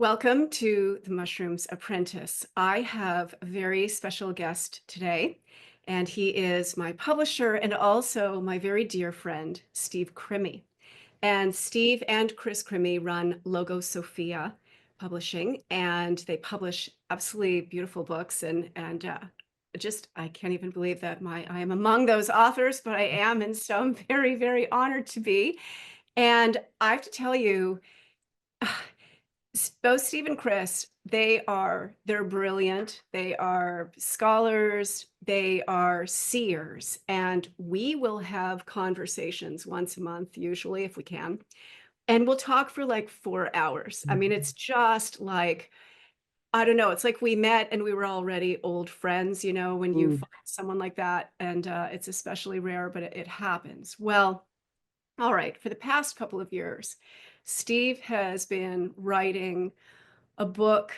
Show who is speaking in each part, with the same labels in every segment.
Speaker 1: Welcome to the Mushrooms Apprentice. I have a very special guest today, and he is my publisher and also my very dear friend, Steve Crimi. And Steve and Chris Crimi run Logosophia Publishing, and they publish absolutely beautiful books. And I can't even believe that I am among those authors, but I am, and so I'm very, very honored to be. And I have to tell you, both Steve and Chris, they're brilliant. They are scholars, they are seers, and we will have conversations once a month, usually, if we can. And we'll talk for like 4 hours. I mean, it's just like, I don't know, it's like we met and we were already old friends, when you
Speaker 2: Mm.
Speaker 1: find someone like that. And it's especially rare, but it happens. Well, all right, for the past couple of years, Steve has been writing a book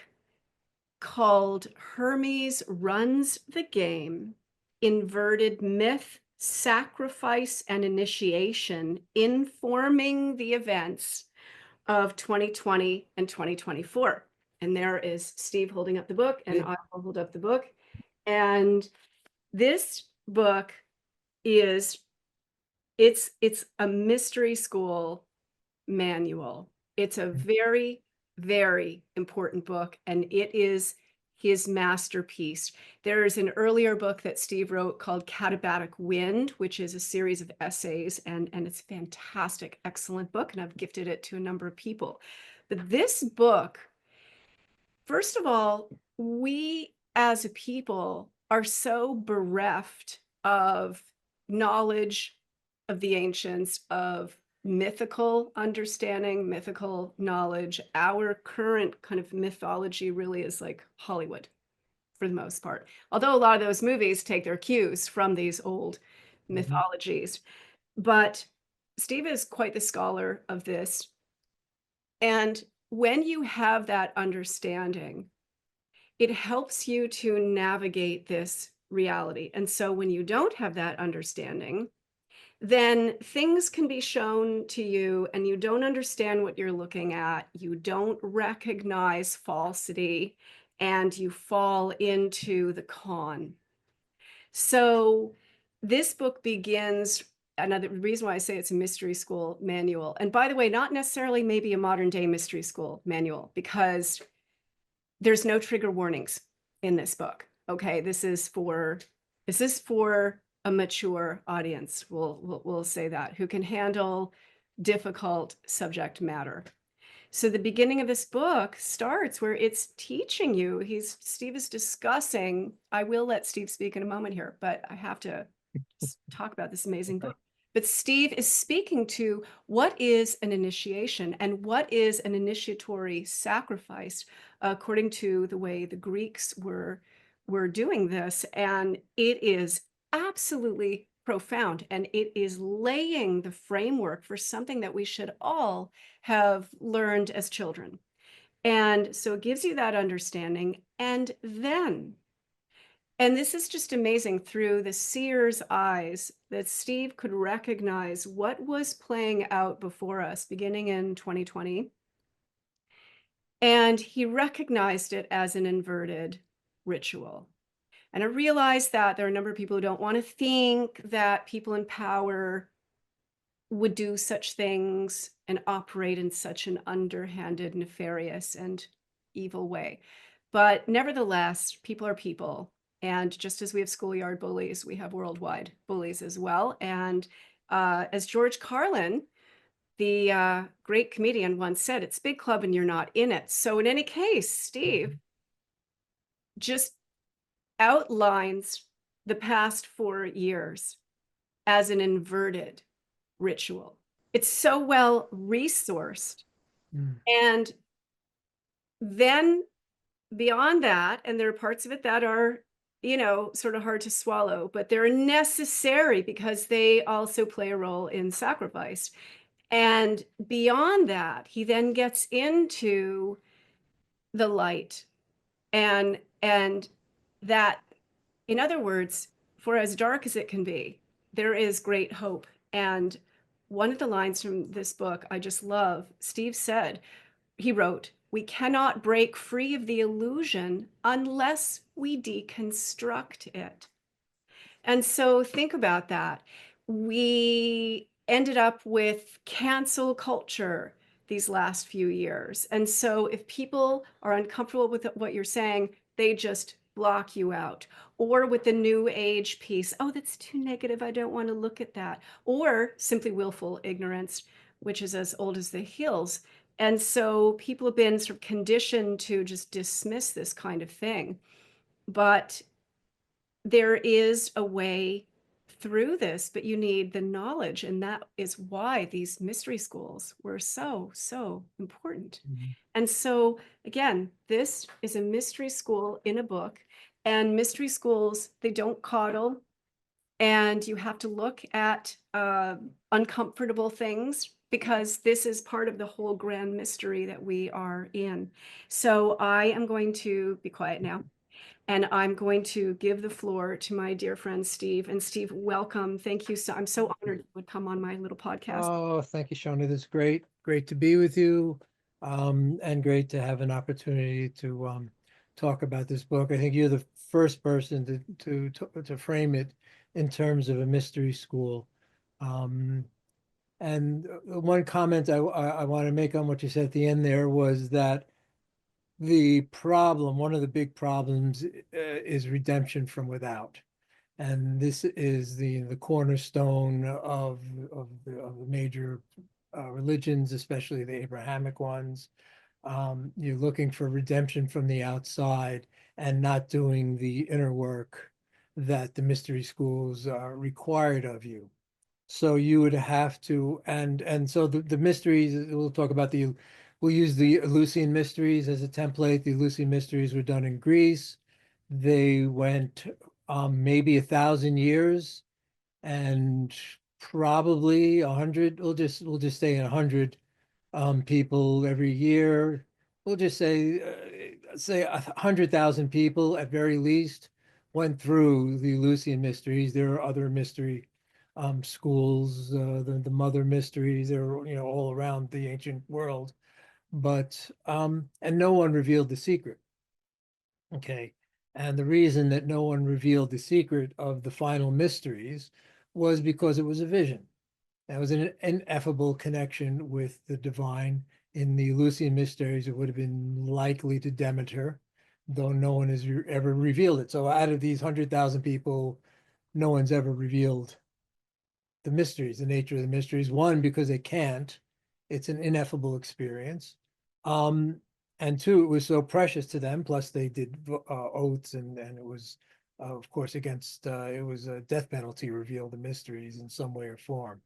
Speaker 1: called Hermes Runs the Game: Inverted Myth, Sacrifice, and Initiation Informing the Events of 2020 and 2024. And there is Steve holding up the book, and
Speaker 2: Yeah.
Speaker 1: I will hold up the book. And this book is it's a mystery school manual. It's a very, very important book, and it is his masterpiece. There is an earlier book that Steve wrote called Katabatic Wind, which is a series of essays, and it's a fantastic, excellent book, and I've gifted it to a number of people. But this book, first of all, we as a people are so bereft of knowledge of the ancients, of mythical understanding, mythical knowledge. Our current kind of mythology really is like Hollywood for the most part. Although a lot of those movies take their cues from these old
Speaker 2: Mhm.
Speaker 1: mythologies. But Steve is quite the scholar of this. And when you have that understanding, it helps you to navigate this reality. And so when you don't have that understanding, then things can be shown to you and you don't understand what you're looking at. You don't recognize falsity and you fall into the con. So this book begins. Another reason why I say it's a mystery school manual. And by the way, not necessarily maybe a modern day mystery school manual, because there's no trigger warnings in this book. Okay, this is for a mature audience. We'll say that, who can handle difficult subject matter. So the beginning of this book starts where it's teaching you. Steve is discussing. I will let Steve speak in a moment here, but I have to talk about this amazing
Speaker 2: Okay.
Speaker 1: book. But Steve is speaking to what is an initiation and what is an initiatory sacrifice, according to the way the Greeks were doing this. And it is absolutely profound. And it is laying the framework for something that we should all have learned as children. And so it gives you that understanding. And this is just amazing, through the seer's eyes, that Steve could recognize what was playing out before us beginning in 2020. And he recognized it as an inverted ritual. And I realized that there are a number of people who don't want to think that people in power would do such things and operate in such an underhanded, nefarious, and evil way. But nevertheless, people are people. And just as we have schoolyard bullies, we have worldwide bullies as well. And as George Carlin, the great comedian, once said, it's big club and you're not in it. So in any case, Steve just outlines the past 4 years as an inverted ritual. It's so well resourced.
Speaker 2: Mm.
Speaker 1: And then beyond that, and there are parts of it that are, sort of hard to swallow, but they're necessary because they also play a role in sacrifice. And beyond that, he then gets into the light and that, in other words, for as dark as it can be, there is great hope. And one of the lines from this book I just love. Steve said, he wrote, We cannot break free of the illusion unless we deconstruct it. And so think about that. We ended up with cancel culture these last few years. And so if people are uncomfortable with what you're saying, they just block you out. Or with the new age piece, oh, that's too negative. I don't want to look at that. Or simply willful ignorance, which is as old as the hills. And so people have been sort of conditioned to just dismiss this kind of thing. But there is a way through this, but you need the knowledge. And that is why these mystery schools were so, so important. And so, again, this is a mystery school in a book, and mystery schools, they don't coddle. And you have to look at uncomfortable things because this is part of the whole grand mystery that we are in. So I am going to be quiet now. And I'm going to give the floor to my dear friend, Steve. And Steve, welcome. Thank you. I'm so honored you would come on my little podcast.
Speaker 2: Oh, thank you, Shonagh. This is great. Great to be with you, and great to have an opportunity to talk about this book. I think you're the first person to frame it in terms of a mystery school. And one comment I want to make on what you said at the end there was that one of the big problems, is redemption from without. And this is the cornerstone of the major religions, especially the Abrahamic ones. You're looking for redemption from the outside and not doing the inner work that the mystery schools are required of you. So you would have to, and so the mysteries, we'll use the Eleusinian mysteries as a template. The Eleusinian mysteries were done in Greece. They went maybe 1,000 years, and probably 100. We'll just say 100 people every year. We'll just say 100,000 people at very least went through the Eleusinian mysteries. There are other mystery schools, the mother mysteries. They're all around the ancient world, but and no one revealed the secret. Okay. And the reason that no one revealed the secret of the final mysteries was because it was a vision. That was an ineffable connection with the divine. In the Eleusinian mysteries, it would have been likely to Demeter, though no one has ever revealed it. So out of these 100,000 people, no one's ever revealed the mysteries, the nature of the mysteries. One, because they can't. It's an ineffable experience. And two, it was so precious to them. Plus, they did oaths, and it was, of course, against it was a death penalty to reveal the mysteries in some way or form.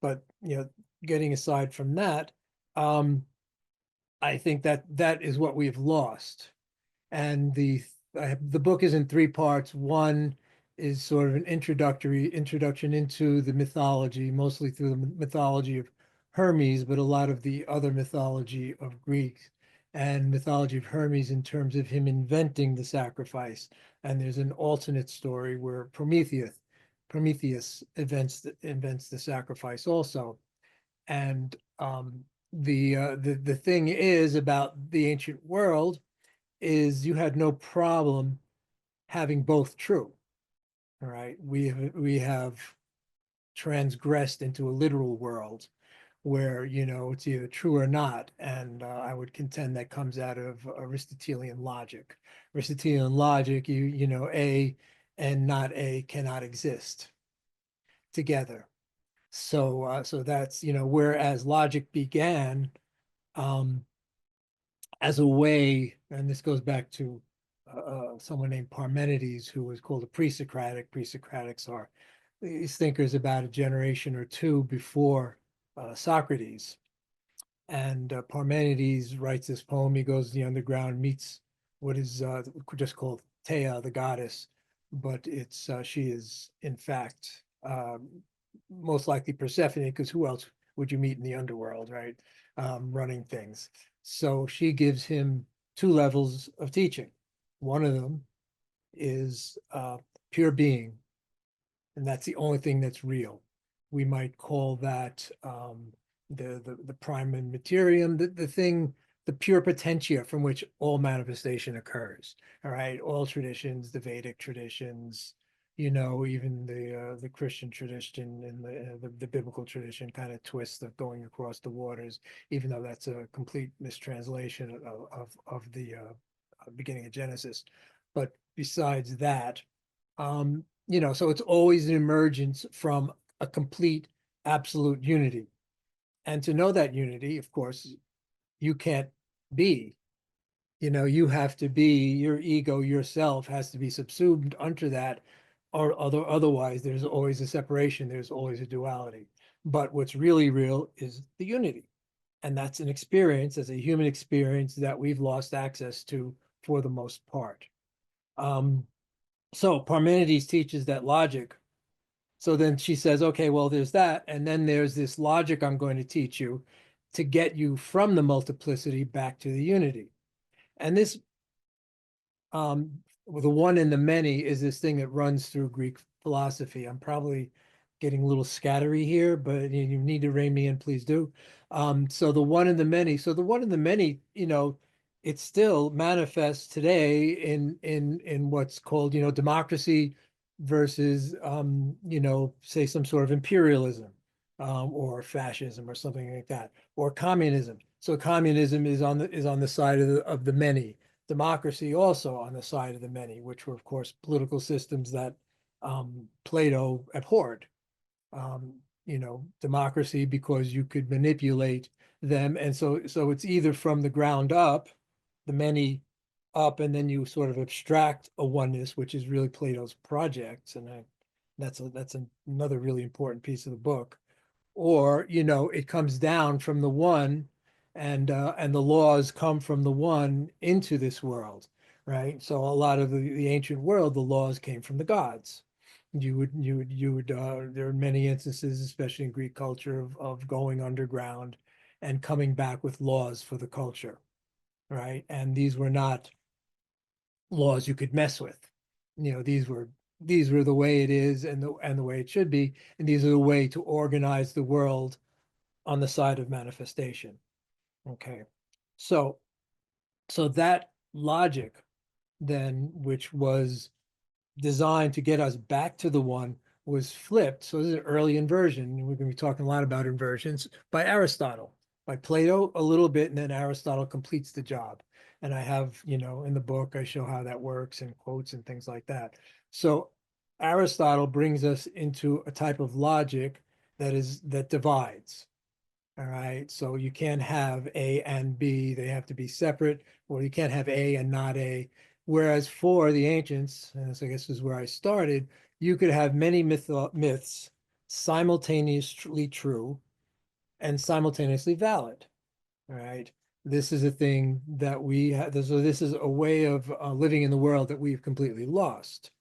Speaker 2: But getting aside from that, I think that is what we've lost. And the book is in three parts. One is sort of an introduction into the mythology, mostly through the mythology of Hermes, but a lot of the other mythology of Greek and mythology of Hermes in terms of him inventing the sacrifice. And there's an alternate story where Prometheus invents the sacrifice also. And the thing is about the ancient world is you had no problem having both true. All right, we have transgressed into a literal world where it's either true or not, and I would contend that comes out of Aristotelian logic. Aristotelian logic, A and not A cannot exist together. So that's whereas logic began um, as a way, and this goes back to someone named Parmenides, who was called a pre-Socratic. Pre-Socratics are these thinkers about a generation or two before Socrates. And Parmenides writes this poem. He goes to the underground, meets what is just called Thea, the goddess, but she is in fact most likely Persephone, because who else would you meet in the underworld, right? Running things. So she gives him two levels of teaching. One of them is pure being, and that's the only thing that's real. We might call that the prime materium, the thing the pure potentia from which all manifestation occurs. All right, all traditions, the Vedic traditions, even the Christian tradition and the biblical tradition kind of twist of going across the waters, even though that's a complete mistranslation of the beginning of Genesis. But besides that, so it's always an emergence from a complete absolute unity. And to know that unity, of course, you can't be. You have to be, your ego, yourself has to be subsumed unto that, or otherwise there's always a separation, there's always a duality. But what's really real is the unity. And that's an experience, as a human experience that we've lost access to for the most part. So Parmenides teaches that logic. So then she says, okay, well, there's that. And then there's this logic I'm going to teach you to get you from the multiplicity back to the unity. And this, the one and the many is this thing that runs through Greek philosophy. I'm probably getting a little scattery here, but you need to rein me in, please do. So the one and the many. So the one and the many, it still manifests today in what's called, democracy versus, say some sort of imperialism, or fascism or something like that, or communism. So communism is on the side of the many. Democracy also on the side of the many, which were, of course, political systems that Plato abhorred. Democracy because you could manipulate them. And so it's either from the ground up, the many up, and then you sort of abstract a oneness, which is really Plato's projects. And that's another really important piece of the book. Or, it comes down from the one, and the laws come from the one into this world, right? So a lot of the ancient world, the laws came from the gods. There are many instances, especially in Greek culture, of going underground and coming back with laws for the culture, right? And these were not laws you could mess with. These were the way it is, and the way it should be, and these are the way to organize the world on the side of manifestation. Okay, so that logic then, which was designed to get us back to the one, was flipped. So this is an early inversion. We're going to be talking a lot about inversions by Aristotle, by Plato a little bit, and then Aristotle completes the job. And I have, in the book, I show how that works and quotes and things like that. So Aristotle brings us into a type of logic that divides. All right. So you can't have A and B. They have to be separate, or you can't have A and not A. Whereas for the ancients, and this I guess is where I started, you could have many myths simultaneously true and simultaneously valid. All right. This is a thing that we have. So this is a way of living in the world that we've completely lost.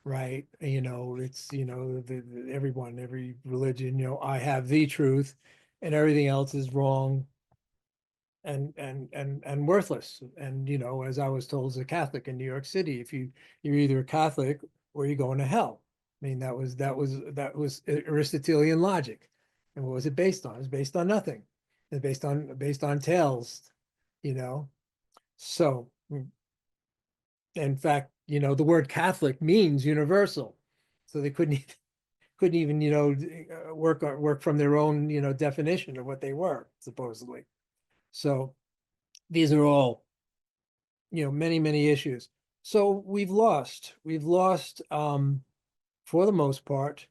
Speaker 2: Right. It's, everyone, every religion, I have the truth and everything else is wrong and worthless. And, as I was told as a Catholic in New York City, if you're either a Catholic or you're going to hell. I mean, that was Aristotelian logic. And what was it based on? It was based on nothing. It's based on tales, you know. So in fact, the word Catholic means universal. So they couldn't even, work from their own, definition of what they were, supposedly. So these are all, many, many issues. So we've lost, for the most part,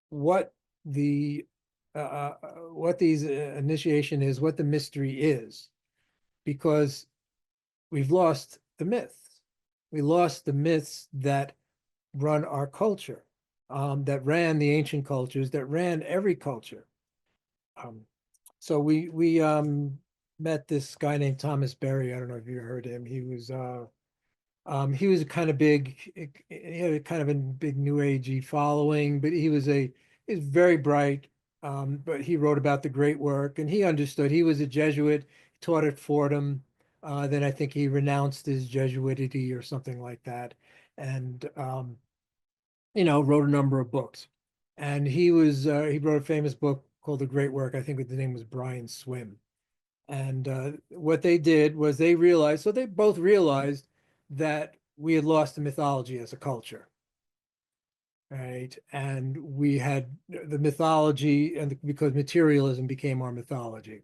Speaker 2: what the, what these initiation is, what the mystery is, because we've lost the myths. We lost the myths that run our culture, that ran the ancient cultures, that ran every culture. So we met this guy named Thomas Berry. I don't know if you heard him. He was a kind of big, he had a kind of a big New Agey following, but he's very bright. But he wrote about the great work, and he understood. He was a Jesuit, taught at Fordham. Then I think he renounced his Jesuitity or something like that, and wrote a number of books. And he wrote a famous book called The Great Work. I think the name was Brian Swim. And what they did was they realized, so they both realized that we had lost the mythology as a culture, right? And we had the mythology, and because materialism became our mythology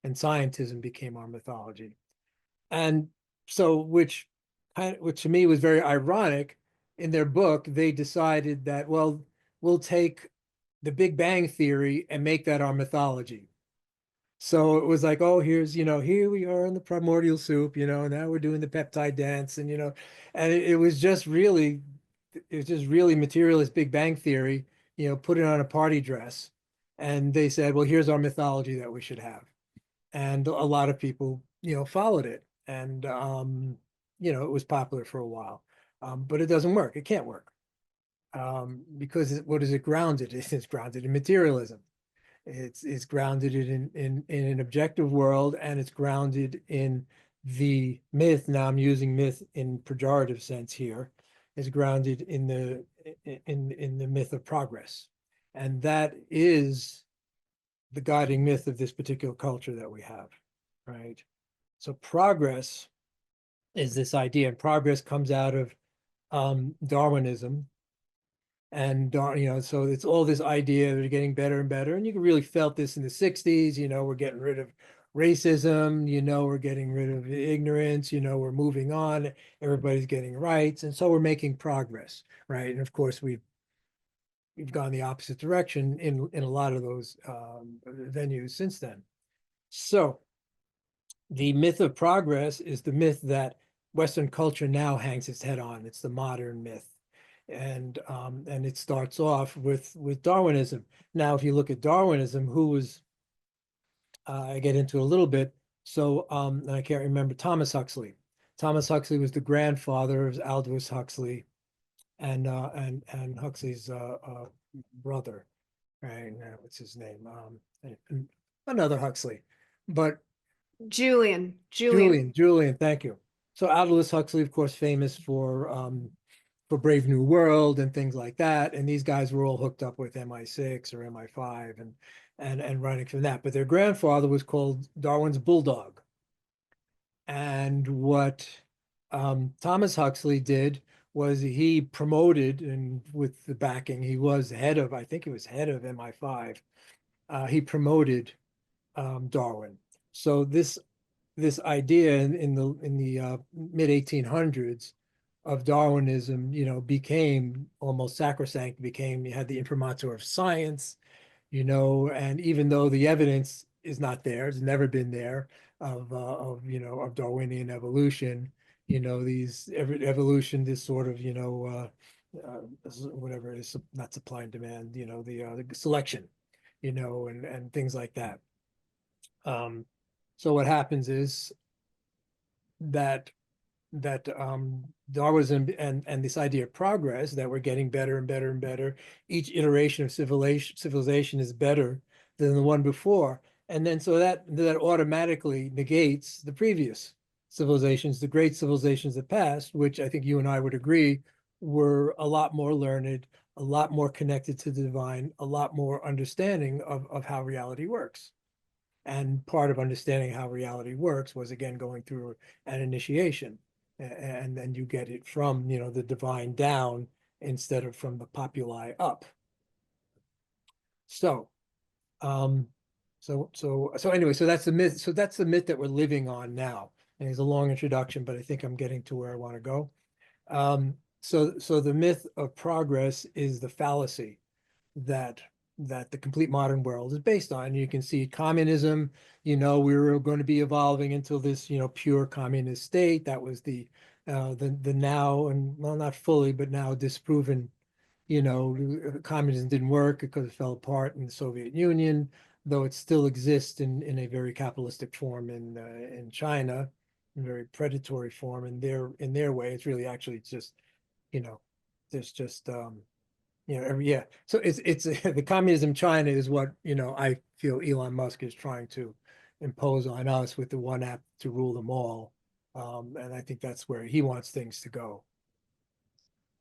Speaker 2: and scientism became our mythology. And so, which to me was very ironic. In their book, they decided that, well, we'll take the Big Bang Theory and make that our mythology. So it was like, oh, here's, here we are in the primordial soup, now we're doing the peptide dance, and and it was just really, it was just really materialist Big Bang Theory, put it on a party dress. And they said, well, here's our mythology that we should have. And a lot of people, followed it. And it was popular for a while. But it doesn't work. It can't work. Because what is it grounded? It's grounded in materialism. It's grounded in an objective world, and it's grounded in the myth. Now I'm using myth in pejorative sense here. Is grounded in the myth of progress, and that is the guiding myth of this particular culture that we have, right? So progress is this idea, and progress comes out of Darwinism, and so it's all this idea that they're getting better and better, and you really felt this in the 60s. We're getting rid of racism, we're getting rid of ignorance, we're moving on, everybody's getting rights, and so we're making progress, right? And of course we've gone the opposite direction in a lot of those venues since then. So the myth of progress is the myth that Western culture now hangs its head on. It's the modern myth. And it starts off with Darwinism. Now, if you look at Darwinism, who was I get into a little bit. So I can't remember Thomas Huxley. Thomas Huxley was the grandfather of Aldous Huxley, and Huxley's brother, right? What's his name? And another Huxley, but
Speaker 1: Julian.
Speaker 2: Julian, thank you. So Aldous Huxley, of course, famous for Brave New World and things like that. And these guys were all hooked up with MI6 or MI5 and running from that. But their grandfather was called Darwin's Bulldog. And what Thomas Huxley did was he promoted, and with the backing, he was head of, I think he was head of MI5. He promoted Darwin. So this idea in the mid 1800s of Darwinism, became almost sacrosanct. You had the imprimatur of science, and even though the evidence is not there, it's never been there of Darwinian evolution, these evolution, this sort of, whatever it is, not supply and demand, the selection, and things like that. So what happens is that Darwinism and this idea of progress, that we're getting better and better and better. Each iteration of civilization is better than the one before. And then so that automatically negates the previous civilizations, the great civilizations that passed, which I think you and I would agree were a lot more learned, a lot more connected to the divine, a lot more understanding of how reality works. And part of understanding how reality works was, again, going through an initiation. And then you get it from, the divine down instead of from the populi up. So, so anyway, so that's the myth. So that's the myth that we're living on now. And it's a long introduction, but I think I'm getting to where I want to go. So the myth of progress is the fallacy that the complete modern world is based on. You can see communism, we were going to be evolving until this, pure communist state. That was the now, and well, not fully, but now disproven, communism didn't work because it fell apart in the Soviet Union, though it still exists in a very capitalistic form in China, in very predatory form in their way. It's really actually just, there's just yeah. So it's the communism China is what, I feel Elon Musk is trying to impose on us with the one app to rule them all. And I think that's where he wants things to go.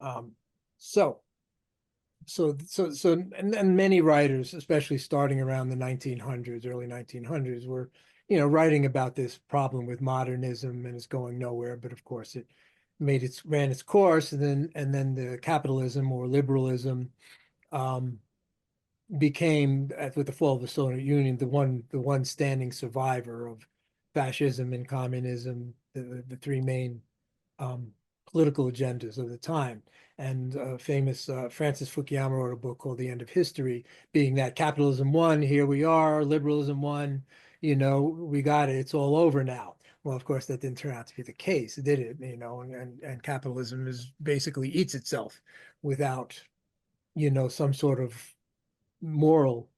Speaker 2: Um, so and many writers, especially starting around the 1900s, early 1900s, were, writing about this problem with modernism, and it's going nowhere. But of course, it ran its course, and then the capitalism or liberalism um, became, with the fall of the Soviet Union, the one standing survivor of fascism and communism, the three main um, political agendas of the time. And famous Francis Fukuyama wrote a book called The End of History, being that capitalism won, here we are, liberalism won, we got it, it's all over now. Well, of course, that didn't turn out to be the case, did it? And capitalism is basically eats itself without, some sort of moral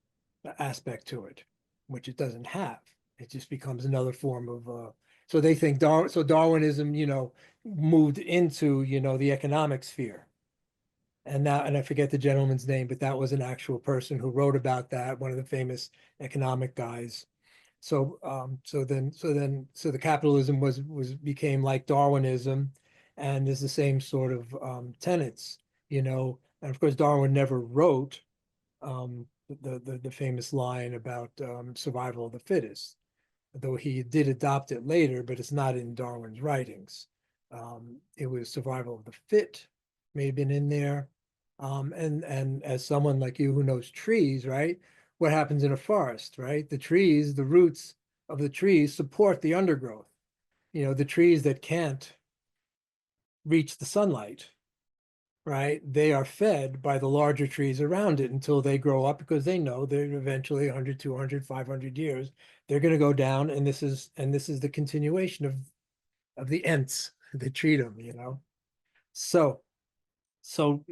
Speaker 2: aspect to it, which it doesn't have. It just becomes another form of so they think Darwinism, moved into, the economic sphere. And I forget the gentleman's name, but that was an actual person who wrote about that, one of the famous economic guys. So the capitalism became like Darwinism, and is the same sort of tenets, and of course Darwin never wrote the famous line about survival of the fittest, though he did adopt it later, but it's not in Darwin's writings. It was survival of the fit, may have been in there. And as someone like you who knows trees, right? What happens in a forest, right? The roots of the trees support the undergrowth. The trees that can't reach the sunlight, right? They are fed by the larger trees around it until they grow up, because they know they're eventually 100, 200, 500 years, they're going to go down. And this is the continuation of the Ents that treat them. So, so,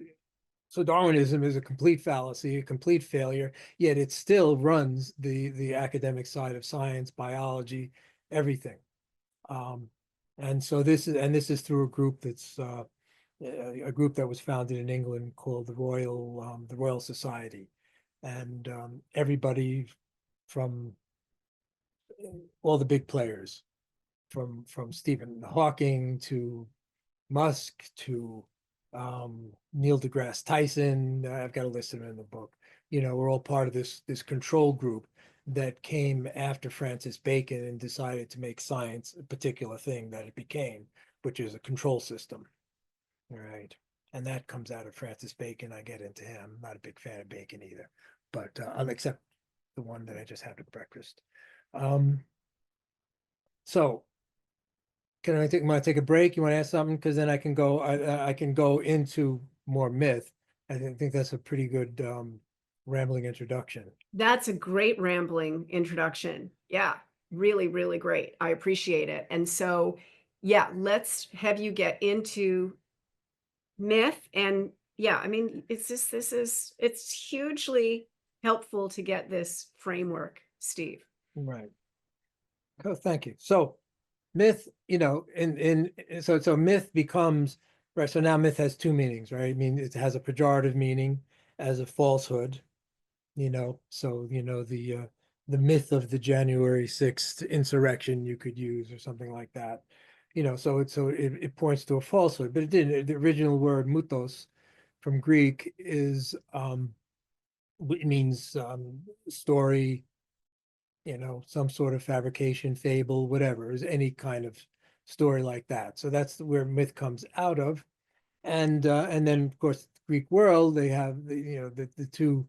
Speaker 2: so Darwinism is a complete fallacy, a complete failure, yet it still runs the academic side of science, biology, everything. And so this is through a group that's a group that was founded in England called the Royal Society, and everybody from all the big players, from Stephen Hawking to Musk to Neil deGrasse Tyson. I've got a list of them in the book. We're all part of this control group that came after Francis Bacon and decided to make science a particular thing that it became, which is a control system. All right. And that comes out of Francis Bacon. I get into him. I'm not a big fan of Bacon either, but I'll accept the one that I just had at breakfast. So want to take a break? You want to ask something? Because then I can go into more myth. I think that's a pretty good rambling introduction.
Speaker 1: That's a great rambling introduction. Yeah, really, really great. I appreciate it. And so, yeah, let's have you get into myth. And yeah, I mean, it's hugely helpful to get this framework, Steve.
Speaker 2: Right. Oh, thank you. So myth, so myth becomes, right. So now myth has two meanings, right? I mean, it has a pejorative meaning as a falsehood, so the myth of the January 6th insurrection you could use, or something like that. So it points to a falsehood, but it didn't. The original word mutos from Greek is it means story, some sort of fabrication, fable, whatever, is any kind of story like that. So that's where myth comes out of. And then of course the Greek world, they have the two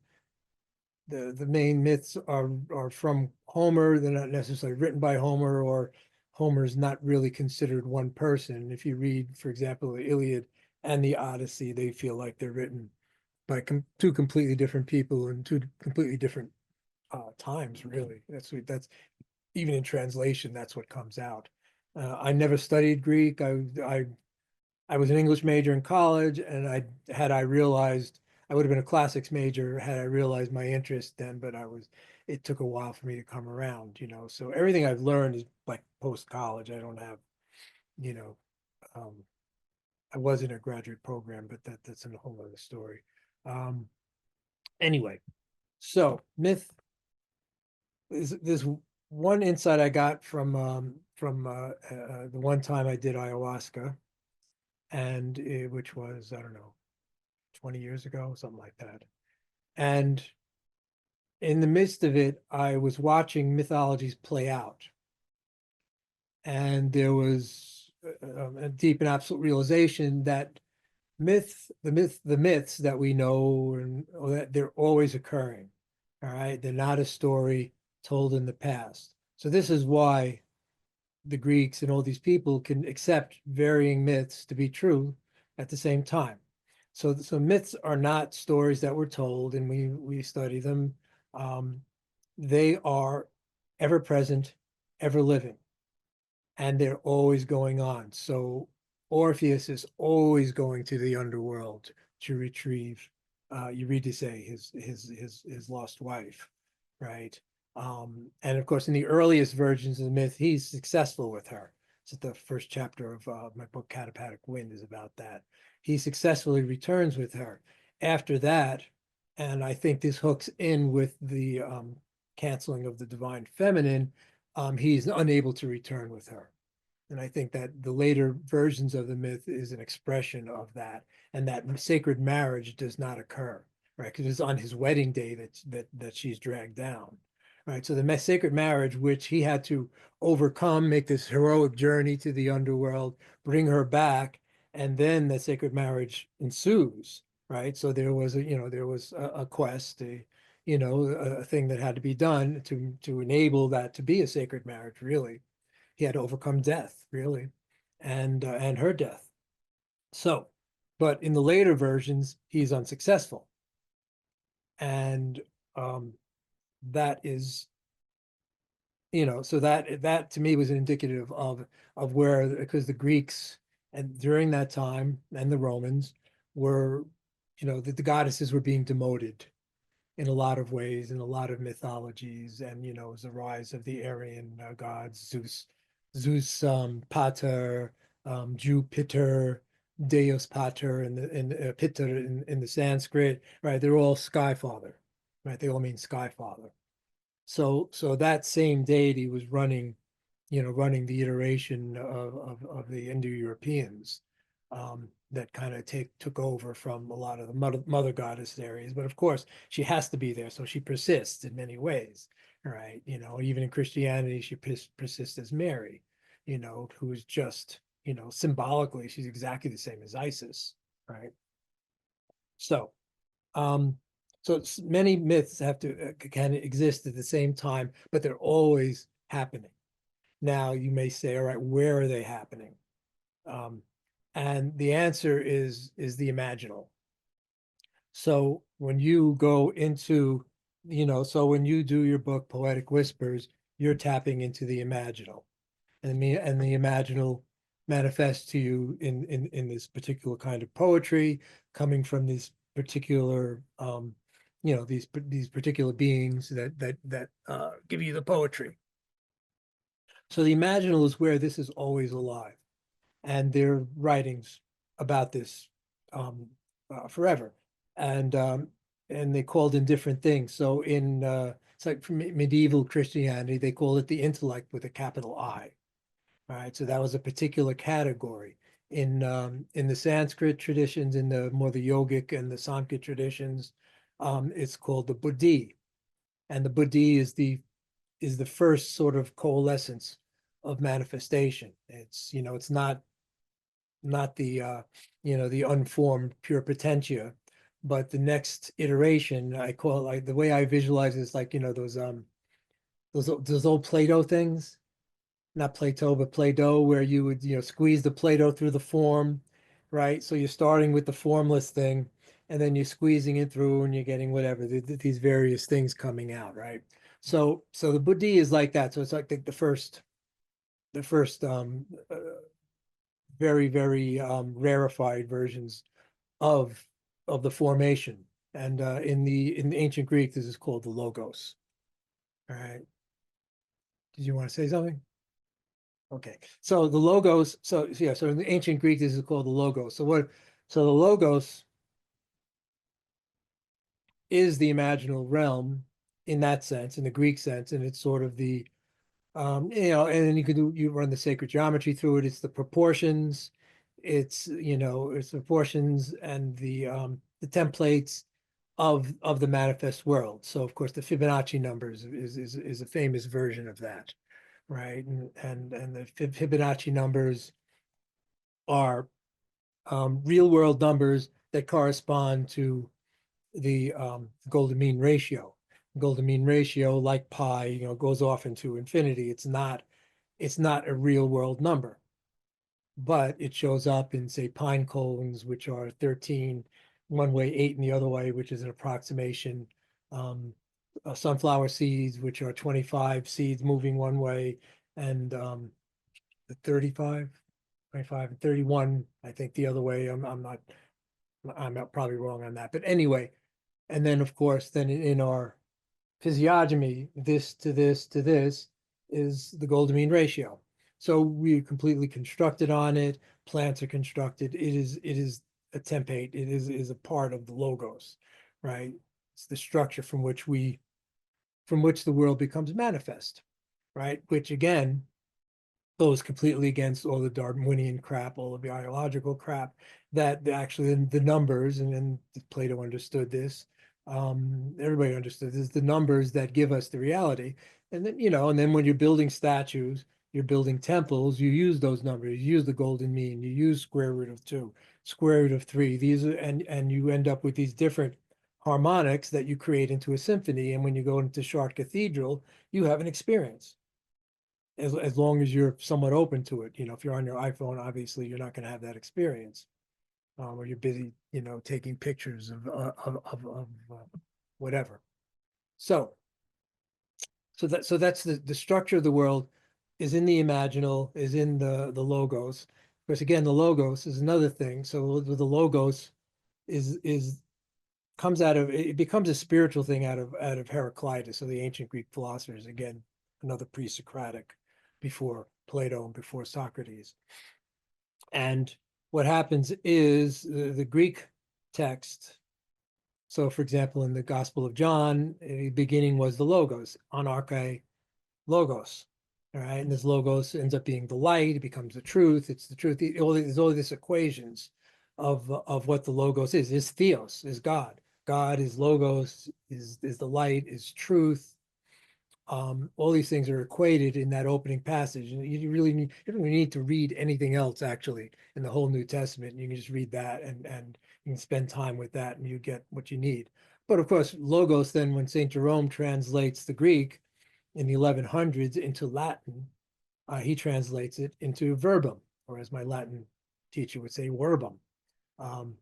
Speaker 2: the main myths are from Homer. They're not necessarily written by Homer, or Homer's not really considered one person. If you read, for example, the Iliad and the Odyssey, they feel like they're written by two completely different people in two completely different times, really. That's even in translation, that's what comes out. I never studied Greek. I was an English major in college, and I realized I would have been a classics major had I realized my interest then, but it took a while for me to come around, So everything I've learned is like post college. I don't have, you know, um, I was in a graduate program, but that's a whole other story. Anyway, so myth is this one insight I got from the one time I did ayahuasca, and which was, I don't know, 20 years ago, something like that. And in the midst of it, I was watching mythologies play out. And there was a deep and absolute realization that the myths that we know, and that they're always occurring. All right, they're not a story told in the past. So this is why the Greeks and all these people can accept varying myths to be true at the same time. So myths are not stories that were told, and we study them. Um, they are ever present, ever living, and they're always going on. So Orpheus is always going to the underworld to retrieve Eurydice, his lost wife, right? And of course, in the earliest versions of the myth, he's successful with her. So the first chapter of my book, Catapatic Wind, is about that. He successfully returns with her. After that, and I think this hooks in with the canceling of the divine feminine, he's unable to return with her. And I think that the later versions of the myth is an expression of that, and that sacred marriage does not occur, right? Because it's on his wedding day that she's dragged down, right? So the sacred marriage, which he had to overcome, make this heroic journey to the underworld, bring her back, and then the sacred marriage ensues, right? So there was a quest, a thing that had to be done to enable that to be a sacred marriage, really. He had to overcome death, really, and her death. So, but in the later versions, he's unsuccessful, and um, that is, so that to me was indicative of where, because the Greeks and during that time and the Romans were, the goddesses were being demoted in a lot of ways, in a lot of mythologies, and it was the rise of the Aryan gods, Zeus, Pater, Jupiter, Deus Pater, and Pitter in the Sanskrit, right? They're all Sky Father, right? They all mean Sky Father. So that same deity was running the iteration of the Indo-Europeans, that kind of took over from a lot of the mother goddess areas. But of course, she has to be there, so she persists in many ways, right? Even in Christianity, she persists as Mary, who is just, symbolically, she's exactly the same as Isis, right? So, um, so many myths have to can exist at the same time, but they're always happening. Now you may say, all right, where are they happening? Um, and the answer is the imaginal. So when you go into, so when you do your book, Poetic Whispers, you're tapping into the imaginal. And the imaginal manifests to you in this particular kind of poetry, coming from these particular these particular beings that give you the poetry. So the imaginal is where this is always alive, and there are writings about this forever, and um, and they called in different things. So it's like from medieval Christianity, they call it the intellect with a capital I. All right, so that was a particular category. In the Sanskrit traditions, in the more the yogic and the Samkhya traditions, it's called the buddhi, and the buddhi is the first sort of coalescence of manifestation. It's not the unformed pure potentia, but the next iteration, I call it, like, the way I visualize it is like, those old Play-Doh things, not Plato, but Play-Doh, where you would, squeeze the Play-Doh through the form, right? So you're starting with the formless thing, and then you're squeezing it through, and you're getting whatever, these various things coming out, right? So the buddhi is like that. So it's like the first very, very rarefied versions of of the formation. And in the ancient Greek, this is called the logos. All right. Did you want to say something? Okay. So the logos, yeah, so in the ancient Greek, this is called the logos. So the logos is the imaginal realm in that sense, in the Greek sense, and it's sort of and then you run the sacred geometry through it. It's the proportions, it's proportions and the templates of the manifest world. So of course the Fibonacci numbers is a famous version of that, right? And the Fibonacci numbers are real world numbers that correspond to the golden mean ratio. Golden mean ratio, like pi, goes off into infinity. It's not a real world number, but it shows up in, say, pine cones, which are 13 one way, 8 in the other way, which is an approximation. Um, Sunflower seeds, which are 25 seeds moving one way, and the 35, 25 and 31, I think the other way. I'm probably wrong on that. But anyway, and then of course, then in our physiognomy, this to this to this is the golden mean ratio. So we completely constructed on it. Plants are constructed. It is a template. It is a part of the logos, right? It's the structure from which the world becomes manifest, right? Which again goes completely against all the Darwinian crap, all of the biological crap that actually the numbers, and then Plato understood this. Everybody understood this, the numbers that give us the reality. And then, and then when you're building statues, you're building temples, you use those numbers, you use the golden mean, you use square root of 2, square root of 3. These are, and you end up with these different harmonics that you create into a symphony. And when you go into Chartres Cathedral, you have an experience as long as you're somewhat open to it. If you're on your iPhone, obviously you're not going to have that experience, or you're busy, taking pictures of whatever. So that's the structure of the world is in the imaginal, is in the logos. Of course, again, the logos is another thing. So the logos is comes out of, it becomes a spiritual thing out of Heraclitus, so the ancient Greek philosophers, again, another pre-Socratic, before Plato and before Socrates. And what happens is the Greek text. So for example, in the Gospel of John, the beginning was the logos, anarche logos. All right. And this logos ends up being the light, it becomes the truth, it's the truth. There's all these equations of what the logos is theos, is God. God is logos, is the light, is truth. All these things are equated in that opening passage. And you don't really need to read anything else actually in the whole New Testament. You can just read that and you can spend time with that and you get what you need. But of course, logos, then when St. Jerome translates the Greek in the 1100s into Latin, he translates it into verbum, or as my Latin teacher would say, verbum. Um,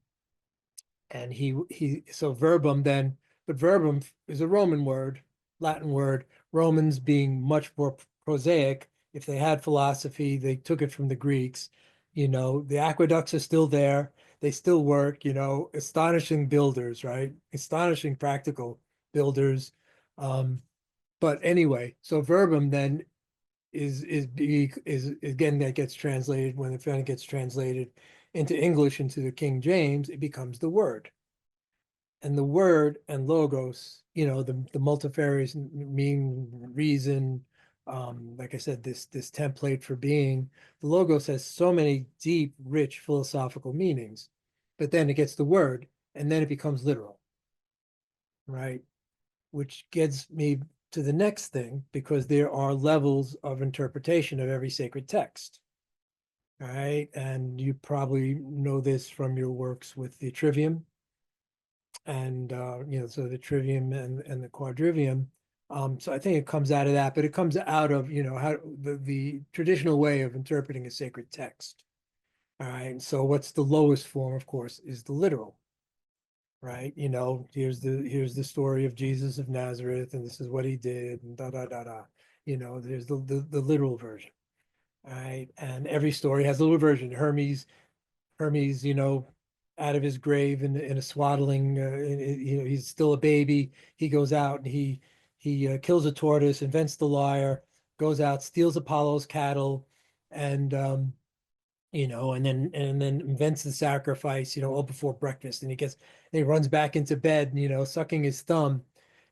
Speaker 2: and so verbum then, but verbum is a Roman word, Latin word. Romans being much more prosaic, if they had philosophy, they took it from the Greeks. The aqueducts are still there, they still work. Astonishing builders, right? Astonishing practical builders. But anyway, so verbum then is again, that gets translated, when it finally gets translated into English, into the King James, it becomes the word. And the word and logos, the multifarious meaning, reason, like I said, this template for being, the logos has so many deep, rich philosophical meanings, but then it gets the word, and then it becomes literal, right? Which gets me to the next thing, because there are levels of interpretation of every sacred text. All right. And you probably know this from your works with the trivium. And so the trivium and the quadrivium. So I think it comes out of that, but it comes out of, how the traditional way of interpreting a sacred text. All right. And so what's the lowest form, of course, is the literal. Right. Here's the story of Jesus of Nazareth, and this is what he did, and da da da da. There's the literal version. All right. And every story has a little version. Hermes, out of his grave in a swaddling, he's still a baby. He goes out and he kills a tortoise, invents the lyre, goes out, steals Apollo's cattle, and and then invents the sacrifice, all before breakfast, and he runs back into bed, sucking his thumb,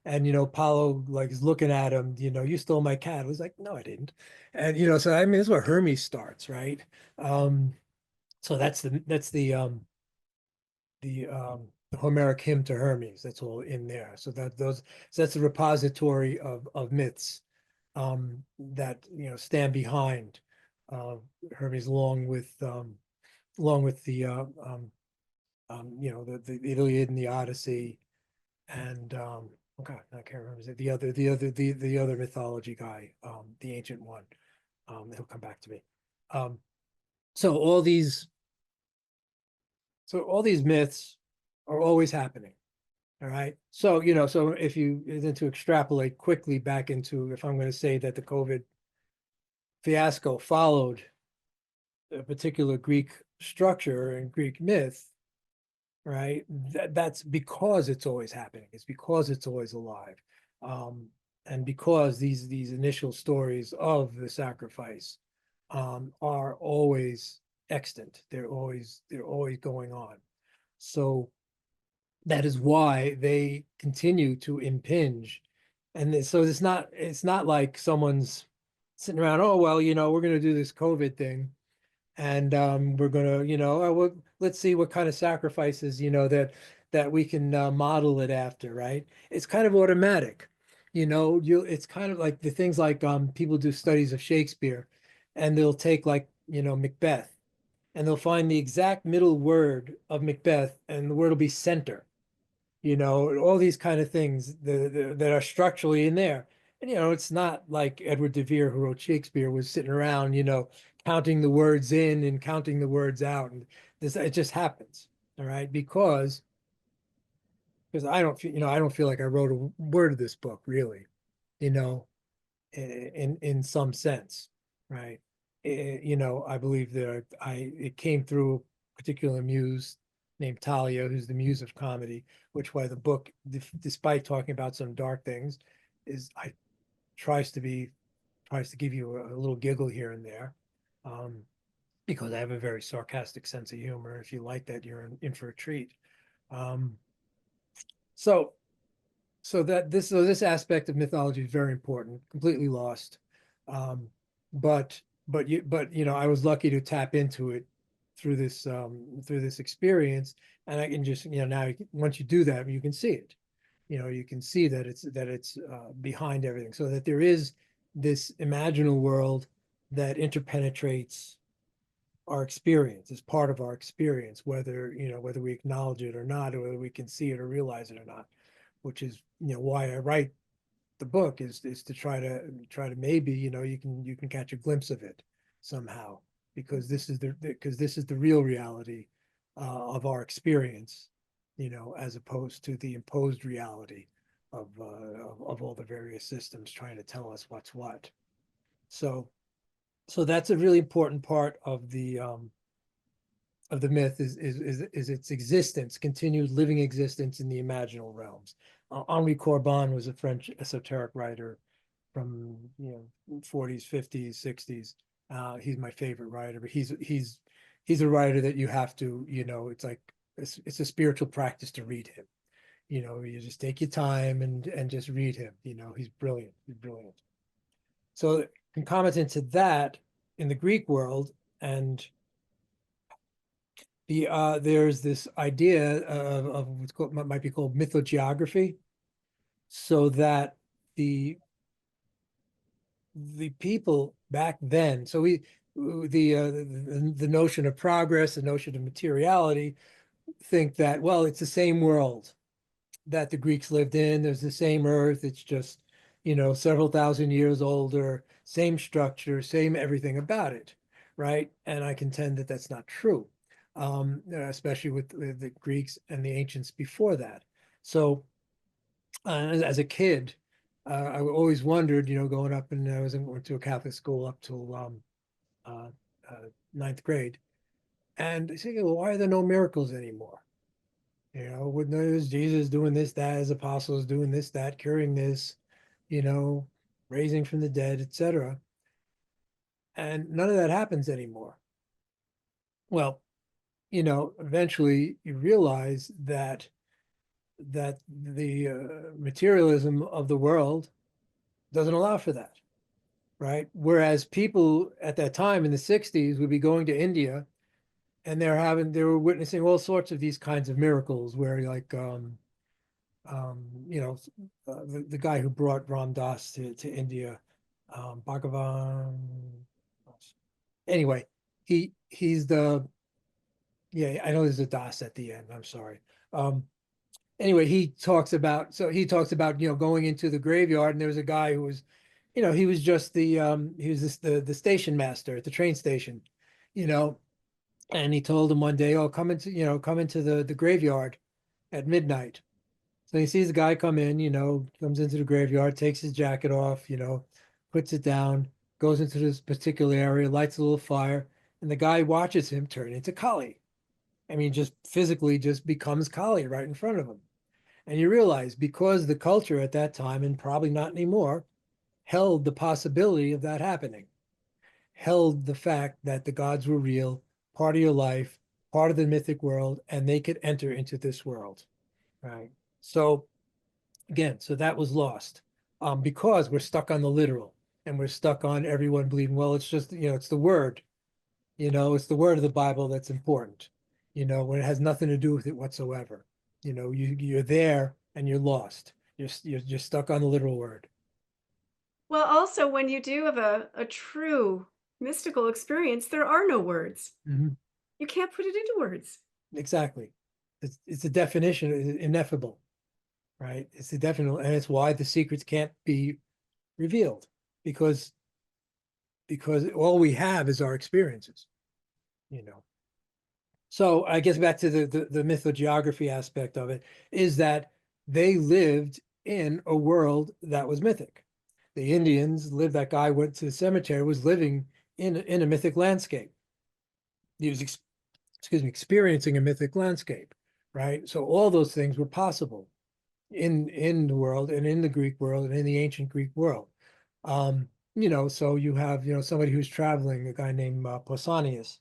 Speaker 2: and Apollo like is looking at him, you stole my cattle. He's like, no, I didn't, and so I mean, this is where Hermes starts, right? So the Homeric hymn to Hermes. That's all in there. So that's the repository of myths that stand behind Hermes, along with the the Iliad and the Odyssey, and oh God, I can't remember the other mythology guy, the ancient one. He'll come back to me. Um, so all these myths are always happening. All right. So, so if you then to extrapolate quickly back into, if I'm going to say that the COVID fiasco followed a particular Greek structure and Greek myth, right? That's because it's always happening. It's because it's always alive. Um, and because these initial stories of the sacrifice are always extant. They're always going on. So that is why they continue to impinge. And so it's not like someone's sitting around, oh well, we're going to do this COVID thing, and we're going to, well, let's see what kind of sacrifices, that we can model it after, right? It's kind of automatic. It's kind of like the things like people do studies of Shakespeare, and they'll take, like, Macbeth, and they'll find the exact middle word of Macbeth, and the word will be center. All these kind of things that are structurally in there. And, it's not like Edward de Vere, who wrote Shakespeare, was sitting around, counting the words in and counting the words out. And it just happens. All right. Because I don't feel like I wrote a word of this book, really, you know, in some sense. Right. I believe that it came through a particular muse named Talia, who's the muse of comedy, which why the book, despite talking about some dark things, is I tries to be tries to give you a little giggle here and there, um, because I have a very sarcastic sense of humor. If you like that, you're in for a treat. Um, so this aspect of mythology is very important, completely lost. Um, but I was lucky to tap into it through this experience, and I can just, now once you do that, you can see it. You can see that it's behind everything, so that there is this imaginal world that interpenetrates our experience, as part of our experience, whether we acknowledge it or not, or whether we can see it or realize it or not, which is, why I write the book, is to try to maybe, you can catch a glimpse of it somehow, because this is the real reality of our experience, as opposed to the imposed reality of all the various systems trying to tell us what's what. So that's a really important part of the myth, is its existence, continued living existence in the imaginal realms. Henri Corbin was a French esoteric writer from 40s, 50s, 60s. He's my favorite writer, but he's a writer that you have to, it's like it's a spiritual practice to read him. You just take your time and just read him. He's brilliant. He's brilliant. So concomitant to that, in the Greek world, and there's this idea of what's called, might be called mythogeography, so that the people back then, so the notion of progress, the notion of materiality, think that, well, it's the same world that the Greeks lived in. There's the same earth. It's just, several thousand years older, same structure, same everything about it, right? And I contend that that's not true, especially with the Greeks and the ancients before that. So as a kid, I always wondered, growing up, and went to a Catholic school up till uh, uh, ninth grade, and I say, well, why are there no miracles anymore? With there's Jesus doing this, that, his apostles doing this, that, curing this, you know, raising from the dead, etc. And none of that happens anymore. Well, eventually you realize that the materialism of the world doesn't allow for that, right? Whereas people at that time in the 60s would be going to India, and they were witnessing all sorts of these kinds of miracles, where, like, um, you know, the guy who brought Ram Dass to India, Bhagavan. Anyway, he's the, yeah, I know there's a Das at the end. I'm sorry. Um, anyway, he talks about, going into the graveyard, and there was a guy who was, he was just he was the station master at the train station, you know, and he told him one day, oh, come into the graveyard at midnight. So he sees the guy come in, comes into the graveyard, takes his jacket off, puts it down, goes into this particular area, lights a little fire, and the guy watches him turn into Kali. I mean, just physically just becomes Kali right in front of him. And you realize, because the culture at that time, and probably not anymore, held the possibility of that happening, held the fact that the gods were real, part of your life, part of the mythic world, and they could enter into this world. Right. So again, so that was lost, because we're stuck on the literal, and we're stuck on everyone believing, well, it's just, it's the word, it's the word of the Bible that's important, when it has nothing to do with it whatsoever. You're there and you're lost. You're stuck on the literal word.
Speaker 1: Well, also, when you do have a true mystical experience, there are no words.
Speaker 2: Mhm.
Speaker 1: You can't put it into words.
Speaker 2: Exactly. It's a definition, it's ineffable, right? It's a definite, and it's why the secrets can't be revealed, because all we have is our experiences, you know. So I guess back to the mythogeography aspect of it, is that they lived in a world that was mythic. The Indians lived, that guy went to the cemetery, was living in a mythic landscape. He was, excuse me, experiencing a mythic landscape, right? So all those things were possible in the world, and in the Greek world, and in the ancient Greek world. So you have, somebody who's traveling, a guy named Pausanias.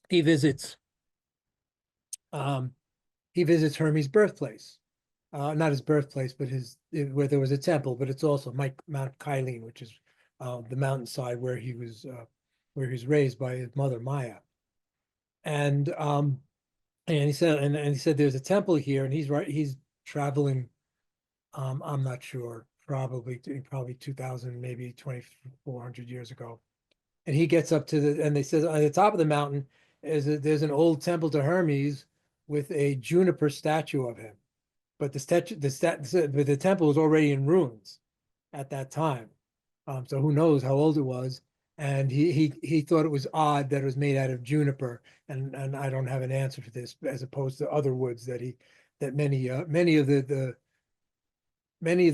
Speaker 2: He visits um, he visits Hermes' birthplace. Not his birthplace, but where there was a temple, but it's also Mount Kylene, which is the mountainside where he was raised by his mother Maya. And he said there's a temple here, and he's traveling. I'm not sure, probably 2000, maybe 2400 years ago. And he gets up and they says on the top of the mountain there's an old temple to Hermes with a juniper statue of him. But the temple was already in ruins at that time. So who knows how old it was? And he thought it was odd that it was made out of juniper, and I don't have an answer for this, as opposed to other woods that many of the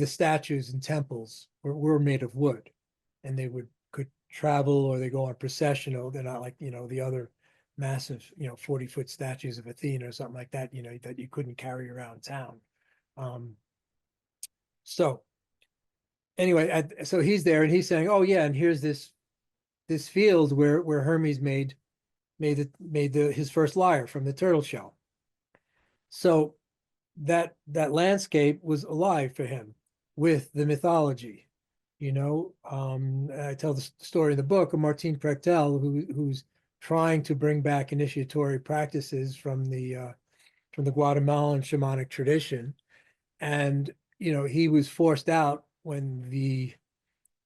Speaker 2: statues and temples were made of wood, and they could travel, or they go on processional. They're not like, the other massive, 40-foot statues of Athena or something like that, that you couldn't carry around town. Um, so anyway, so he's there, and he's saying, oh yeah, and here's this field where Hermes made his first lyre from the turtle shell. So that landscape was alive for him with the mythology. I tell the story in the book of Martin Prechtel, who's trying to bring back initiatory practices from the Guatemalan shamanic tradition. And he was forced out when the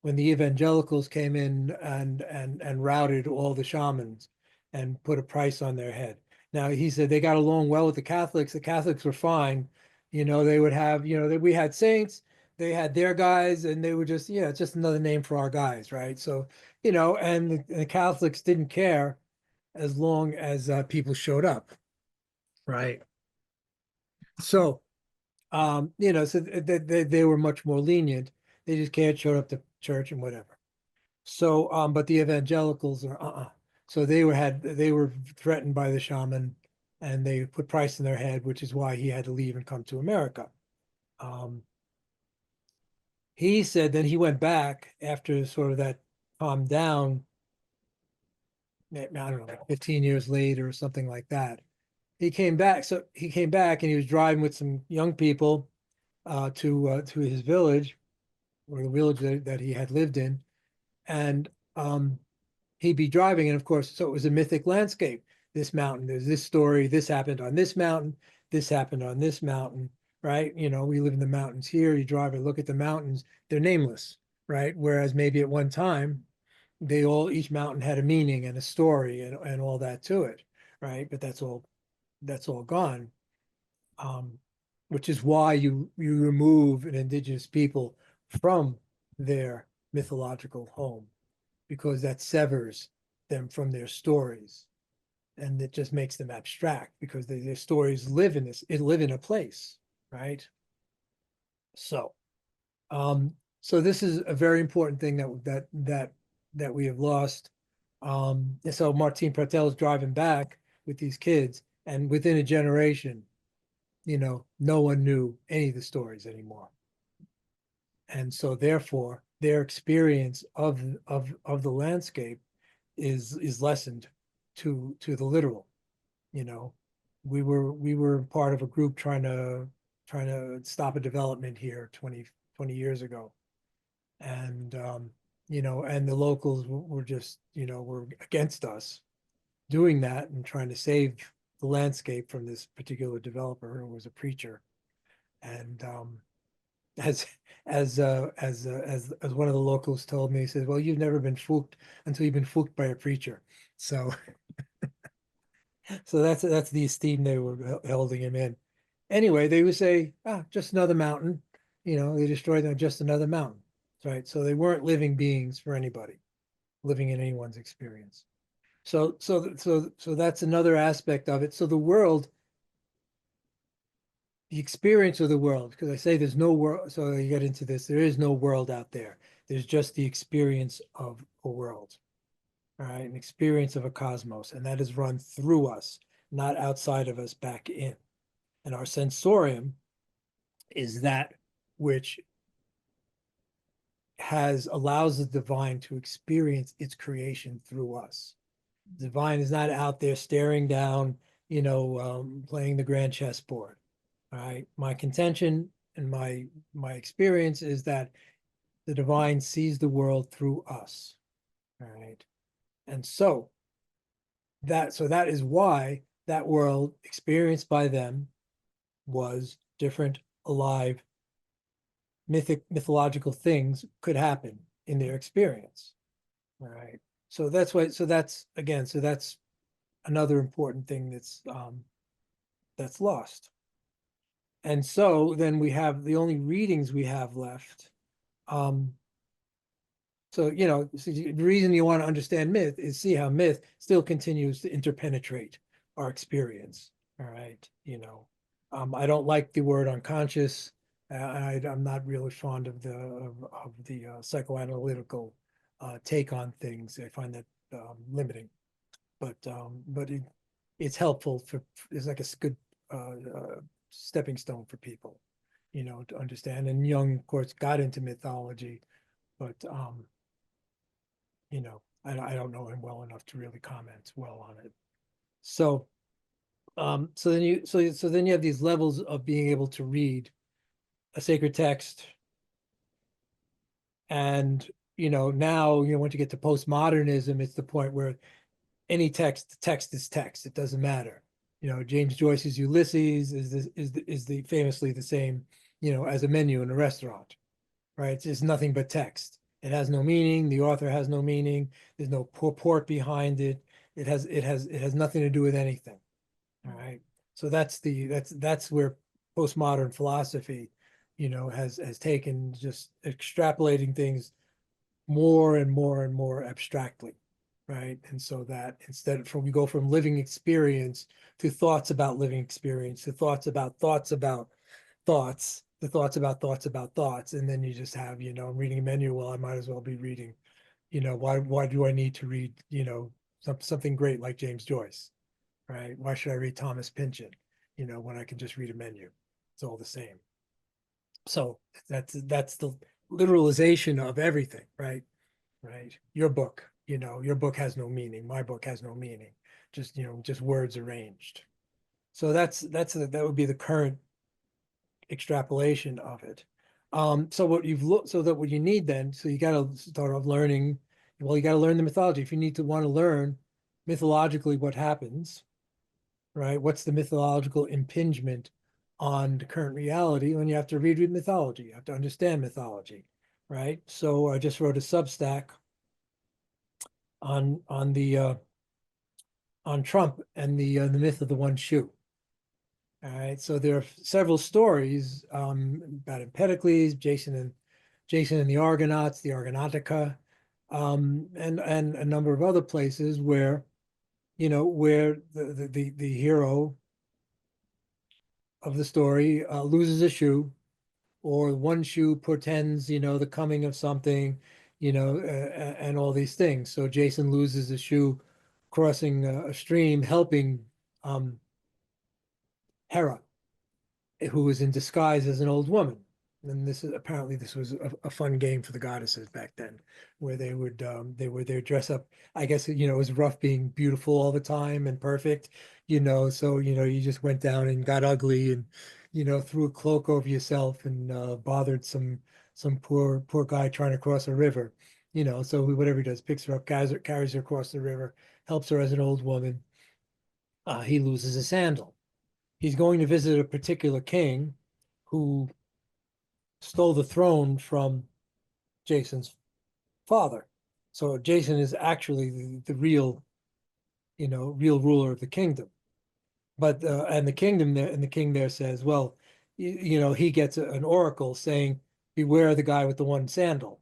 Speaker 2: evangelicals came in and routed all the shamans and put a price on their head. Now, he said they got along well with the Catholics. The Catholics were fine. They would have, we had saints, they had their guys, and they were just, it's just another name for our guys, right? So, and the Catholics didn't care as long as people showed up, right? So, so they were much more lenient. They just cared, showed up to church and whatever. So, but the evangelicals are So they were threatened by the shaman, and they put price in their head, which is why he had to leave and come to America. He said then he went back after sort of that calmed down. I don't know, like 15 years later or something like that. He came back. So he came back, and he was driving with some young people to his village, or the village that he had lived in, and he'd be driving, and of course, so it was a mythic landscape. This mountain, there's this story, this happened on this mountain, this happened on this mountain, right? We live in the mountains here. You drive and look at the mountains, they're nameless, right? Whereas maybe at one time, each mountain had a meaning and a story and all that to it, right? But that's all gone. Um, which is why you remove an indigenous people from their mythological home, because that severs them from their stories, and it just makes them abstract because their stories live in a place, right? So, so this is a very important thing that we have lost. And so Martin Pratel is driving back with these kids, and within a generation, no one knew any of the stories anymore. And so therefore, their experience of the landscape is lessened to the literal. You know, we were part of a group trying to stop a development here 20 years ago. And and the locals were just, were against us doing that and trying to save the landscape from this particular developer who was a preacher. And as as one of the locals told me, he said, "Well, you've never been fooled until you've been fooled by a preacher." So so that's the esteem they were holding him in. Anyway, they would say, "Ah, just another mountain." They destroyed them, just another mountain, right? So they weren't living beings for anybody, living in anyone's experience. So that's another aspect of it. So the world, the experience of the world, because I say there's no world, so you get into this, there is no world out there. There's just the experience of a world, all right, an experience of a cosmos, and that is run through us, not outside of us back in. And our sensorium is that which allows the divine to experience its creation through us. The divine is not out there staring down, playing the grand chessboard. All right. My contention and my experience is that the divine sees the world through us. All right. And that is why that world experienced by them was different, alive, mythological things could happen in their experience. All right. So that's another important thing that's lost. And so then we have the only readings we have left. So the reason you want to understand myth is see how myth still continues to interpenetrate our experience. All right. I don't like the word unconscious. I'm not really fond of the psychoanalytical take on things. I find that limiting, but it's helpful it's like a good stepping stone for people, to understand. And Jung, of course, got into mythology, but I don't know him well enough to really comment well on it. So so then you have these levels of being able to read a sacred text. And now, once you get to postmodernism, it's the point where any text is text. It doesn't matter. James Joyce's Ulysses is the famously the same, as a menu in a restaurant, right? It's just nothing but text. It has no meaning. The author has no meaning. There's no purport behind it. It has nothing to do with anything. All right. So that's where postmodern philosophy, has taken, just extrapolating things more and more and more abstractly, right? And so that we go from living experience to thoughts about living experience, to thoughts about thoughts about thoughts, the thoughts about thoughts about thoughts. And then you just have, I'm reading a menu. Well, I might as well be reading, why do I need to read, something great like James Joyce, right? Why should I read Thomas Pynchon, when I can just read a menu? It's all the same. So that's the literalization of everything, right? Right. Your book, your book has no meaning. My book has no meaning. Just words arranged. So that would be the current extrapolation of it. So what you've looked, so that what you need then, so you got to start off learning. Well, you got to learn the mythology. If you need to want to learn mythologically what happens, right? What's the mythological impingement on the current reality? When you have to read mythology, you have to understand mythology, right? So I just wrote a substack on the on Trump and the myth of the one shoe. All right, so there are several stories about Empedocles, Jason and the Argonauts, the Argonautica, and a number of other places where, where the hero of the story loses a shoe, or one shoe portends, the coming of something, and all these things. So Jason loses a shoe crossing a stream, helping Hera, who was in disguise as an old woman. And this was a fun game for the goddesses back then, where they dress up. I guess it was rough being beautiful all the time and perfect, So you just went down and got ugly and threw a cloak over yourself and bothered some poor guy trying to cross a river, So whatever he does, picks her up, carries her across the river, helps her as an old woman. He loses a sandal. He's going to visit a particular king who stole the throne from Jason's father. So Jason is actually the real, real ruler of the kingdom. But and the kingdom there, and the king there says, well, he gets an oracle saying, beware the guy with the one sandal.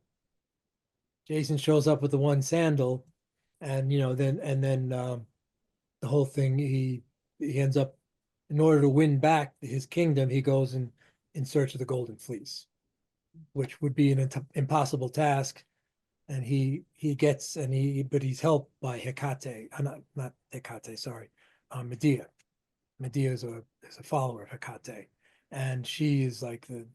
Speaker 2: Jason shows up with the one sandal, and then the whole thing, he ends up, in order to win back his kingdom, he goes in search of the golden fleece, which would be an impossible task. And but he's helped by Hecate, not Hecate, sorry, Medea. Medea is a follower of Hecate, and she is like the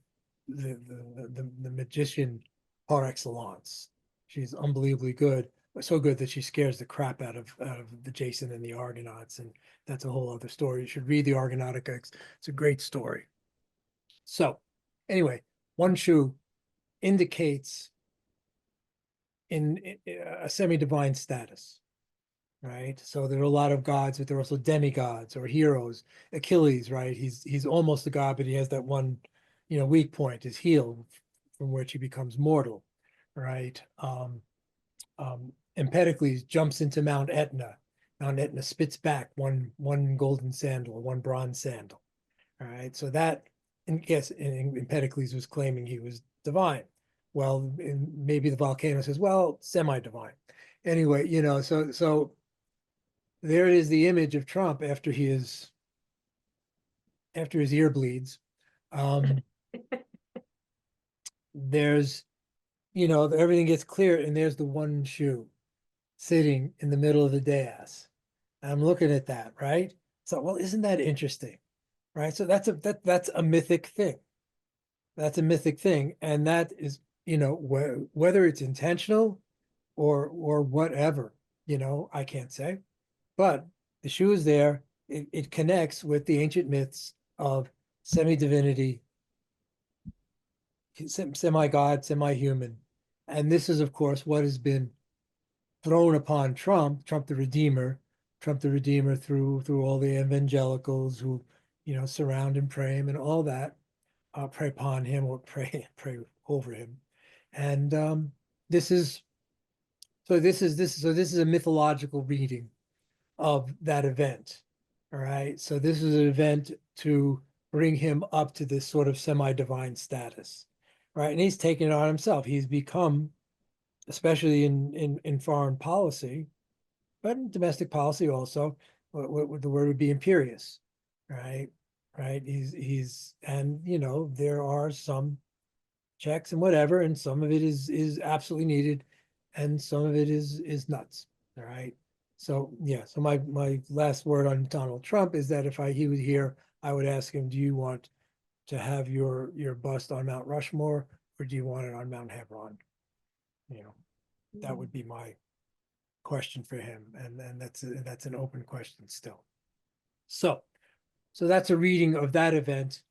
Speaker 2: magician par excellence. She's unbelievably good, so good that she scares the crap out of the Jason and the Argonauts, and that's a whole other story. You should read the Argonautica. It's a great story. So, anyway, one shoe indicates in a semi-divine status, right? So there are a lot of gods, but there are also demigods or heroes. Achilles, right? He's almost a god, but he has that one, weak point, his heel, from which he becomes mortal, right? Empedocles jumps into Mount Etna. Mount Etna spits back one golden sandal, one bronze sandal. All right, so that, and yes, Empedocles was claiming he was divine. Well, maybe the volcano says, well, semi-divine. Anyway, so there it is, the image of Trump after his ear bleeds. There's, everything gets clear, and there's the one shoe sitting in the middle of the dais. I'm looking at that, right? So, well, isn't that interesting? Right. So that's a mythic thing. That's a mythic thing. And that is, whether it's intentional or whatever, I can't say. But the shoe is there. It connects with the ancient myths of semi-divinity, semi-god, semi-human. And this is, of course, what has been thrown upon Trump the Redeemer, through all the evangelicals who, surround and pray him and all that, pray upon him or pray over him. And this is a mythological reading of that event. All right. So this is an event to bring him up to this sort of semi-divine status. Right. And he's taken it on himself. He's become, especially in foreign policy, but in domestic policy also, what the word would be imperious. Right. Right. And there are some checks and whatever, and some of it is absolutely needed, and some of it is nuts. All right. So yeah, so my last word on Donald Trump is that if he was here, I would ask him, do you want to have your bust on Mount Rushmore, or do you want it on Mount Hebron? That would be my question for him, and that's an open question still. So that's a reading of that event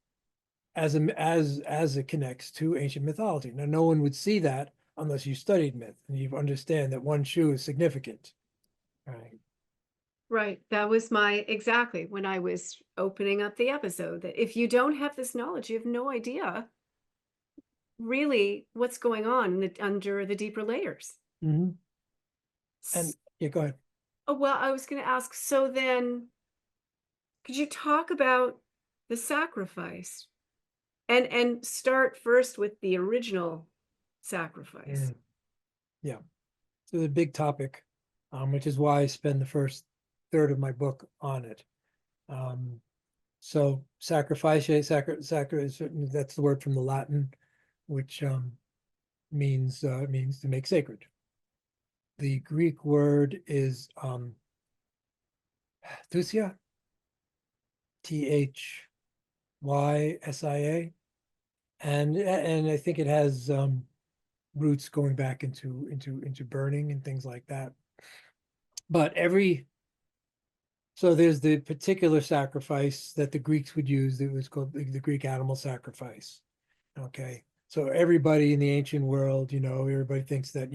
Speaker 2: as it connects to ancient mythology. Now, no one would see that unless you studied myth and you understand that one shoe is significant. Right.
Speaker 1: Right. That was exactly when I was opening up the episode, that if you don't have this knowledge, you have no idea really what's going on under the deeper layers.
Speaker 2: Mhm. And yeah, go ahead.
Speaker 1: Oh, well, I was going to ask, so then could you talk about the sacrifice and start first with the original sacrifice?
Speaker 2: Mm, yeah. So the big topic, which is why I spend the first third of my book on it. Um, so sacrifice, that's the word from the Latin, which means to make sacred. The Greek word is thusia, Thysia, and I think it has roots going back into burning and things like that. But so there's the particular sacrifice that the Greeks would use. It was called the Greek animal sacrifice. Okay, so everybody in the ancient world, everybody thinks that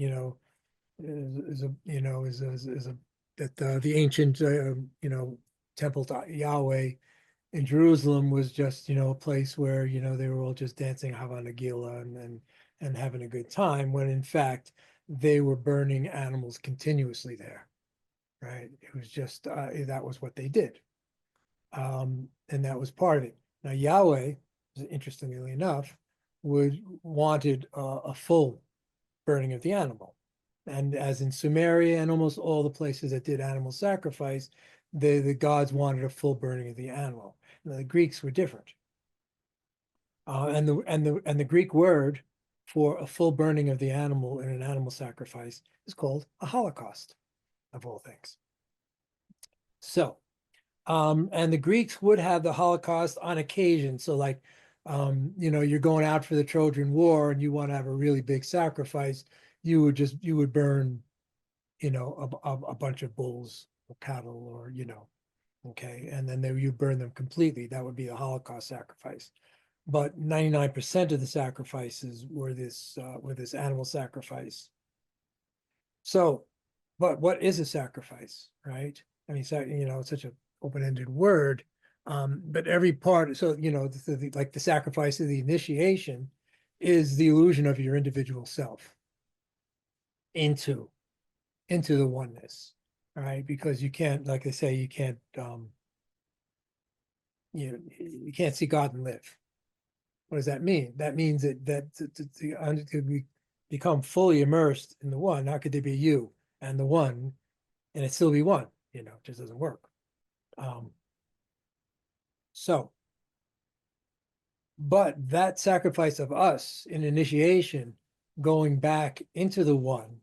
Speaker 2: is a is a that the ancient temple to Yahweh in Jerusalem was just a place where they were all just dancing Hava Nagila and having a good time, when in fact they were burning animals continuously there, right? It was just that was what they did, and that was part of it. Now Yahweh, interestingly enough, wanted a full burning of the animal. And as in Sumeria and almost all the places that did animal sacrifice, the gods wanted a full burning of the animal. Now, the Greeks were different. And the Greek word for a full burning of the animal in an animal sacrifice is called a holocaust, of all things. So, and the Greeks would have the Holocaust on occasion. So like, you're going out for the Trojan War and you want to have a really big sacrifice, you would burn, a bunch of bulls or cattle or, okay. And then you burn them completely. That would be a Holocaust sacrifice. But 99% of the sacrifices were this animal sacrifice. So, but what is a sacrifice, right? I mean, it's such an open-ended word. But every part, so like the sacrifice of the initiation is the illusion of your individual self into the oneness, all right? Because you can't, like I say, you can't see God and live. What does that mean? That means to become fully immersed in the one. How could there be you and the one and it still be one? It just doesn't work. So, but that sacrifice of us in initiation, going back into the one,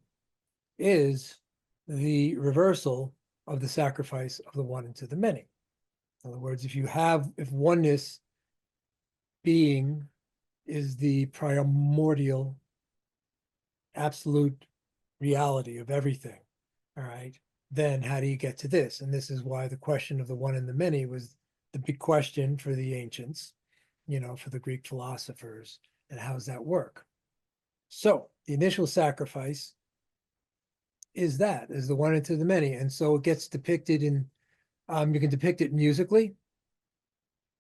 Speaker 2: is the reversal of the sacrifice of the one into the many. In other words, if oneness being is the primordial absolute reality of everything, all right, then how do you get to this? And this is why the question of the one and the many was the big question for the ancients, for the Greek philosophers, and how does that work? So the initial sacrifice is the one into the many. And so it gets depicted in, you can depict it musically.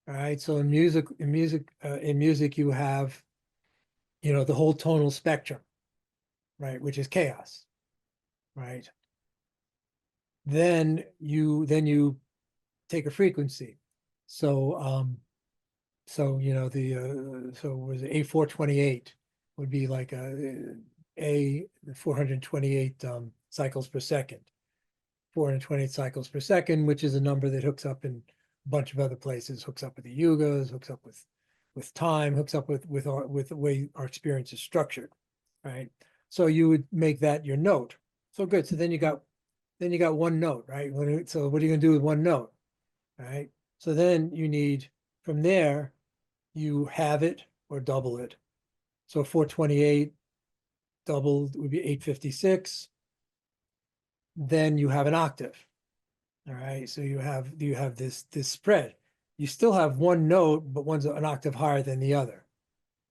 Speaker 2: All right. So in music, you have, the whole tonal spectrum, right, which is chaos, right? Then you take a frequency. So so was it A428 would be like a 428 cycles per second. 428 cycles per second, which is a number that hooks up in a bunch of other places, hooks up with the yugas, hooks up with time, hooks up with the way our experience is structured, right? So you would make that your note. So good. So then you got one note, right? So what are you gonna do with one note, right? So then you need, from there, you have it or double it. So 428 doubled would be 856. Then you have an octave. All right. So you have this spread. You still have one note, but one's an octave higher than the other.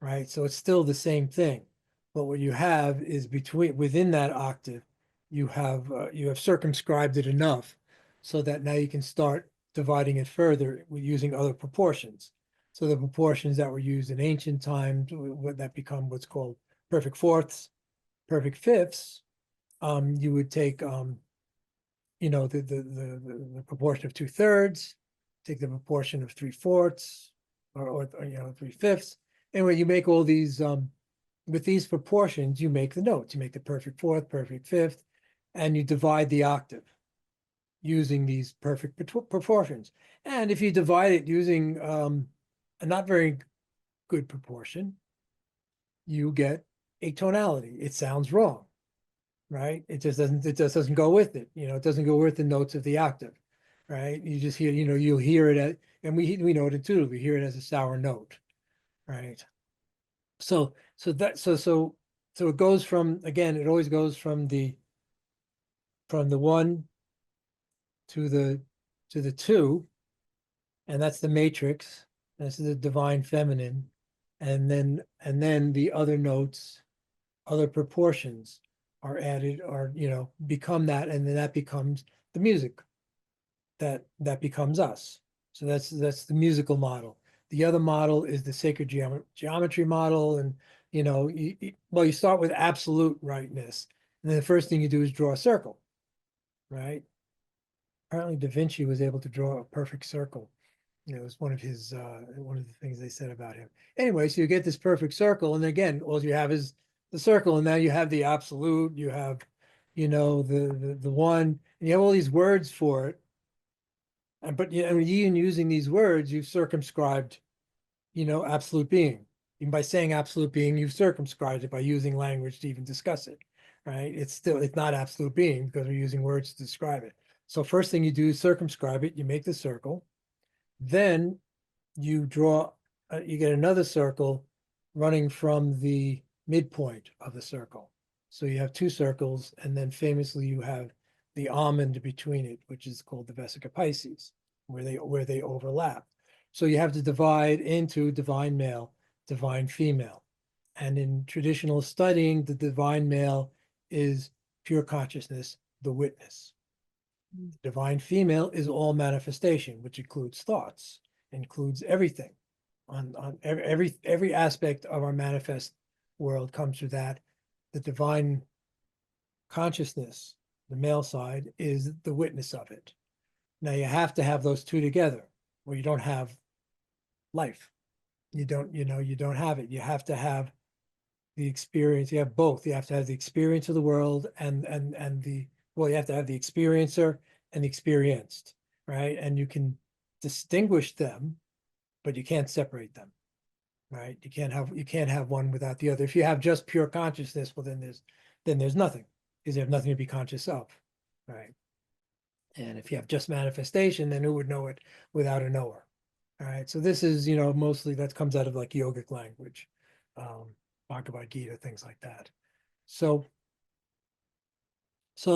Speaker 2: Right. So it's still the same thing. But what you have is within that octave, you have circumscribed it enough so that now you can start dividing it further with using other proportions. So the proportions that were used in ancient times, that become what's called perfect fourths, perfect fifths. You would take, the proportion of 2/3, take the proportion of 3/4, or 3/5. Anyway, you make all these, with these proportions, you make the notes. You make the perfect fourth, perfect fifth, and you divide the octave using these perfect proportions. And if you divide it using a not very good proportion, you get a tonality. It sounds wrong, right? It just doesn't go with it. It doesn't go with the notes of the octave, right? You just hear, you'll hear it at, and we know it intuitively. We hear it as a sour note, right? So it goes from, again, it always goes from the one to the two, and that's the matrix. That's the divine feminine, and then the other notes, other proportions are added, or become that, and then that becomes the music that becomes us. So that's the musical model. The other model is the sacred geometry model, and you start with absolute rightness, and then the first thing you do is draw a circle, right? Apparently Da Vinci was able to draw a perfect circle. It was one of the things they said about him. Anyway, so you get this perfect circle, and again, all you have is the circle, and now you have the absolute, you have, the one, and you have all these words for it. But even using these words, you've circumscribed, absolute being. Even by saying absolute being, you've circumscribed it by using language to even discuss it, right? It's not absolute being because we're using words to describe it. So first thing you do is circumscribe it. You make the circle. Then you get another circle running from the midpoint of the circle. So you have two circles, and then famously you have the almond between it, which is called the Vesica Pisces, where they overlap. So you have to divide into divine male, divine female. And in traditional studying, the divine male is pure consciousness, the witness. The divine female is all manifestation, which includes thoughts, includes everything. On every aspect of our manifest world comes through that. The divine consciousness, the male side, is the witness of it. Now you have to have those two together, or you don't have life. You don't have it. You have to have the experience. You have both. You have to have the experience of the world, and you have to have the experiencer and the experienced, right? And you can distinguish them, but you can't separate them, right? You can't have one without the other. If you have just pure consciousness, well, then there's nothing, because you have nothing to be conscious of, right? And if you have just manifestation, then who would know it without a knower? All right. So this is, mostly that comes out of like yogic language, Bhagavad Gita, things like that. So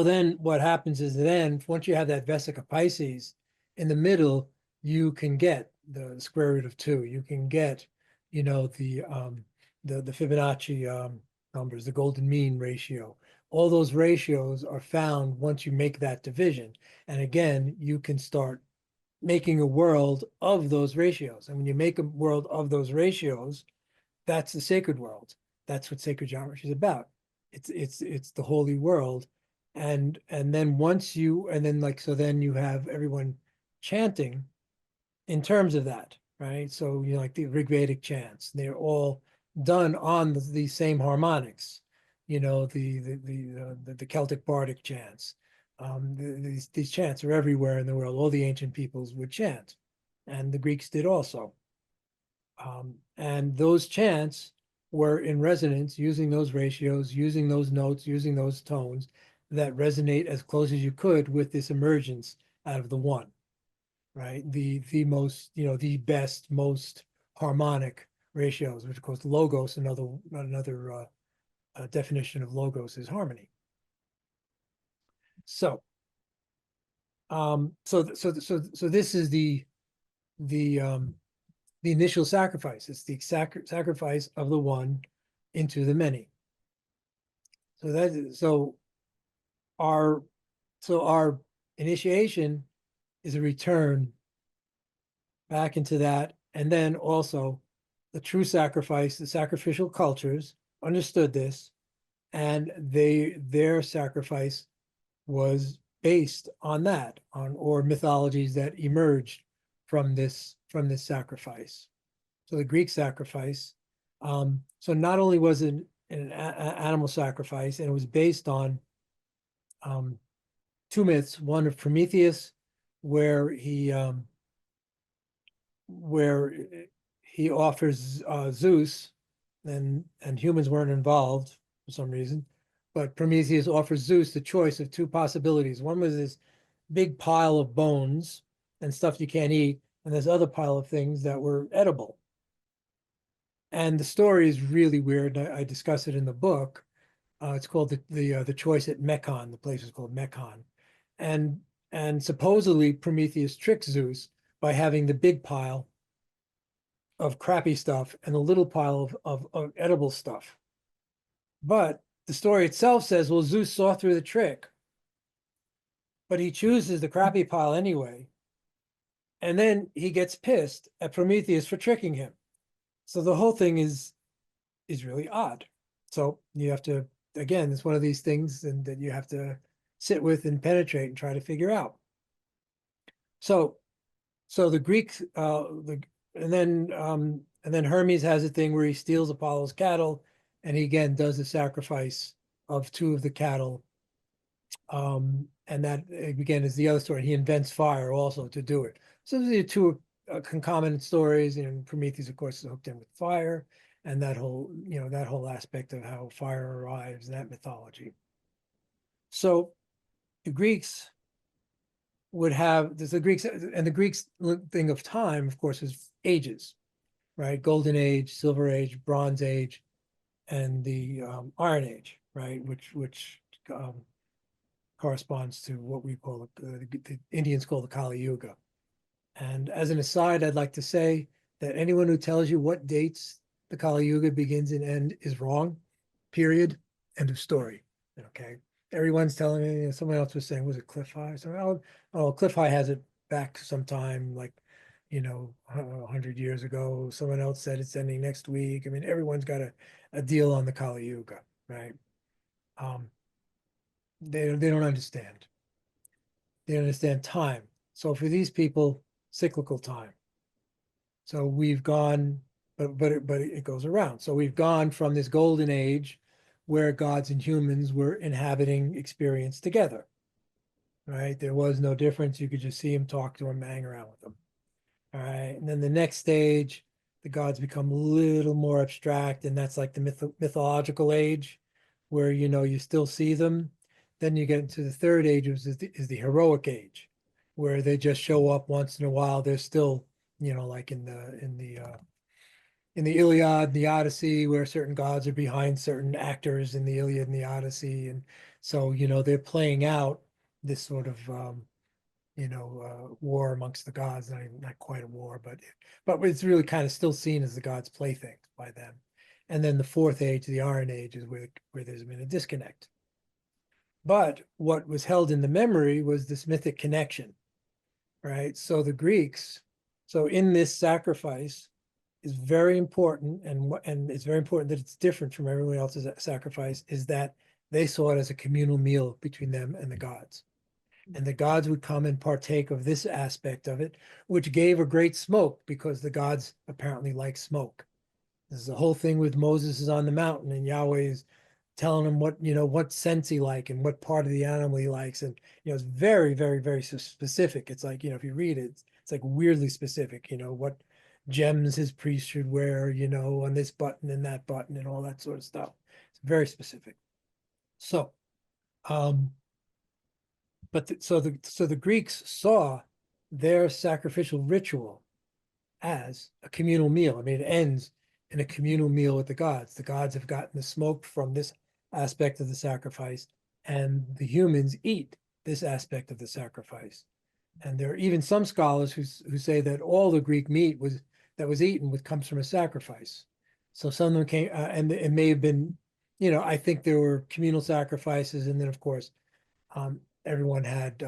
Speaker 2: then what happens is then once you have that Vesica Pisces in the middle, you can get the square root of 2. You can get, the Fibonacci numbers, the golden mean ratio. All those ratios are found once you make that division. And again, you can start making a world of those ratios. And when you make a world of those ratios, that's the sacred world. That's what sacred geometry is about. It's the holy world. And then then you have everyone chanting in terms of that, right? So like the Rig Vedic chants, they're all done on the same harmonics. The Celtic Bardic chants. These chants are everywhere in the world. All the ancient peoples would chant, and the Greeks did also. And those chants were in resonance, using those ratios, using those notes, using those tones that resonate as close as you could with this emergence out of the one, right? The most, the best, most harmonic ratios, which of course logos, another definition of logos is harmony. So, so this is the initial sacrifice. It's the sacrifice of the one into the many. So our initiation is a return back into that And then also the true sacrifice, the sacrificial cultures understood this, and their sacrifice was based on that, on or mythologies that emerged from this sacrifice. So the Greek sacrifice. So not only was it an animal sacrifice, and it was based on two myths: one of Prometheus, where where he offers Zeus, and humans weren't involved for some reason, but Prometheus offers Zeus the choice of two possibilities. One was this big pile of bones and stuff you can't eat, and this other pile of things that were edible. And the story is really weird. I discuss it in the book. It's called the choice at Mekon. The place is called Mekon, and supposedly Prometheus tricks Zeus by having the big pile of crappy stuff and the little pile of edible stuff. But the story itself says, well, Zeus saw through the trick, but he chooses the crappy pile anyway. And then he gets pissed at Prometheus for tricking him. So the whole thing is really odd. So you have to, again, it's one of these things and that you have to sit with and penetrate and try to figure out. So the Greeks, and then Hermes has a thing where he steals Apollo's cattle, and he again does the sacrifice of two of the cattle. And that again is the other story. He invents fire also to do it. So these are two concomitant stories. And Prometheus, of course, is hooked in with fire, and that whole aspect of how fire arrives in that mythology. So the Greeks would have the Greeks, and the Greeks thing of time, of course, is ages, right? Golden Age, Silver Age, Bronze Age, and the Iron Age, right? Which corresponds to what we call the Indians call the Kali Yuga. And as an aside, I'd like to say that anyone who tells you what dates the Kali Yuga begins and end is wrong. Period. End of story. Okay. Everyone's telling me. Someone else was saying, was it Cliff High? So, oh, Cliff High has it back sometime, like 100 years ago. Someone else said it's ending next week. I mean, everyone's got a deal on the Kali Yuga, right? They don't understand. They understand time. So for these people, cyclical time. So we've gone, but it goes around. So we've gone from this golden age where gods and humans were inhabiting experience together, right? There was no difference. You could just see them, talk to them, hang around with them. All right. And then the next stage, the gods become a little more abstract, and that's like the mythological age where you still see them. Then you get into the third age, which is the heroic age, where they just show up once in a while. They're still, like in the Iliad, the Odyssey, where certain gods are behind certain actors in the Iliad and the Odyssey, and so they're playing out this sort of war amongst the gods. Not quite a war, but it's really kind of still seen as the gods' plaything by them. And then the fourth age, the Iron Age, is where there's been a disconnect. But what was held in the memory was this mythic connection, right? So the Greeks, so in this sacrifice is very important, and it's very important that it's different from everyone else's sacrifice, is that they saw it as a communal meal between them and the gods. And the gods would come and partake of this aspect of it, which gave a great smoke because the gods apparently like smoke. This is the whole thing with Moses is on the mountain and Yahweh is telling him what scents he like and what part of the animal he likes. And, it's very, very, very specific. It's like, if you read it, it's like weirdly specific, what gems his priest should wear, on this button and that button and all that sort of stuff. It's very specific. So, so the Greeks saw their sacrificial ritual as a communal meal. I mean, it ends in a communal meal with the gods. The gods have gotten the smoke from this aspect of the sacrifice, and the humans eat this aspect of the sacrifice. And there are even some scholars who say that all the Greek meat that was eaten comes from a sacrifice. So some of them came, and it may have been, I think there were communal sacrifices, and then of course, everyone had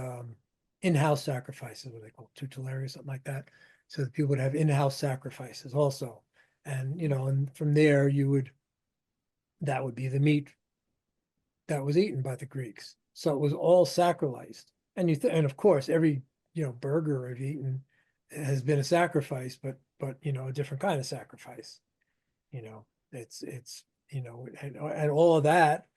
Speaker 2: in-house sacrifices, what they call tutelary or something like that. so that people would have in-house sacrifices also. And, and from there that would be the meat that was eaten by the Greeks. So it was all sacralized. And of course, every, burger I've eaten has been a sacrifice, but, a different kind of sacrifice. It's, and all of that,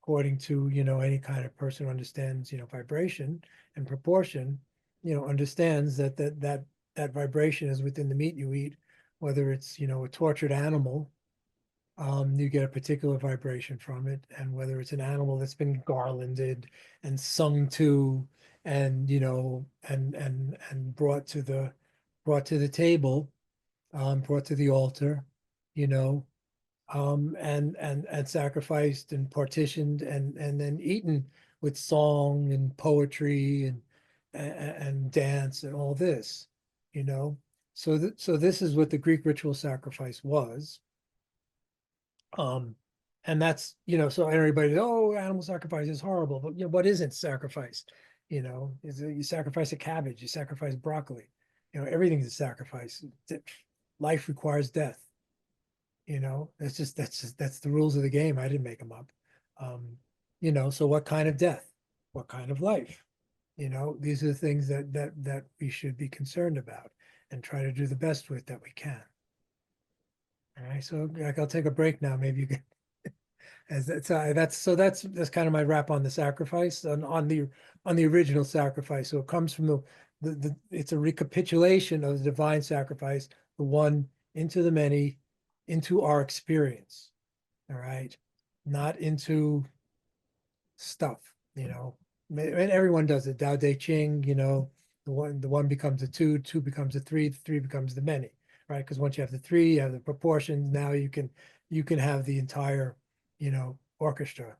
Speaker 2: according to, any kind of person who understands, vibration and proportion, understands that vibration is within the meat you eat, whether it's, a tortured animal, you get a particular vibration from it, and whether it's an animal that's been garlanded and sung to, and, and brought to the table, brought to the altar, you know, and sacrificed and partitioned and then eaten with song and poetry and dance and all this, you know. So this is what the Greek ritual sacrifice was. And that's, so everybody, oh, animal sacrifice is horrible, but what isn't sacrifice? You sacrifice a cabbage, you sacrifice broccoli, everything's a sacrifice. Life requires death. That's the rules of the game. I didn't make them up. So what kind of death? What kind of life? These are the things that we should be concerned about and try to do the best with that we can. All right, so I'll take a break now. Maybe you can. That's kind of my wrap on the sacrifice on the original sacrifice. So it comes from it's a recapitulation of the divine sacrifice, the one into the many, into our experience. All right, not into stuff. And everyone does it. Tao Te Ching. The one becomes a two, two becomes a three, the three becomes the many. Right, because once you have the three, you have the proportions. Now you can have the entire orchestra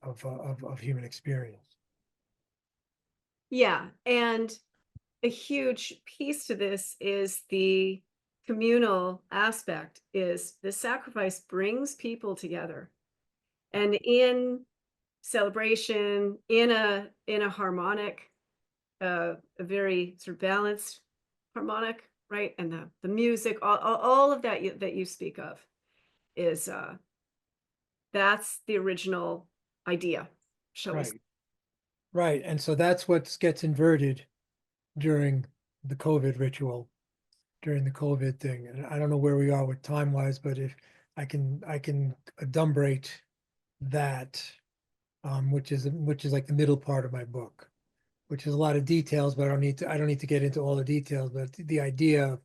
Speaker 2: of human experience.
Speaker 1: Yeah, and a huge piece to this is the communal aspect. Is the sacrifice brings people together, and in celebration, in a harmonic, a very sort of balanced harmonic, right? And the music, all of that you speak of is that's the original idea, shall we say.
Speaker 2: Right. And so that's what gets inverted during the COVID ritual, during the COVID thing. And I don't know where we are with time wise, but if I can adumbrate that, which is like the middle part of my book, which is a lot of details, but I don't need to get into all the details, but the idea.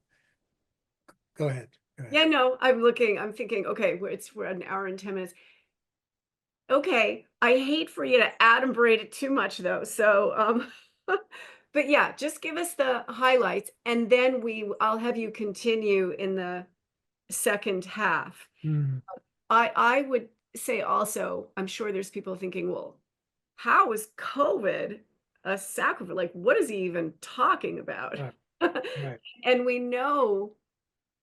Speaker 2: Go ahead.
Speaker 1: Yeah, no, I'm thinking, okay, we're at an hour and 10 minutes. Okay, I hate for you to adumbrate it too much though. So but yeah, just give us the highlights and then I'll have you continue in the second half.
Speaker 2: Mm,
Speaker 1: I would say also, I'm sure there's people thinking, well, how is COVID a sacrifice? Like, what is he even talking about?
Speaker 2: right, right.
Speaker 1: And we know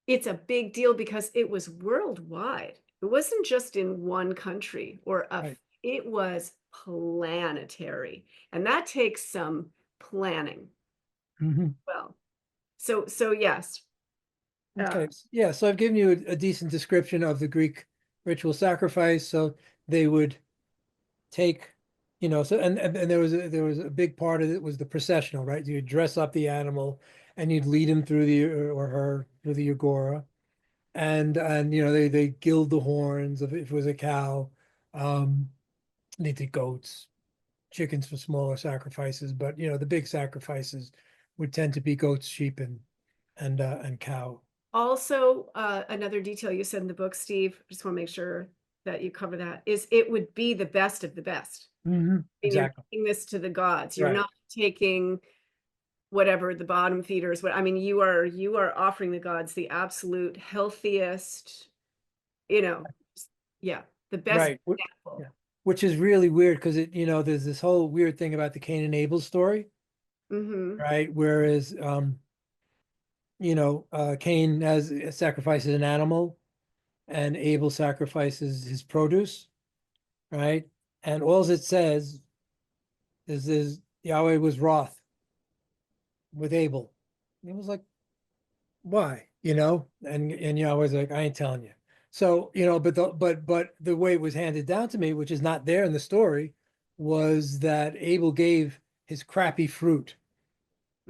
Speaker 1: it's a big deal because it was worldwide. It wasn't just in one country
Speaker 2: Right.
Speaker 1: it was planetary. And that takes some planning.
Speaker 2: Mm-hmm.
Speaker 1: Well, so yes. Uh,
Speaker 2: Okay, yeah, so I've given you a decent description of the Greek ritual sacrifice. So they would take, so and there was a big part of it was the processional, right? You'd dress up the animal and you'd lead him through or her through the agora, and they gild the horns of if it was a cow, they did goats, chickens for smaller sacrifices, but the big sacrifices would tend to be goats, sheep, and cow.
Speaker 1: Also, another detail you said in the book, Steve, just want to make sure that you cover that, is it would be the best of the best.
Speaker 2: Mm-hmm.
Speaker 1: And you're
Speaker 2: Exactly.
Speaker 1: giving this to the gods. You're
Speaker 2: Right.
Speaker 1: not taking whatever the bottom feeders, I mean, you are offering the gods the absolute healthiest, you know, yeah, the best
Speaker 2: Right.
Speaker 1: example.
Speaker 2: Yeah. Which is really weird because there's this whole weird thing about the Cain and Abel story,
Speaker 1: Hmm.
Speaker 2: right? Whereas, Cain sacrifices an animal and Abel sacrifices his produce, right? And all it says is Yahweh was wroth with Abel. It was like, why? And Yahweh's like, I ain't telling you. So, but the way it was handed down to me, which is not there in the story, was that Abel gave his crappy fruit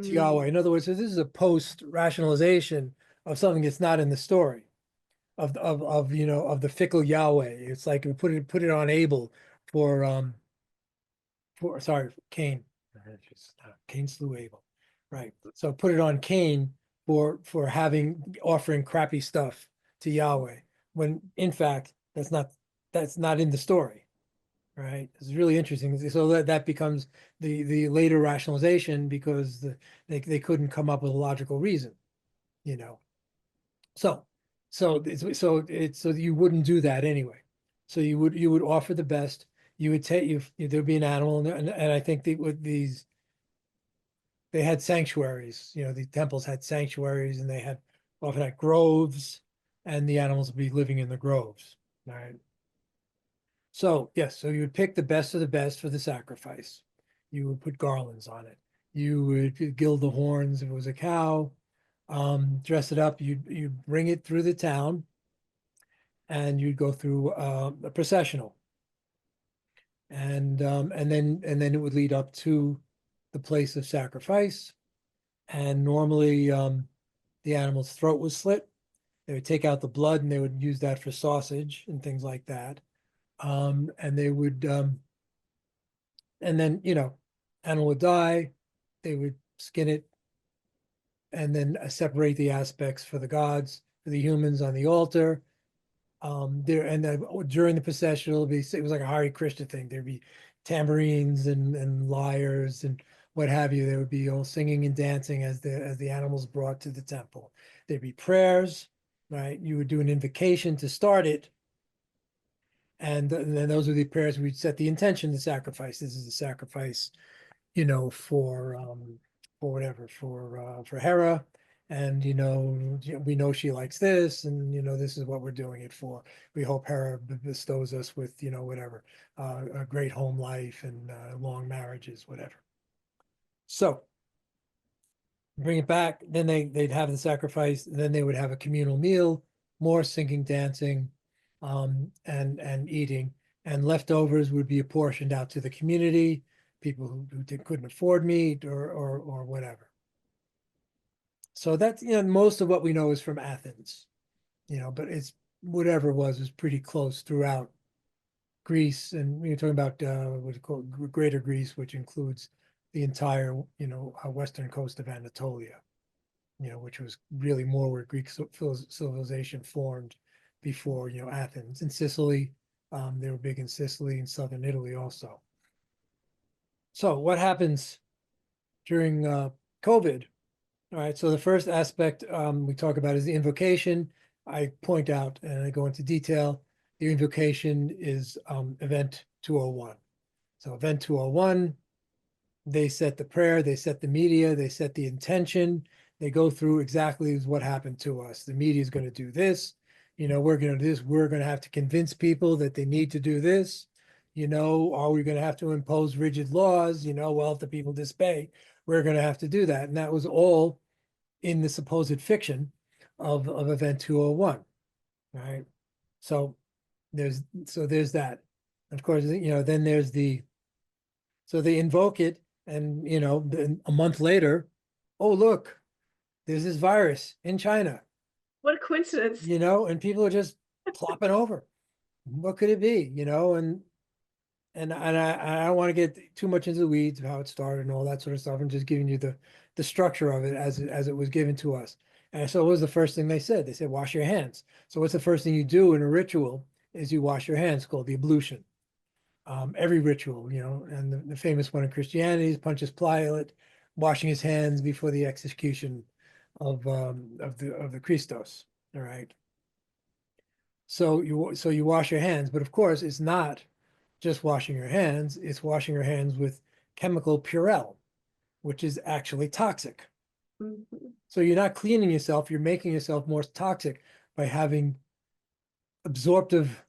Speaker 2: to
Speaker 1: Mm.
Speaker 2: Yahweh. In other words, so this is a post rationalization of something that's not in the story of the fickle Yahweh. It's like we put it on Abel for Cain. Cain slew Abel, right? So put it on Cain for offering crappy stuff to Yahweh, when in fact that's not in the story, right? It's really interesting. So that becomes the later rationalization, because they couldn't come up with a logical reason, you know. So so you wouldn't do that anyway. So you would offer the best. You would take there'd be an animal, and I think with these they had sanctuaries. The temples had sanctuaries, and they had often had groves, and the animals would be living in the groves. All right. So yes, so you would pick the best of the best for the sacrifice. You would put garlands on it. You would gild the horns if it was a cow. Dress it up. You'd bring it through the town, and you'd go through a processional, and then it would lead up to the place of sacrifice. And normally, the animal's throat was slit. They would take out the blood, and they would use that for sausage and things like that. And they would, and then animal would die. They would skin it, and then separate the aspects for the gods, for the humans on the altar. During the procession, it was like a Hare Krishna thing. There'd be tambourines and lyres and what have you. There would be all singing and dancing as the animals brought to the temple. There'd be prayers, right? You would do an invocation to start it, and then those are the prayers. We'd set the intention to sacrifice. This is a sacrifice, for whatever, for Hera. And we know she likes this, and this is what we're doing it for. We hope Hera bestows us with whatever, a great home life and long marriages, whatever. So bring it back. Then they'd have the sacrifice. Then they would have a communal meal, more singing, dancing, and eating. And leftovers would be apportioned out to the community, people who couldn't afford meat or whatever. So that's most of what we know is from Athens, but it's whatever it was pretty close throughout Greece. And we're talking about what's called Greater Greece, which includes the entire western coast of Anatolia, which was really more where Greek civilization formed before Athens. And Sicily, they were big in Sicily and southern Italy also. So what happens during COVID? All right, so the first aspect we talk about is the invocation. I point out and I go into detail. The invocation is event 201. So event 201, they set the prayer, they set the media, they set the intention. They go through exactly what happened to us. The media is going to do this. We're going to do this. We're going to have to convince people that they need to do this. Are we going to have to impose rigid laws? Well, if the people disobey, we're going to have to do that. And that was all in the supposed fiction of event 201. Right. So there's that. Of course, then there's so they invoke it, and then a month later, oh look, there's this virus in China,
Speaker 1: What a coincidence.
Speaker 2: and people are just plopping over. What could it be? And I don't want to get too much into the weeds of how it started and all that sort of stuff. I'm just giving you the structure of it as it was given to us. And so what was the first thing they said? They said, wash your hands. So what's the first thing you do in a ritual is you wash your hands, called the ablution. Every ritual, and the famous one in Christianity is Pontius Pilate washing his hands before the execution of the Christos. All right. So you wash your hands, but of course it's not just washing your hands, it's washing your hands with chemical Purell, which is actually toxic.
Speaker 1: Mhm.
Speaker 2: So you're not cleaning yourself, you're making yourself more toxic by having absorptive,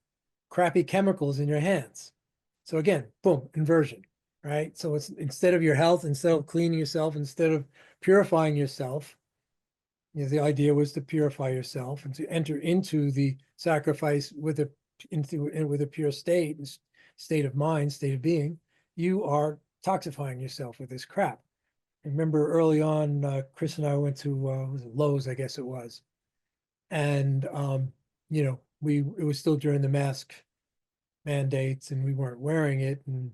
Speaker 2: crappy chemicals in your hands. So again, boom, inversion, right? So it's instead of your health, instead of cleaning yourself, instead of purifying yourself, You know, the idea was to purify yourself and to enter into the sacrifice with a pure state of mind, state of being. You are toxifying yourself with this crap. Remember early on, Chris and I went to was it Lowe's, I guess it was, and you know, it was still during the mask mandates, and we weren't wearing it, and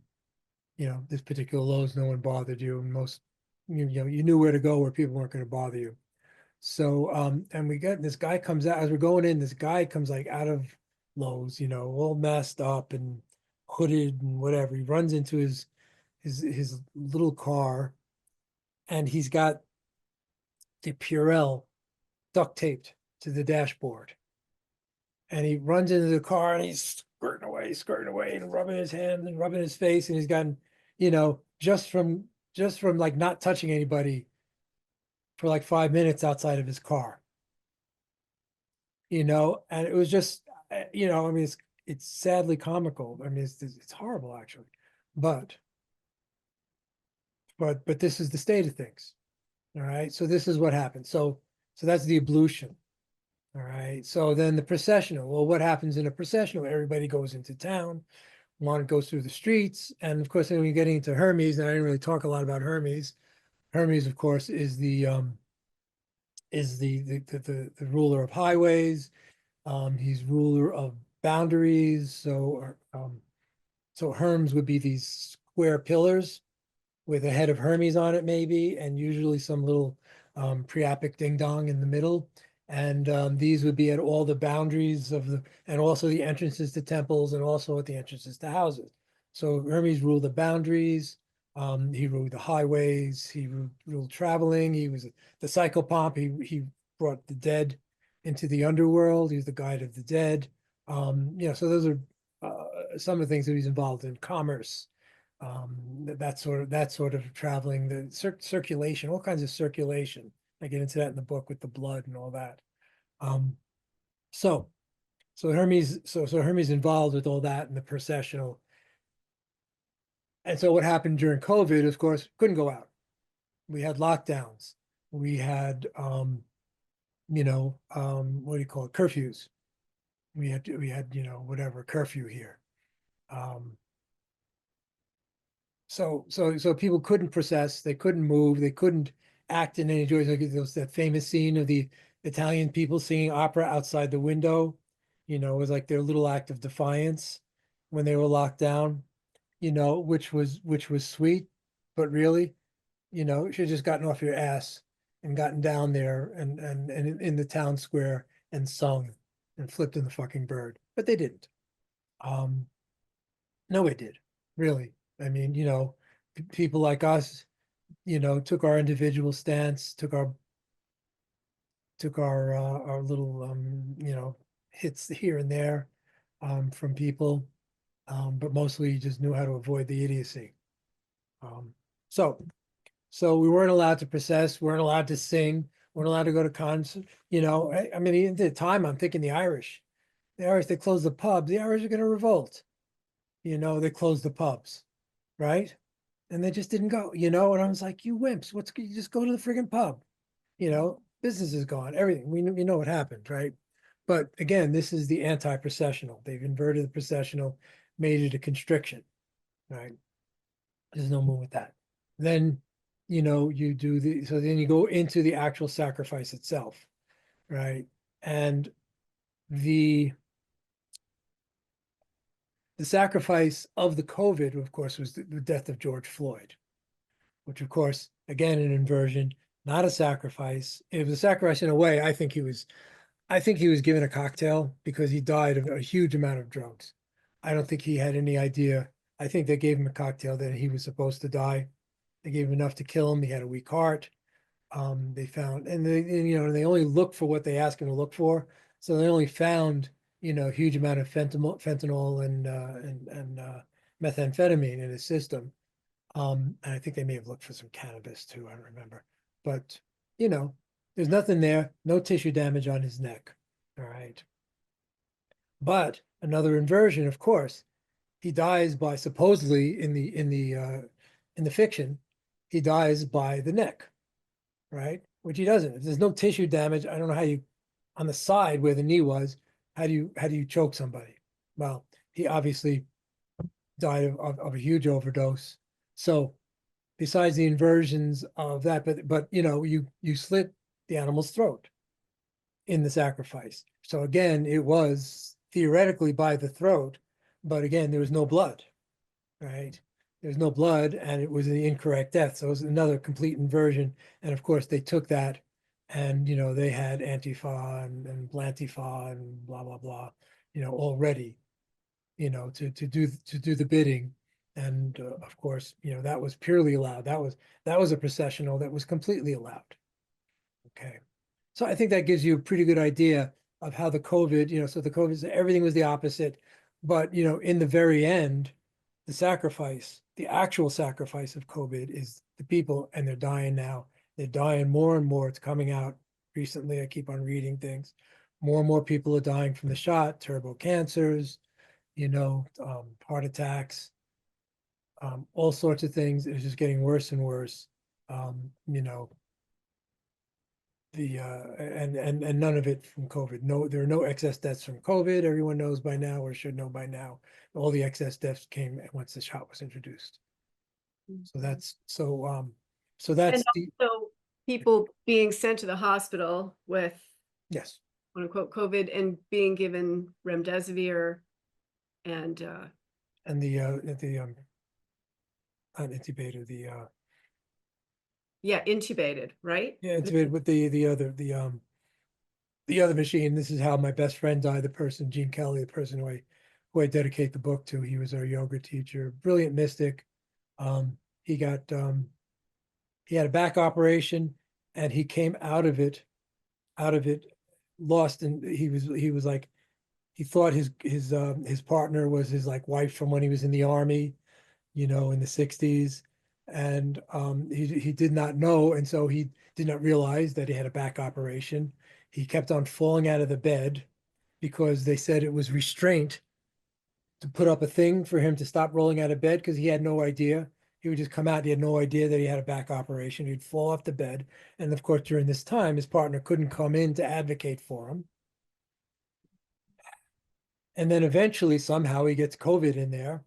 Speaker 2: you know, this particular Lowe's, no one bothered you, and most, you know, you knew where to go where people weren't going to bother you. So, and we got this guy comes out as we're going in. This guy comes like out of Lowe's, you know, all masked up and hooded and whatever. He runs into his little car, and he's got the Purell duct taped to the dashboard. And he runs into the car and he's skirting away, and rubbing his hands and rubbing his face. And he's gotten, you know, just from like not touching anybody for like 5 minutes outside of his car. You know, and it was just, you know, I mean, it's sadly comical. I mean, it's horrible actually, but this is the state of things. All right, so this is what happened. So that's the ablution. All right, so then the processional. Well, what happens in a processional? Everybody goes into town, one goes through the streets, and of course, then when you're getting into Hermes, and I didn't really talk a lot about Hermes. Hermes, of course, is the ruler of highways. He's ruler of boundaries. So Herms would be these square pillars with a head of Hermes on it, maybe, and usually some little priapic ding dong in the middle. And these would be at all the boundaries and also the entrances to temples, and also at the entrances to houses. So Hermes ruled the boundaries. He ruled the highways. He ruled traveling. He was the psychopomp. He brought the dead into the underworld. He was the guide of the dead. You know, so those are some of the things that he's involved in. Commerce, that sort of traveling, the circulation, all kinds of circulation. I get into that in the book with the blood and all that. So Hermes involved with all that in the processional. And so what happened during COVID, of course, couldn't go out. We had lockdowns. We had you know, what do you call it? Curfews. We had, you know, whatever, curfew here. So people couldn't process, they couldn't move, they couldn't act in any joy. Like that famous scene of the Italian people singing opera outside the window. You know, it was like their little act of defiance when they were locked down, you know, which was sweet, but really, you know, you should have just gotten off your ass and gotten down there and in the town square and sung and flipped in the fucking bird. But they didn't. No, it did, really. I mean, you know, people like us, you know, took our individual stance, took our little you know, hits here and there from people, but mostly just knew how to avoid the idiocy. Um, so we weren't allowed to process, weren't allowed to sing, weren't allowed to go to concerts. You know, I mean, at the time, I'm thinking the Irish, they closed the pubs. The Irish are going to revolt. You know, they closed the pubs, right? And they just didn't go. You know, and I was like, you wimps, you just go to the friggin' pub. You know, business is gone. Everything we know what happened, right? But again, this is the anti-processional. They've inverted the processional, made it a constriction, right? There's no more with that. Then, you know, so then you go into the actual sacrifice itself, right? And the sacrifice of the COVID, of course, was the death of George Floyd, which, of course, again, an inversion, not a sacrifice. It was a sacrifice in a way. I think he was given a cocktail because he died of a huge amount of drugs. I don't think he had any idea. I think they gave him a cocktail that he was supposed to die. They gave him enough to kill him. He had a weak heart. They found, and you know, they only look for what they ask him to look for. So they only found, you know, a huge amount of fentanyl and methamphetamine in his system. And I think they may have looked for some cannabis too. I don't remember, but you know, there's nothing there. No tissue damage on his neck. All right. But another inversion, of course, he dies by supposedly in the fiction, he dies by the neck, right? which he doesn't. If there's no tissue damage, I don't know how you, on the side where the knee was, how do you choke somebody? Well, he obviously died of a huge overdose. So besides the inversions of that, but you know, you slit the animal's throat in the sacrifice. So again, it was theoretically by the throat, but again, there was no blood, right? There's no blood, and it was the incorrect death. So it was another complete inversion. And of course, they took that, and you know, they had Antifa and Blantifa and blah blah blah, you know, already, you know, to do the bidding. And of course, you know, that was purely allowed. That was a processional that was completely allowed. Okay. So I think that gives you a pretty good idea of how the COVID, you know, so the COVID, everything was the opposite. But, you know, in the very end, the sacrifice, the actual sacrifice of COVID is the people, and they're dying now. They're dying more and more. It's coming out recently. I keep on reading things. More and more people are dying from the shot, turbo cancers, you know, heart attacks, all sorts of things. It's just getting worse and worse. You know, and none of it from COVID. No, there are no excess deaths from COVID. Everyone knows by now, or should know by now. All the excess deaths came once the shot was introduced. So
Speaker 1: Mhm.
Speaker 2: that's so
Speaker 1: And
Speaker 2: that's the
Speaker 1: also people being sent to the hospital with
Speaker 2: yes,
Speaker 1: quote unquote COVID and being given remdesivir and
Speaker 2: and the not intubated,
Speaker 1: yeah, intubated, right?
Speaker 2: yeah, intubated with the other machine. This is how my best friend died. The person, Gene Kelly, the person who I dedicate the book to. He was our yoga teacher, brilliant mystic. He got he had a back operation, and he came out of it lost, and he was like, he thought his partner was his like wife from when he was in the army, you know, in the 60s. And he did not know, and so he did not realize that he had a back operation. He kept on falling out of the bed because they said it was restraint to put up a thing for him to stop rolling out of bed, because he had no idea. He would just come out. He had no idea that he had a back operation. He'd fall off the bed. And of course, during this time, his partner couldn't come in to advocate for him. And then eventually, somehow, he gets COVID in there.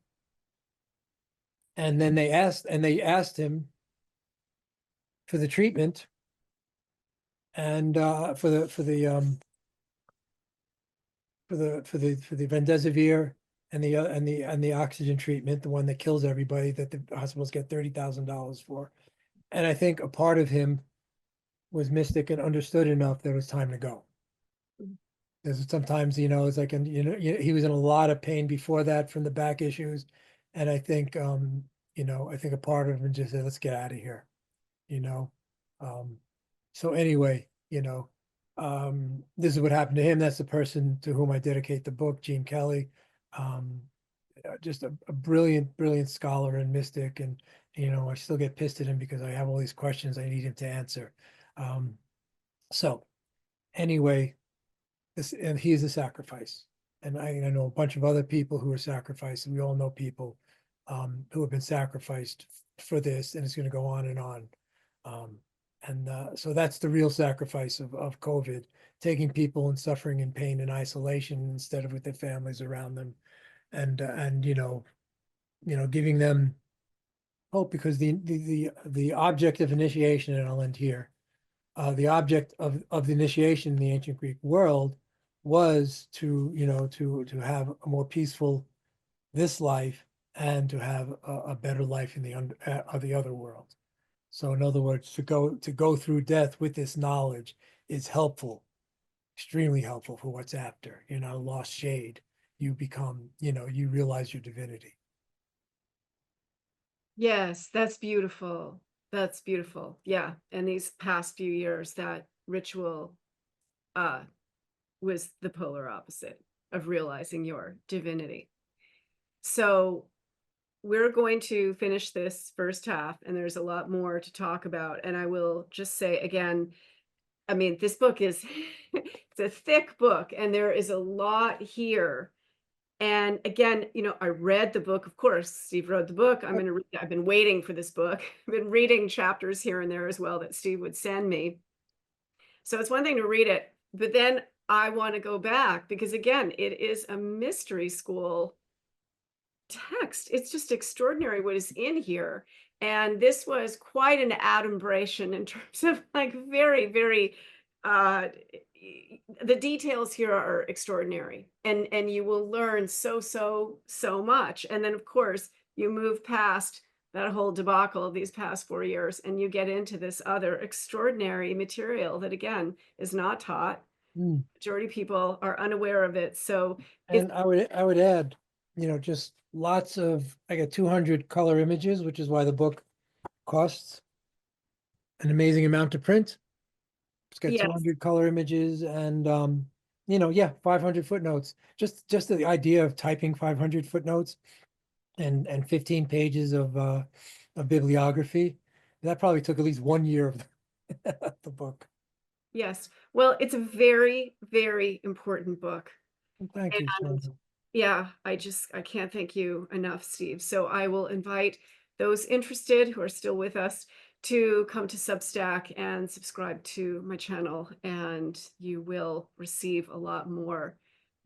Speaker 2: And then they asked him for the treatment, and for the remdesivir and the oxygen treatment, the one that kills everybody, that the hospitals get $30,000 for. And I think a part of him was mystic and understood enough that it was time to go. Because sometimes, you know, it's like, and he was in a lot of pain before that from the back issues. And I think, you know, I think a part of him just said, let's get out of here, you know. Um, so anyway, you know, this is what happened to him. That's the person to whom I dedicate the book, Gene Kelly. Um, just a brilliant, brilliant scholar and mystic. And, you know, I still get pissed at him because I have all these questions I need him to answer. Um, so anyway, this, and he is a sacrifice. And I know a bunch of other people who are sacrificed. And we all know people who have been sacrificed for this, and it's going to go on and on. Um, and so that's the real sacrifice of COVID, taking people and suffering and pain and isolation instead of with their families around them, and you know, giving them hope, because the object of initiation, and I'll end here, the object of the initiation in the ancient Greek world was to, you know, to have a more peaceful this life, and to have a better life in the other world. So in other words, to go through death with this knowledge is helpful, extremely helpful for what's after. You know, lost shade, you become, you know, you realize your divinity.
Speaker 1: Yes, that's beautiful. That's beautiful. Yeah. And these past few years, that ritual uh was the polar opposite of realizing your divinity. So we're going to finish this first half, and there's a lot more to talk about. And I will just say again, I mean, this book is it's a thick book, and there is a lot here. And again, you know, I read the book. Of course, Steve wrote the book. I'm going to read. I've been waiting for this book. I've been reading chapters here and there as well that Steve would send me. So it's one thing to read it, but then I want to go back because again, it is a mystery school text. It's just extraordinary what is in here. And this was quite an adumbration in terms of like very, very the details here are extraordinary. And you will learn so much. And then of course you move past that whole debacle of these past 4 years and you get into this other extraordinary material that again is not taught.
Speaker 2: Mm.
Speaker 1: Majority of people are unaware of it. So it's
Speaker 2: And I would add, just lots of, I got 200 color images, which is why the book costs an amazing amount to print. It's got
Speaker 1: yes,
Speaker 2: 200 color images and, yeah, 500 footnotes. Just the idea of typing 500 footnotes and 15 pages of bibliography. That probably took at least 1 year of the book.
Speaker 1: yes. Well, it's a very, very important book.
Speaker 2: Thank you,
Speaker 1: And
Speaker 2: Shonagh.
Speaker 1: yeah, I can't thank you enough, Steve. So I will invite those interested who are still with us to come to Substack and subscribe to my channel, and you will receive a lot more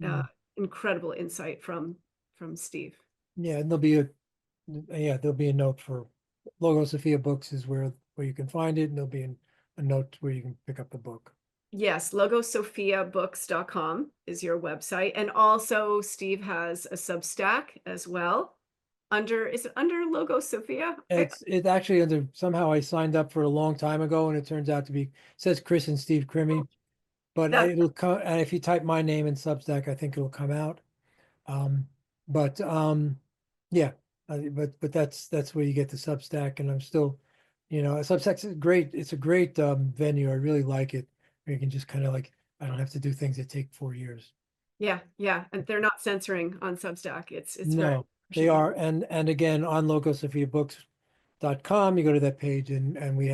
Speaker 1: uh,
Speaker 2: Mm.
Speaker 1: incredible insight from Steve.
Speaker 2: Yeah, and there'll be a note for Logosophia Books is where you can find it, and there'll be a note where you can pick up the book.
Speaker 1: Yes, logosophiabooks.com is your website. And also Steve has a Substack as well. Is it under Logosophia?
Speaker 2: It's actually under, somehow I signed up for a long time ago, and it turns out to be, says Chris and Steve Crimi, but
Speaker 1: That
Speaker 2: it'll come, and if you type my name in Substack, I think it'll come out. Um, but yeah, but that's where you get the Substack, and I'm still, Substack's great. It's a great venue. I really like it. Where you can just kind of like, I don't have to do things that take 4 years.
Speaker 1: yeah. And they're not censoring on Substack. It's very
Speaker 2: No, they
Speaker 1: professional.
Speaker 2: are, and again on logosophiabooks.com, you go to that page, and we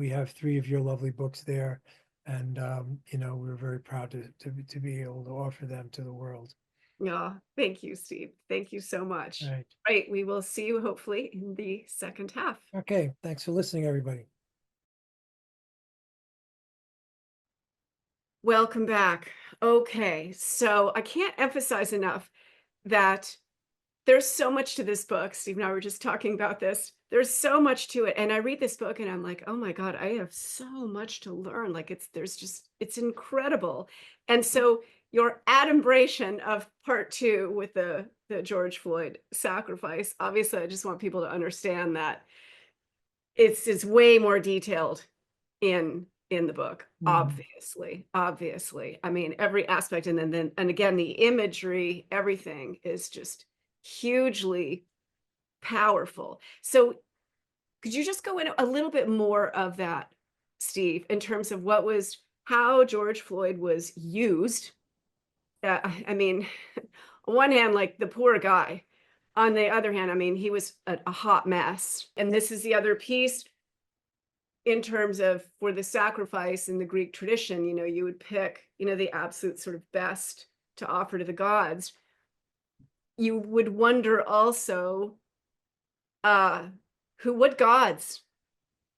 Speaker 2: have three of your lovely books there, and we're very proud to be able to offer them to the world.
Speaker 1: Yeah, thank you, Steve. Thank you so much.
Speaker 2: All right.
Speaker 1: Right, we will see you hopefully in the second half.
Speaker 2: Okay. Thanks for listening, everybody.
Speaker 1: Welcome back. Okay, so I can't emphasize enough that there's so much to this book. Steve and I were just talking about this. There's so much to it. And I read this book and I'm like, oh my God, I have so much to learn. Like it's incredible. And so your adumbration of part two with the George Floyd sacrifice, obviously, I just want people to understand that it's way more detailed in the book,
Speaker 2: Mhm.
Speaker 1: obviously. I mean, every aspect, and again, the imagery, everything is just hugely powerful. So could you just go into a little bit more of that, Steve, in terms of how George Floyd was used? I mean, on one hand, like the poor guy. On the other hand, I mean, he was a hot mess. And this is the other piece in terms of for the sacrifice in the Greek tradition, you would pick, the absolute sort of best to offer to the gods. You would wonder also, uh, what gods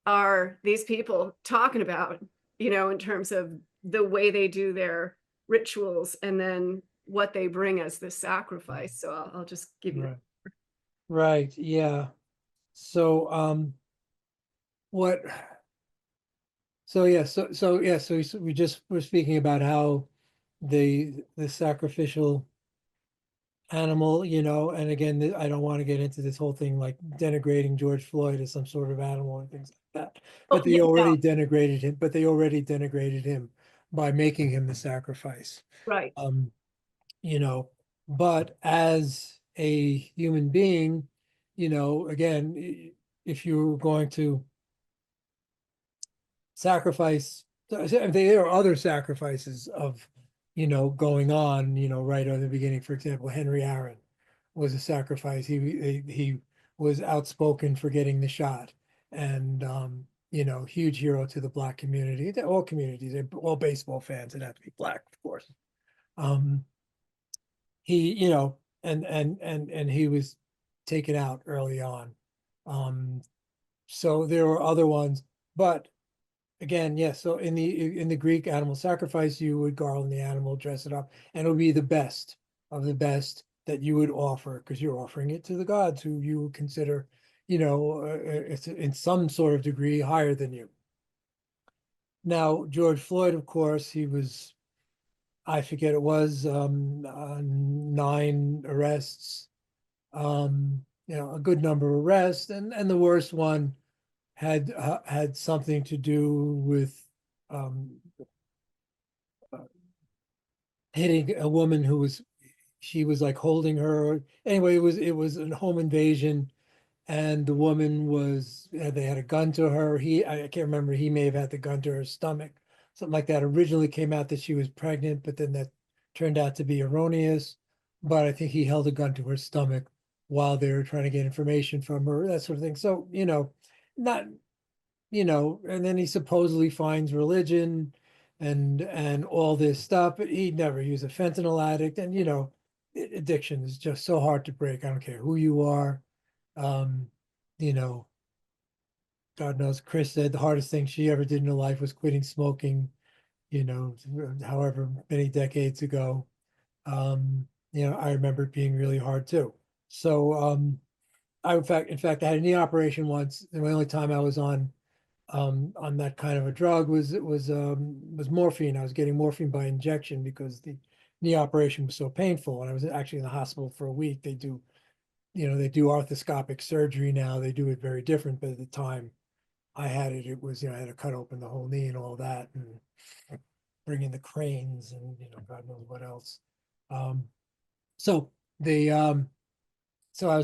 Speaker 1: are these people talking about, in terms of the way they do their rituals and then what they bring as the sacrifice. So I'll just give you.
Speaker 2: Right. Right. Yeah. So, what, so yeah, so we just were speaking about how the sacrificial animal, and again, I don't want to get into this whole thing like denigrating George Floyd as some sort of animal and things like that.
Speaker 1: Oh, yeah, no,
Speaker 2: But they already denigrated him by making him the sacrifice.
Speaker 1: right.
Speaker 2: Um, you know, but as a human being, again, if you're going to sacrifice, there are other sacrifices of, going on, right at the beginning. For example, Henry Aaron was a sacrifice. He was outspoken for getting the shot, and huge hero to the Black community. All communities, all baseball fans. It have to be Black, of course. Um, he, and he was taken out early on. So there were other ones, but again, yes. So in the Greek animal sacrifice, you would garland the animal, dress it up, and it would be the best of the best that you would offer because you're offering it to the gods who you would consider, it's in some sort of degree higher than you. Now, George Floyd, of course, he was, I forget it was 9 arrests, a good number of arrests, and the worst one had something to do with um, hitting a woman who was she was like holding her. Anyway, it was a home invasion, and the woman was they had a gun to her. I can't remember. He may have had the gun to her stomach, something like that. Originally came out that she was pregnant, but then that turned out to be erroneous. But I think he held a gun to her stomach while they were trying to get information from her, that sort of thing. So, not and then he supposedly finds religion and all this stuff, but he was a fentanyl addict, and addiction is just so hard to break. I don't care who you are. Um, you know, God knows Chris said the hardest thing she ever did in her life was quitting smoking, however many decades ago. I remember it being really hard too. So in fact, I had a knee operation once, and the only time I was on that kind of a drug was morphine. I was getting morphine by injection because the knee operation was so painful, and I was actually in the hospital for a week. They do arthroscopic surgery now. They do it very different, but at the time I had it, it was I had to cut open the whole knee and all that, and bring in the cranes and God knows what else. Um, so they so I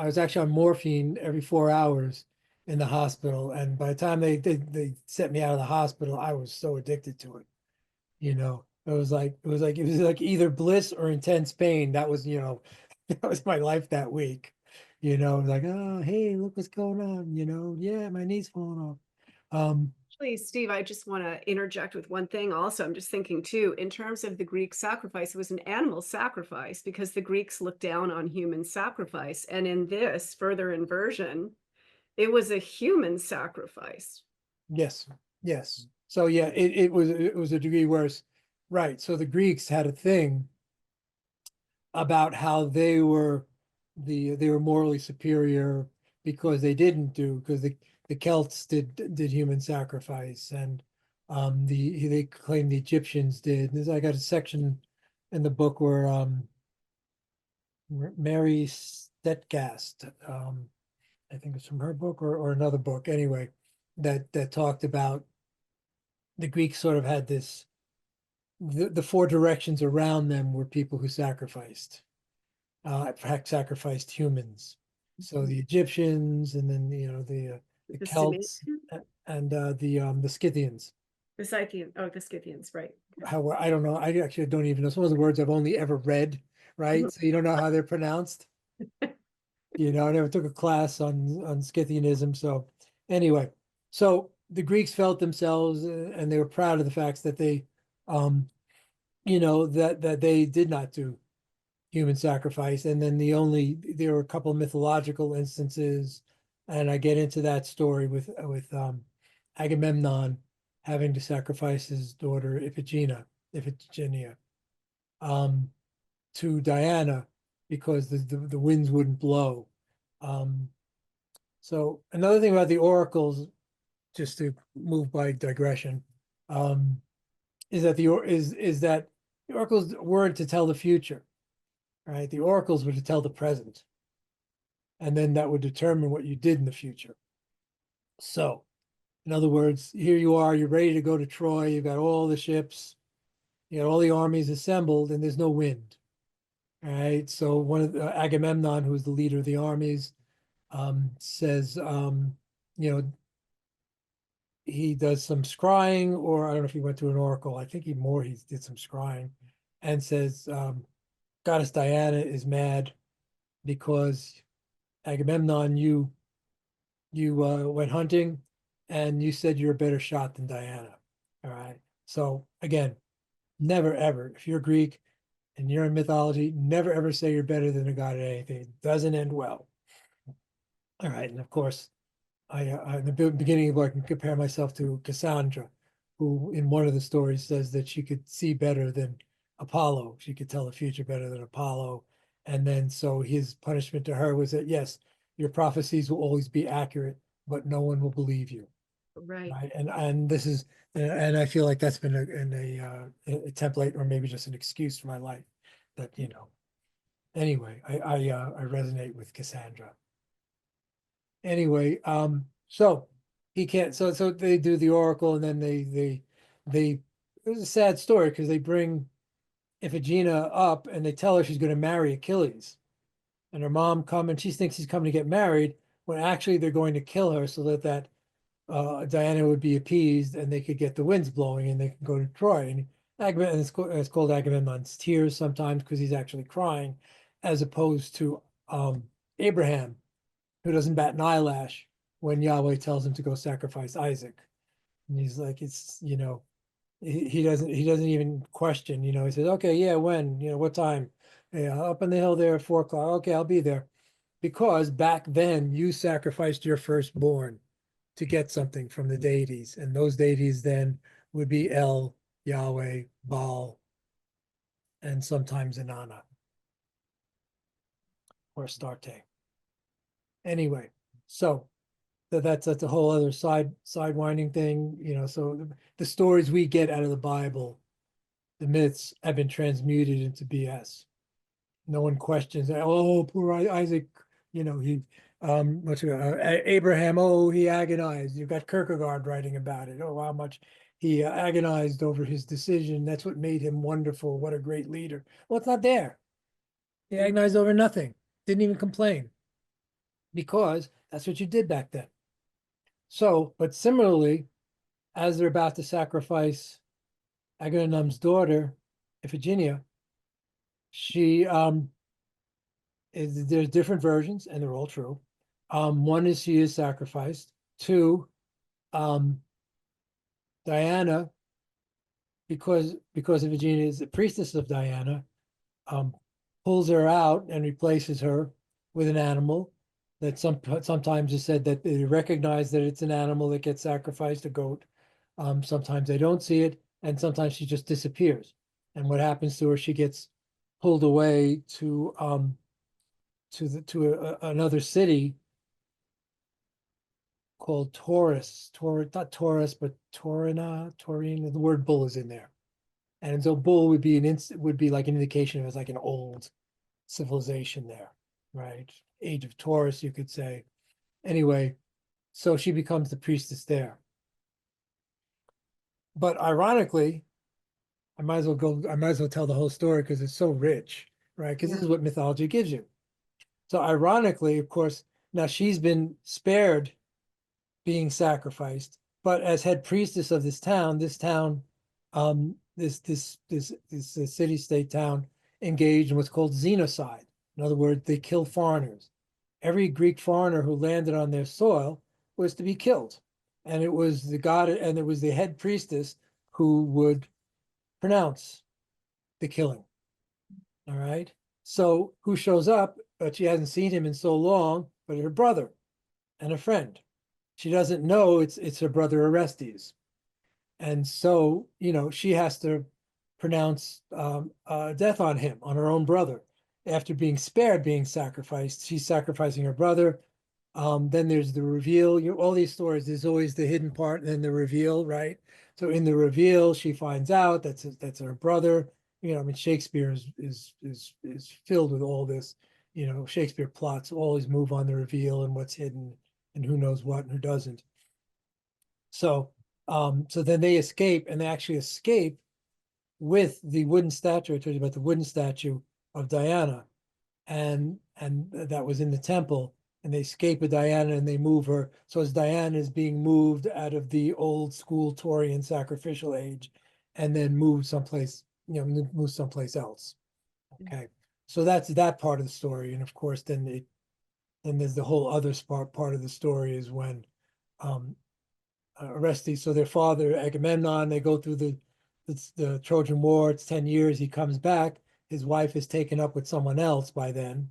Speaker 2: was actually on morphine every 4 hours in the hospital. And by the time they set me out of the hospital, I was so addicted to it. It was like either bliss or intense pain. That was, that was my life that week. Like, oh, hey, look what's going on, yeah, my knee's falling off. Um,
Speaker 1: Actually, Steve, I just want to interject with one thing also. I'm just thinking too, in terms of the Greek sacrifice, it was an animal sacrifice because the Greeks looked down on human sacrifice. And in this further inversion, it was a human sacrifice.
Speaker 2: yes, yes. So yeah, it was a degree worse. Right. So the Greeks had a thing about how they were morally superior because they didn't do because the Celts did human sacrifice, and they claim the Egyptians did. I got a section in the book where Mary Stetgast, I think it's from her book or another book anyway, that talked about the Greeks sort of had this the four directions around them were people who sacrificed sacrificed humans. So the Egyptians, and then the
Speaker 1: The
Speaker 2: Celts,
Speaker 1: Scythians,
Speaker 2: the Scythians.
Speaker 1: the Scythians, right.
Speaker 2: How I don't know. I actually don't even know. Some of the words I've only ever read. Right, so you don't know how they're pronounced. I never took a class on Scythianism. So anyway, so the Greeks felt themselves, and they were proud of the facts that um, that they did not do human sacrifice. And then there were a couple of mythological instances, and I get into that story with Agamemnon having to sacrifice his daughter Iphigenia, um, to Diana because the winds wouldn't blow. Um, so another thing about the oracles, just to move by digression, um, is that the oracles weren't to tell the future. Right? The oracles were to tell the present, and then that would determine what you did in the future. So, in other words, here you are, you're ready to go to Troy, you've got all the ships, you got all the armies assembled, and there's no wind. All right. So one of Agamemnon, who's the leader of the armies, says, he does some scrying, or I don't know if he went to an oracle. I think he did some scrying, and says, Goddess Diana is mad because Agamemnon, you went hunting, and you said you're a better shot than Diana. All right. So again, never ever, if you're Greek and you're in mythology, never ever say you're better than a god at anything. It doesn't end well. All right. And of course, in the beginning of the book, I can compare myself to Cassandra, who in one of the stories says that she could see better than Apollo. She could tell the future better than Apollo. And then so his punishment to her was that, yes, your prophecies will always be accurate, but no one will believe you.
Speaker 1: Right.
Speaker 2: Right. And this is, and I feel like that's been a template or maybe just an excuse for my life that, anyway, I resonate with Cassandra. Anyway, so he can't, so they do the oracle and then they, it was a sad story because they bring Iphigenia up and they tell her she's going to marry Achilles. And her mom and she thinks he's coming to get married when actually they're going to kill her so that Diana would be appeased and they could get the winds blowing and they can go to Troy. And Agamemnon, it's called Agamemnon's tears sometimes because he's actually crying, as opposed to Abraham, who doesn't bat an eyelash when Yahweh tells him to go sacrifice Isaac. And he's like, he doesn't even question, he says, okay, yeah, when, what time? Yeah, up on the hill there at 4 o'clock. Okay, I'll be there. Because back then you sacrificed your firstborn to get something from the deities. And those deities then would be El, Yahweh, Baal, and sometimes Inanna or Astarte. Anyway, so that's a whole other sidewinding thing, so the stories we get out of the Bible, the myths have been transmuted into BS. No one questions, oh, poor Isaac, he Abraham, oh, he agonized. You've got Kierkegaard writing about it. Oh, how much he agonized over his decision. That's what made him wonderful. What a great leader. Well, it's not there. He agonized over nothing. Didn't even complain because that's what you did back then. So, but similarly, as they're about to sacrifice Agamemnon's daughter, Iphigenia, there's different versions and they're all true. One is she is sacrificed. Two, Diana, because Iphigenia is the priestess of Diana, pulls her out and replaces her with an animal that sometimes is said that they recognize that it's an animal that gets sacrificed, a goat. Sometimes they don't see it, and sometimes she just disappears. And what happens to her? She gets pulled away to another city called not Taurus, but Taurine. The word bull is in there. And so bull would be like an indication of it's like an old civilization there, right? Age of Taurus, you could say. Anyway, so she becomes the priestess there. But ironically, I might as well tell the whole story because it's so rich, right? Because this is what mythology gives you. So ironically, of course, now she's been spared being sacrificed, but as head priestess of this town, this city-state town engaged in what's called xenocide. In other words, they kill foreigners. Every Greek foreigner who landed on their soil was to be killed. And it was the head priestess who would pronounce the killing. All right. So who shows up, but she hasn't seen him in so long, but her brother and a friend. She doesn't know it's her brother Orestes. And so, she has to pronounce death on him, on her own brother. After being spared being sacrificed, she's sacrificing her brother. Then there's the reveal. All these stories, there's always the hidden part and then the reveal, right? So in the reveal, she finds out that's her brother. Shakespeare is filled with all this. Shakespeare plots always move on the reveal and what's hidden and who knows what and who doesn't. So then they escape, and they actually escape with the wooden statue. I told you about the wooden statue of Diana, and that was in the temple. And they escape with Diana and they move her. So as Diana is being moved out of the old school Taurian sacrificial age, and then moved someplace, moved someplace else. Okay, so that's that part of the story. And of course, then there's the whole other part of the story is when Orestes, so their father Agamemnon, they go through the Trojan War. It's 10 years. He comes back. His wife is taken up with someone else by then,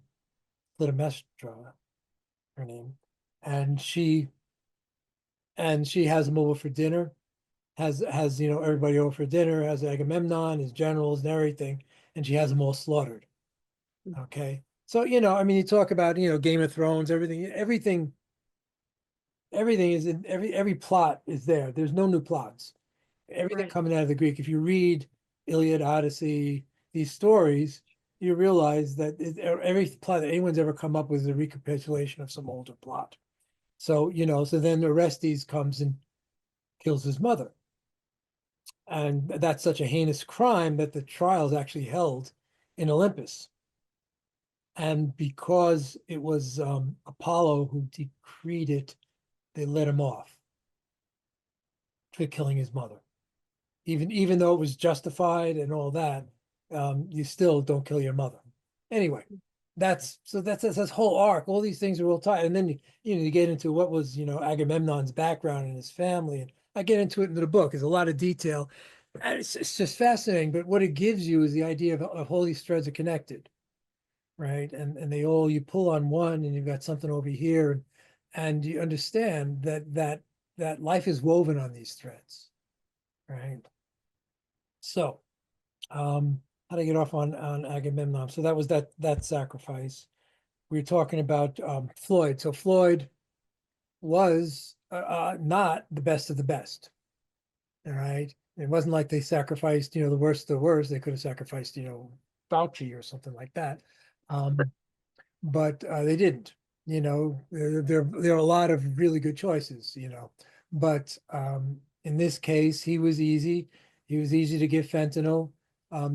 Speaker 2: Clytemnestra, her name, and she and she has him over for dinner, has everybody over for dinner, has Agamemnon, his generals and everything, and she has them all slaughtered. Okay. So, I mean, you talk about, Game of Thrones, everything is in every plot is there. There's no new plots. Everything
Speaker 1: Right.
Speaker 2: coming out of the Greek. If you read Iliad, Odyssey, these stories, you realize that every plot that anyone's ever come up with is a recapitulation of some older plot. So, so then Orestes comes and kills his mother. And that's such a heinous crime that the trial is actually held in Olympus. And because it was Apollo who decreed it, they let him off for killing his mother. Even though it was justified and all that, you still don't kill your mother. Anyway, that's this whole arc. All these things are all tied, and then you get into what was Agamemnon's background and his family, and I get into it in the book. There's a lot of detail, and it's just fascinating. But what it gives you is the idea of all these threads are connected, right? And you pull on one, and you've got something over here, and you understand that life is woven on these threads, right? So, how to get off on Agamemnon? So that was that sacrifice. We were talking about Floyd. So Floyd was not the best of the best. All right. It wasn't like they sacrificed, the worst of the worst. They could have sacrificed, Fauci or something like that. But they didn't. There are a lot of really good choices, but in this case, he was easy. He was easy to give fentanyl.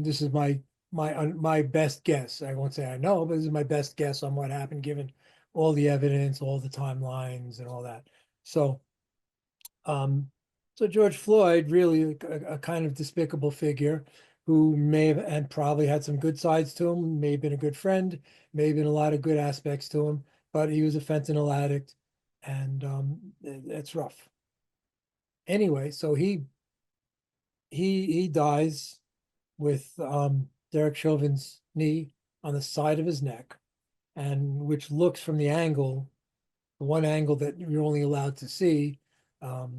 Speaker 2: This is my best guess. I won't say I know, but this is my best guess on what happened, given all the evidence, all the timelines, and all that. So, so George Floyd, really a kind of despicable figure who may have and probably had some good sides to him, may have been a good friend, may have been a lot of good aspects to him, but he was a fentanyl addict, and it's rough. Anyway, so he dies with Derek Chauvin's knee on the side of his neck, and which looks from the angle, the one angle that you're only allowed to see, that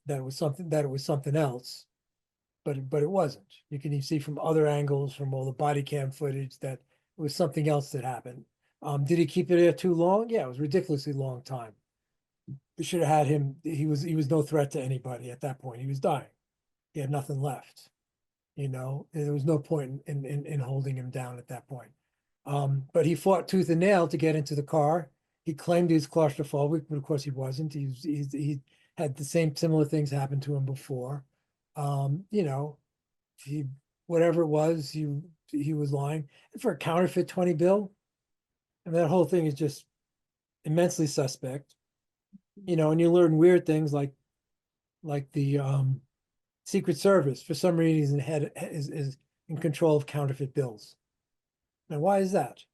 Speaker 2: it was something else, but it wasn't. You can see from other angles, from all the body cam footage, that it was something else that happened. Did he keep it there too long? Yeah, it was ridiculously long time. They should have had him. He was no threat to anybody at that point. He was dying. He had nothing left. There was no point in holding him down at that point. But he fought tooth and nail to get into the car. He claimed he was claustrophobic, but of course he wasn't. He had the same similar things happen to him before. He whatever it was, he was lying. And for a counterfeit 20 bill, I mean, that whole thing is just immensely suspect. And you learn weird things like the Secret Service for some reason is in control of counterfeit bills. Now, why is that?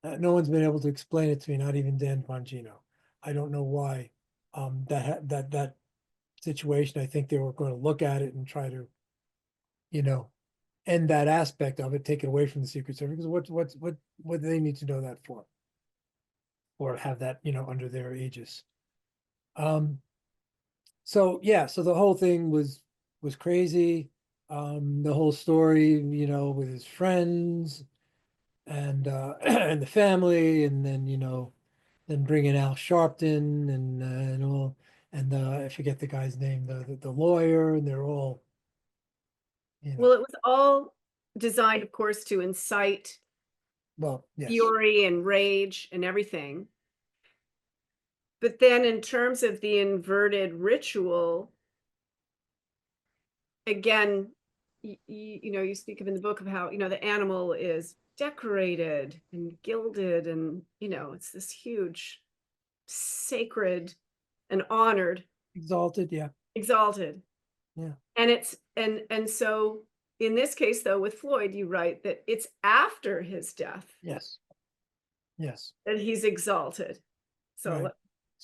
Speaker 2: No one's been able to explain it to me, not even Dan Bongino. I don't know why that situation. I think they were going to look at it and try to, end that aspect of it, take it away from the Secret Service. Because what do they need to know that for? Or have that, under their aegis. So yeah, so the whole thing was crazy. The whole story, with his friends and and the family, and then then bringing Al Sharpton and all, and I forget the guy's name, the lawyer, and they're all,
Speaker 1: Well, it was all designed, of course, to incite
Speaker 2: well, yes,
Speaker 1: fury and rage and everything. But then in terms of the inverted ritual, again, you speak of in the book of how, the animal is decorated and gilded, and, it's this huge, sacred and honored,
Speaker 2: exalted, yeah,
Speaker 1: exalted.
Speaker 2: yeah,
Speaker 1: And so in this case, though, with Floyd, you write that it's after his death
Speaker 2: yes, yes,
Speaker 1: that he's exalted.
Speaker 2: right.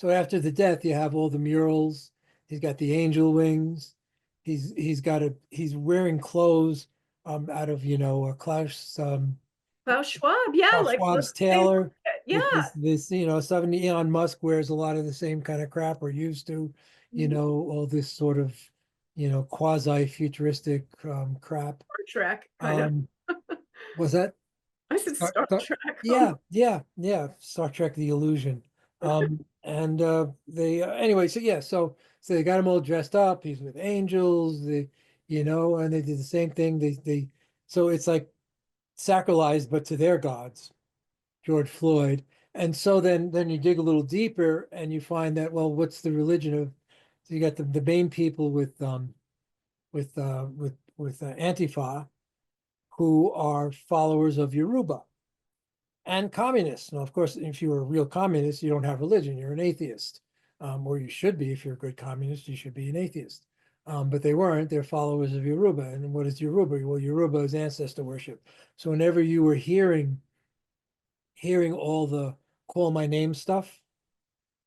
Speaker 1: So
Speaker 2: So after the death, you have all the murals. He's got the angel wings. He's wearing clothes out of Klaus
Speaker 1: Klaus Schwab, yeah,
Speaker 2: Klaus
Speaker 1: like, let's
Speaker 2: Schwab's
Speaker 1: take a look
Speaker 2: tailor.
Speaker 1: at, Yeah.
Speaker 2: you know, some Elon Musk wears a lot of the same kind of crap, or used to, you
Speaker 1: Mhm.
Speaker 2: know, all this sort of, you know, quasi-futuristic crap.
Speaker 1: Star Trek, kind of.
Speaker 2: Um, was that?
Speaker 1: I said Star Trek.
Speaker 2: Yeah, yeah, yeah. Star Trek: The Illusion. And they anyway, so yeah, so they got him all dressed up. He's with angels, you know, and they did the same thing. They so it's like sacralized, but to their gods, George Floyd. And so then you dig a little deeper and you find that, well, what's the religion of? So you got the main people with Antifa, who are followers of Yoruba and communists. Now, of course, if you're a real communist, you don't have religion, you're an atheist. Or you should be. If you're a good communist, you should be an atheist. But they weren't. They're followers of Yoruba. And what is Yoruba? Well, Yoruba is ancestor worship. So whenever you were hearing all the call my name stuff,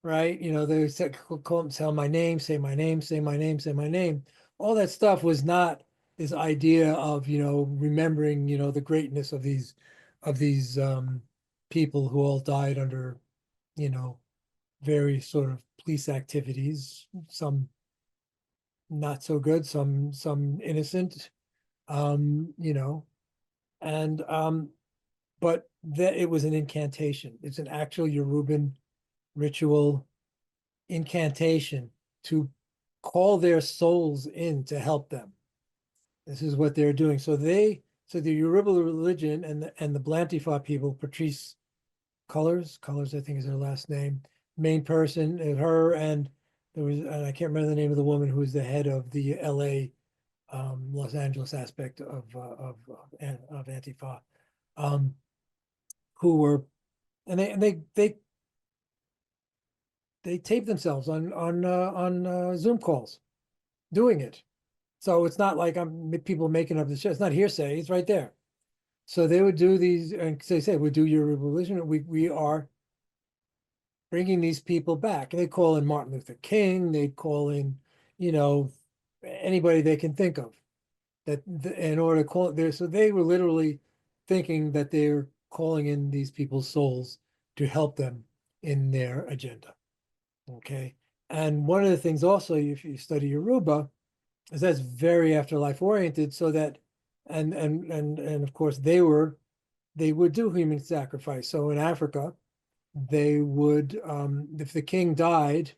Speaker 2: right? You know, they said, call, tell my name, say my name, say my name, say my name. All that stuff was not this idea of, you know, remembering, you know, the greatness of these people who all died under, you know, very sort of police activities, some not so good, some innocent, you know, and but that it was an incantation. It's an actual Yoruban ritual incantation to call their souls in to help them. This is what they're doing. So the Yoruba religion and the Blantyfa people, Patrice Colors, I think is her last name, main person, her and there was, and I can't remember the name of the woman who was the head of the LA, Los Angeles aspect of Antifa, um, who were, and they taped themselves on Zoom calls doing it. So it's not like I'm people making up the shit. It's not hearsay. It's right there. So they would do these, and they say, "We do your religion. We are bringing these people back." And they call in Martin Luther King. They call in, you know, anybody they can think of. In order to call it there, so they were literally thinking that they're calling in these people's souls to help them in their agenda. Okay. And one of the things also, if you study Yoruba, is that's very afterlife oriented, so that and of course they would do human sacrifice. So in Africa, they would if the king died,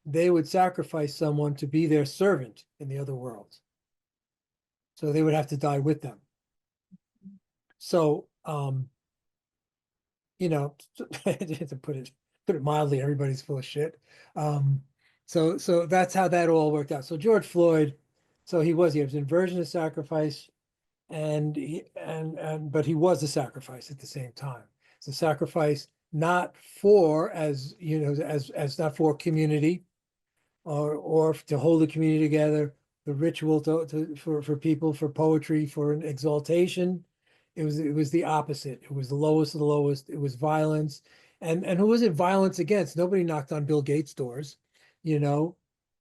Speaker 2: they would sacrifice someone to be their servant in the other world. So they would have to die with them. So you know, to put it mildly, everybody's full of shit. Um, so that's how that all worked out. So George Floyd, so he was inversion of sacrifice, and but he was a sacrifice at the same time. It's a sacrifice not for as you know as not for community or to hold the community together, the ritual for people, for poetry, for an exaltation. It was the opposite. It was the lowest of the lowest. It was violence. And who was it violence against? Nobody knocked on Bill Gates' doors, you know.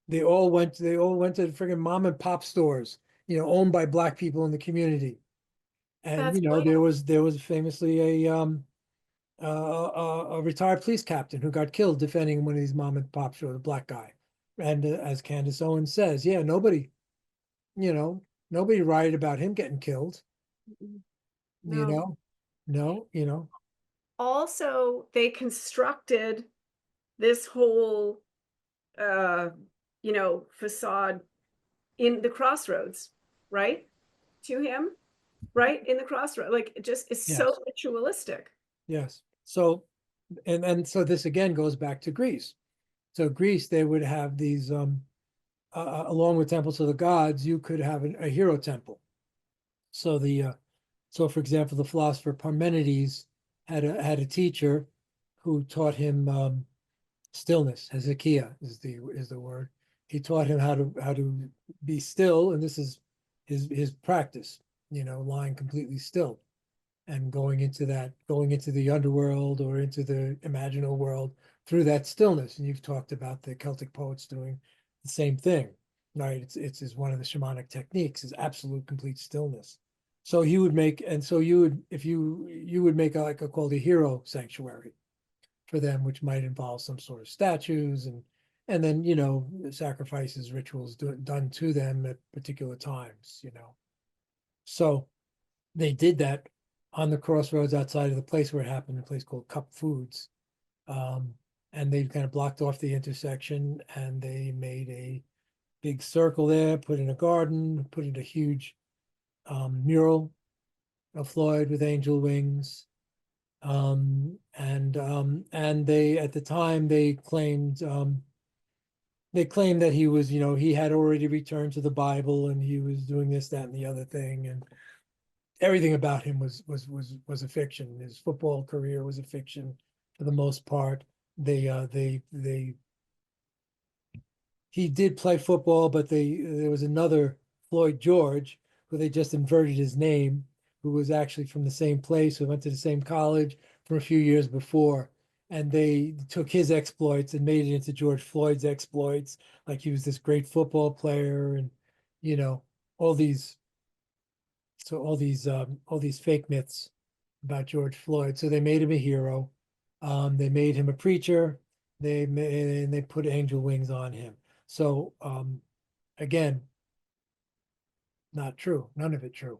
Speaker 2: They all went to friggin' mom and pop stores, you know, owned by black people in the community. And
Speaker 1: That's
Speaker 2: you know, there was famously a retired police captain who got killed defending one of these mom and pop stores, a black guy. And as Candace Owens says, yeah, you know, nobody rioted about him getting killed, you
Speaker 1: no.
Speaker 2: know, no, you know,
Speaker 1: Also, they constructed this whole uh, facade in the crossroads, right? To him, right? In the crossroads. Like it just is so
Speaker 2: yes,
Speaker 1: ritualistic.
Speaker 2: yes. So, and so this again goes back to Greece. So Greece, they would have these, along with temples of the gods, you could have a hero temple. So so for example, the philosopher Parmenides had a teacher who taught him stillness. Hezekiah is the word. He taught him how to be still, and this is his practice. You know, lying completely still and going into the underworld or into the imaginal world through that stillness. And you've talked about the Celtic poets doing the same thing, right? It's one of the shamanic techniques is absolute complete stillness. So you would make, and so you would, if you would make like a called a hero sanctuary. for them, which might involve some sort of statues and then, you know, sacrifices, rituals done to them at particular times, you know. So they did that on the crossroads outside of the place where it happened, a place called Cup Foods. Um, and they kind of blocked off the intersection and they made a big circle there, put in a garden, put in a huge mural of Floyd with angel wings. And they, at the time, they claimed that he was, you know, he had already returned to the Bible and he was doing this, that, and the other thing. And everything about him was a fiction. His football career was a fiction for the most part. He did play football, but there was another Floyd George who they just inverted his name, who was actually from the same place, who went to the same college from a few years before. And they took his exploits and made it into George Floyd's exploits, like he was this great football player, and you know, all these all these fake myths about George Floyd. So they made him a hero. They made him a preacher. And they put angel wings on him. So again, not true. None of it true.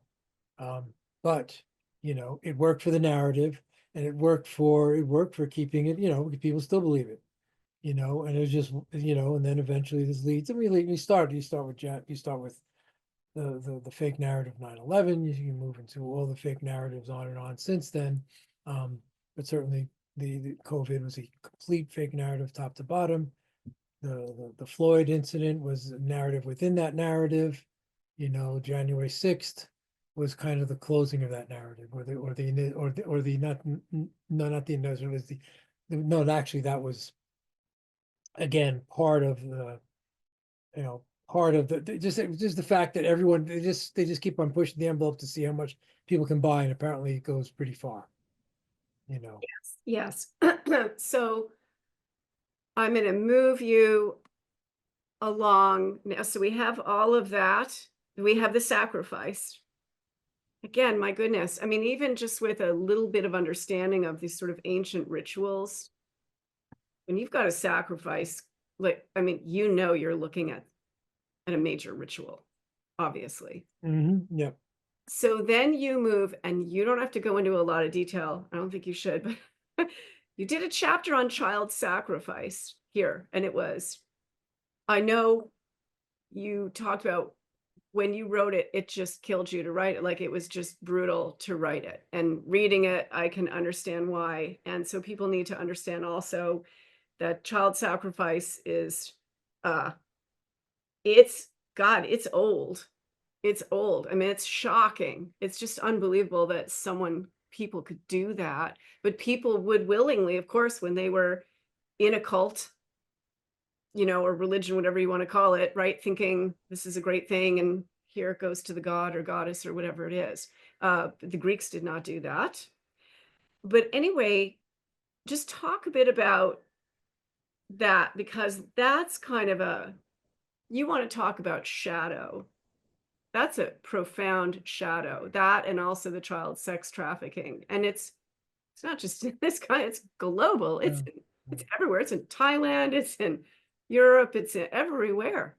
Speaker 2: But you know, it worked for the narrative, and it worked for keeping it. You know, people still believe it. You know, and it was just, you know, and then eventually this leads. I mean, you start with the fake narrative 9/11. You can move into all the fake narratives on and on since then. But certainly the COVID was a complete fake narrative top to bottom. The Floyd incident was a narrative within that narrative. You know, January 6th was kind of the closing of that narrative, or the not no not the it was the no actually that was again part of the, you know, part of the just the fact that everyone they just keep on pushing the envelope to see how much people can buy, and apparently it goes pretty far, you know.
Speaker 1: Yes. So I'm going to move you along now. So we have all of that. We have the sacrifice. Again, my goodness. I mean, even just with a little bit of understanding of these sort of ancient rituals, when you've got a sacrifice, like, I mean, you know, you're looking at a major ritual, obviously.
Speaker 2: Yep.
Speaker 1: So then you move, and you don't have to go into a lot of detail. I don't think you should, but you did a chapter on child sacrifice here, and it was, I know you talked about when you wrote it, it just killed you to write it. Like, it was just brutal to write it. And reading it, I can understand why. And so people need to understand also that child sacrifice is uh it's God, it's old. It's old. I mean, it's shocking. It's just unbelievable that people could do that. But people would willingly, of course, when they were in a cult, you know, or religion, whatever you want to call it, right? Thinking this is a great thing, and here it goes to the god or goddess or whatever it is. The Greeks did not do that. But anyway, just talk a bit about that, because that's kind of you want to talk about shadow. That's a profound shadow. That, and also the child sex trafficking. And it's not just in this kind, it's global.
Speaker 2: Yeah.
Speaker 1: It's everywhere. It's in Thailand, it's in Europe, it's everywhere.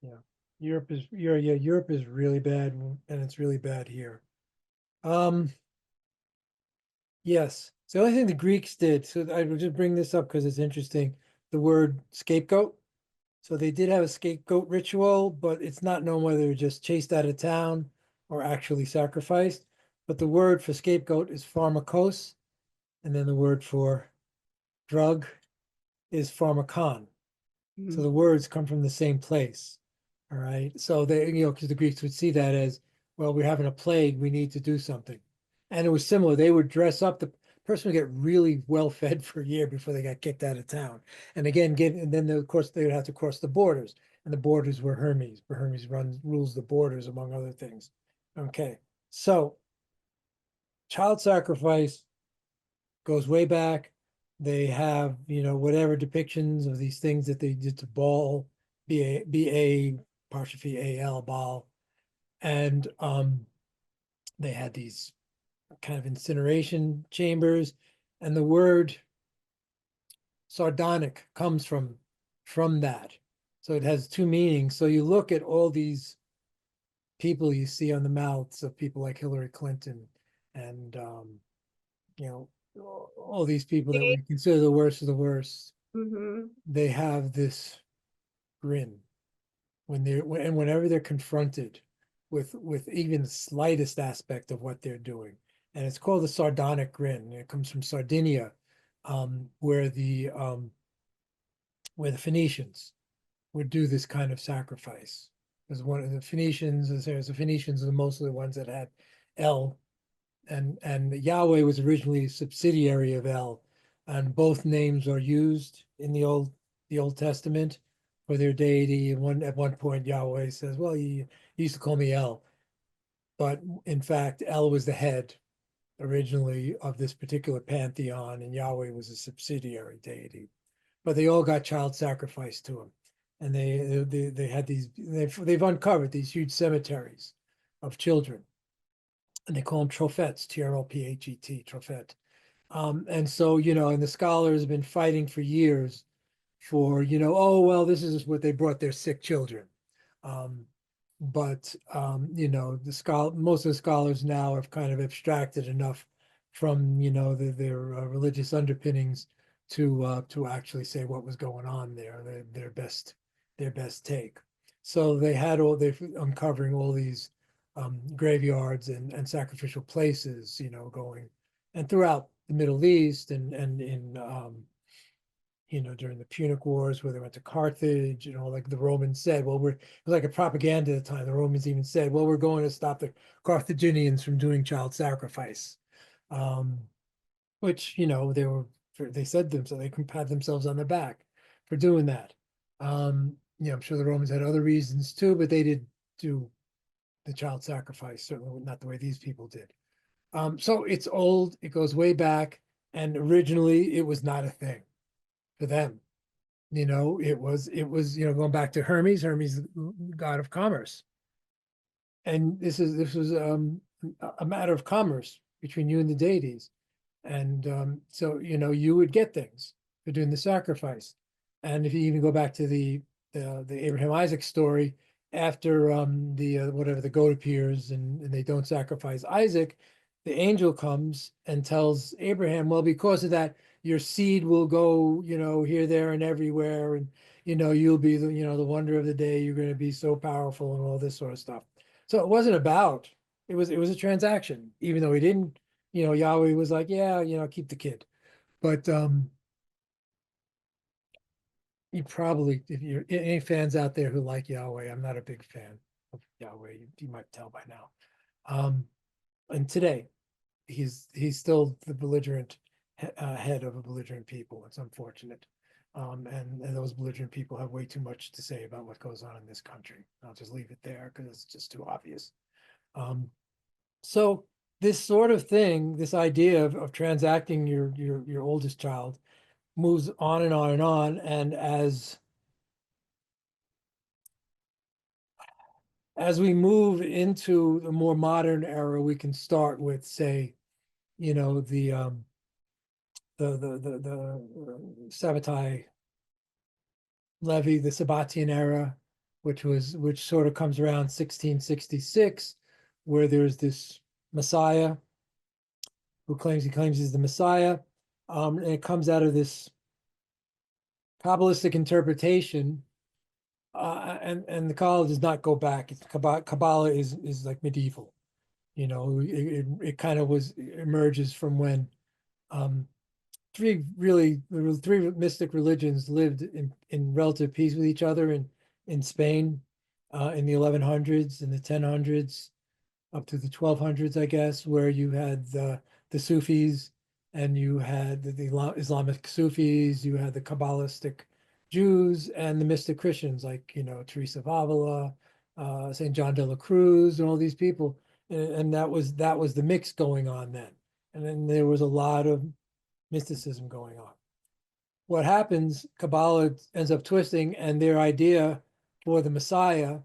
Speaker 2: Yeah. Europe is really bad, and it's really bad here. Um, yes. So the only thing the Greeks did, so I will just bring this up because it's interesting, the word scapegoat. So they did have a scapegoat ritual, but it's not known whether they were just chased out of town or actually sacrificed. But the word for scapegoat is pharmakos, and then the word for drug is pharmakon. So the words come from the same place. All right. So they, you know, because the Greeks would see that as, well, we're having a plague, we need to do something. And it was similar. They would dress up, the person would get really well fed for a year before they got kicked out of town. And again, and then of course they would have to cross the borders. And the borders were Hermes. Hermes rules the borders, among other things. Okay. So child sacrifice goes way back. They have, you know, whatever depictions of these things that they did to Baal, B-A apostrophe A-L, Baal. And they had these kind of incineration chambers. And the word sardonic comes from that. So it has two meanings. So you look at all these people you see on the mouths of people like Hillary Clinton and you know, all these people that we consider the worst of the worst,
Speaker 1: Mm-hmm.
Speaker 2: they have this grin and whenever they're confronted with even the slightest aspect of what they're doing. And it's called the sardonic grin. It comes from Sardinia, where the Phoenicians would do this kind of sacrifice. Because one of the Phoenicians, the Phoenicians are mostly the ones that had El, and Yahweh was originally a subsidiary of El, and both names are used in the Old Testament for their deity. And at one point Yahweh says, "Well, you used to call me El," but in fact El was the head originally of this particular pantheon, and Yahweh was a subsidiary deity. But they all got child sacrifice to him, and they had they've uncovered these huge cemeteries of children, and they call them trophets, TROPHET, trophet. And so, and the scholars have been fighting for years for, oh, well, this is what they brought their sick children. Um, but most of the scholars now have kind of abstracted enough from, their religious underpinnings to actually say what was going on there, their best take. So they're uncovering all these graveyards and sacrificial places, going and throughout the Middle East and in during the Punic Wars where they went to Carthage, like the Romans said, well, it was like a propaganda at the time. The Romans even said, well, we're going to stop the Carthaginians from doing child sacrifice, which, they said them, so they can pat themselves on the back for doing that. I'm sure the Romans had other reasons too, but they did do the child sacrifice, certainly not the way these people did. So it's old, it goes way back, and originally it was not a thing for them. It was going back to Hermes, god of commerce. And this was a matter of commerce between you and the deities. And so, you would get things for doing the sacrifice. And if you even go back to the Abraham Isaac story, after the whatever the goat appears and they don't sacrifice Isaac, the angel comes and tells Abraham, well, because of that, your seed will go, here, there, and everywhere, and you'll be the wonder of the day. You're going to be so powerful and all this sort of stuff. So it wasn't about it was a transaction, even though he didn't, Yahweh was like, yeah, keep the kid. But you probably, if you're any fans out there who like Yahweh, I'm not a big fan of Yahweh. You might tell by now. And today, he's still the belligerent head of a belligerent people. It's unfortunate. And those belligerent people have way too much to say about what goes on in this country. I'll just leave it there because it's just too obvious. So this sort of thing, this idea of transacting your oldest child moves on and on and on. And as we move into the more modern era, we can start with, say, the Sabbatai levy, the Sabbatian era, which sort of comes around 1666, where there's this Messiah who claims he's the Messiah. And it comes out of this Kabbalistic interpretation. And the Kabbalah does not go back. Kabbalah is like medieval. It kind of emerges from when three mystic religions lived in relative peace with each other in Spain in the 1100s and the 1000s up to the 1200s, I guess, where you had the Sufis and you had the Islamic Sufis, you had the Kabbalistic Jews and the mystic Christians like, Teresa of Avila, St. John de la Cruz, and all these people. And that was the mix going on then. And then there was a lot of mysticism going on. What happens, Kabbalah ends up twisting, and their idea for the Messiah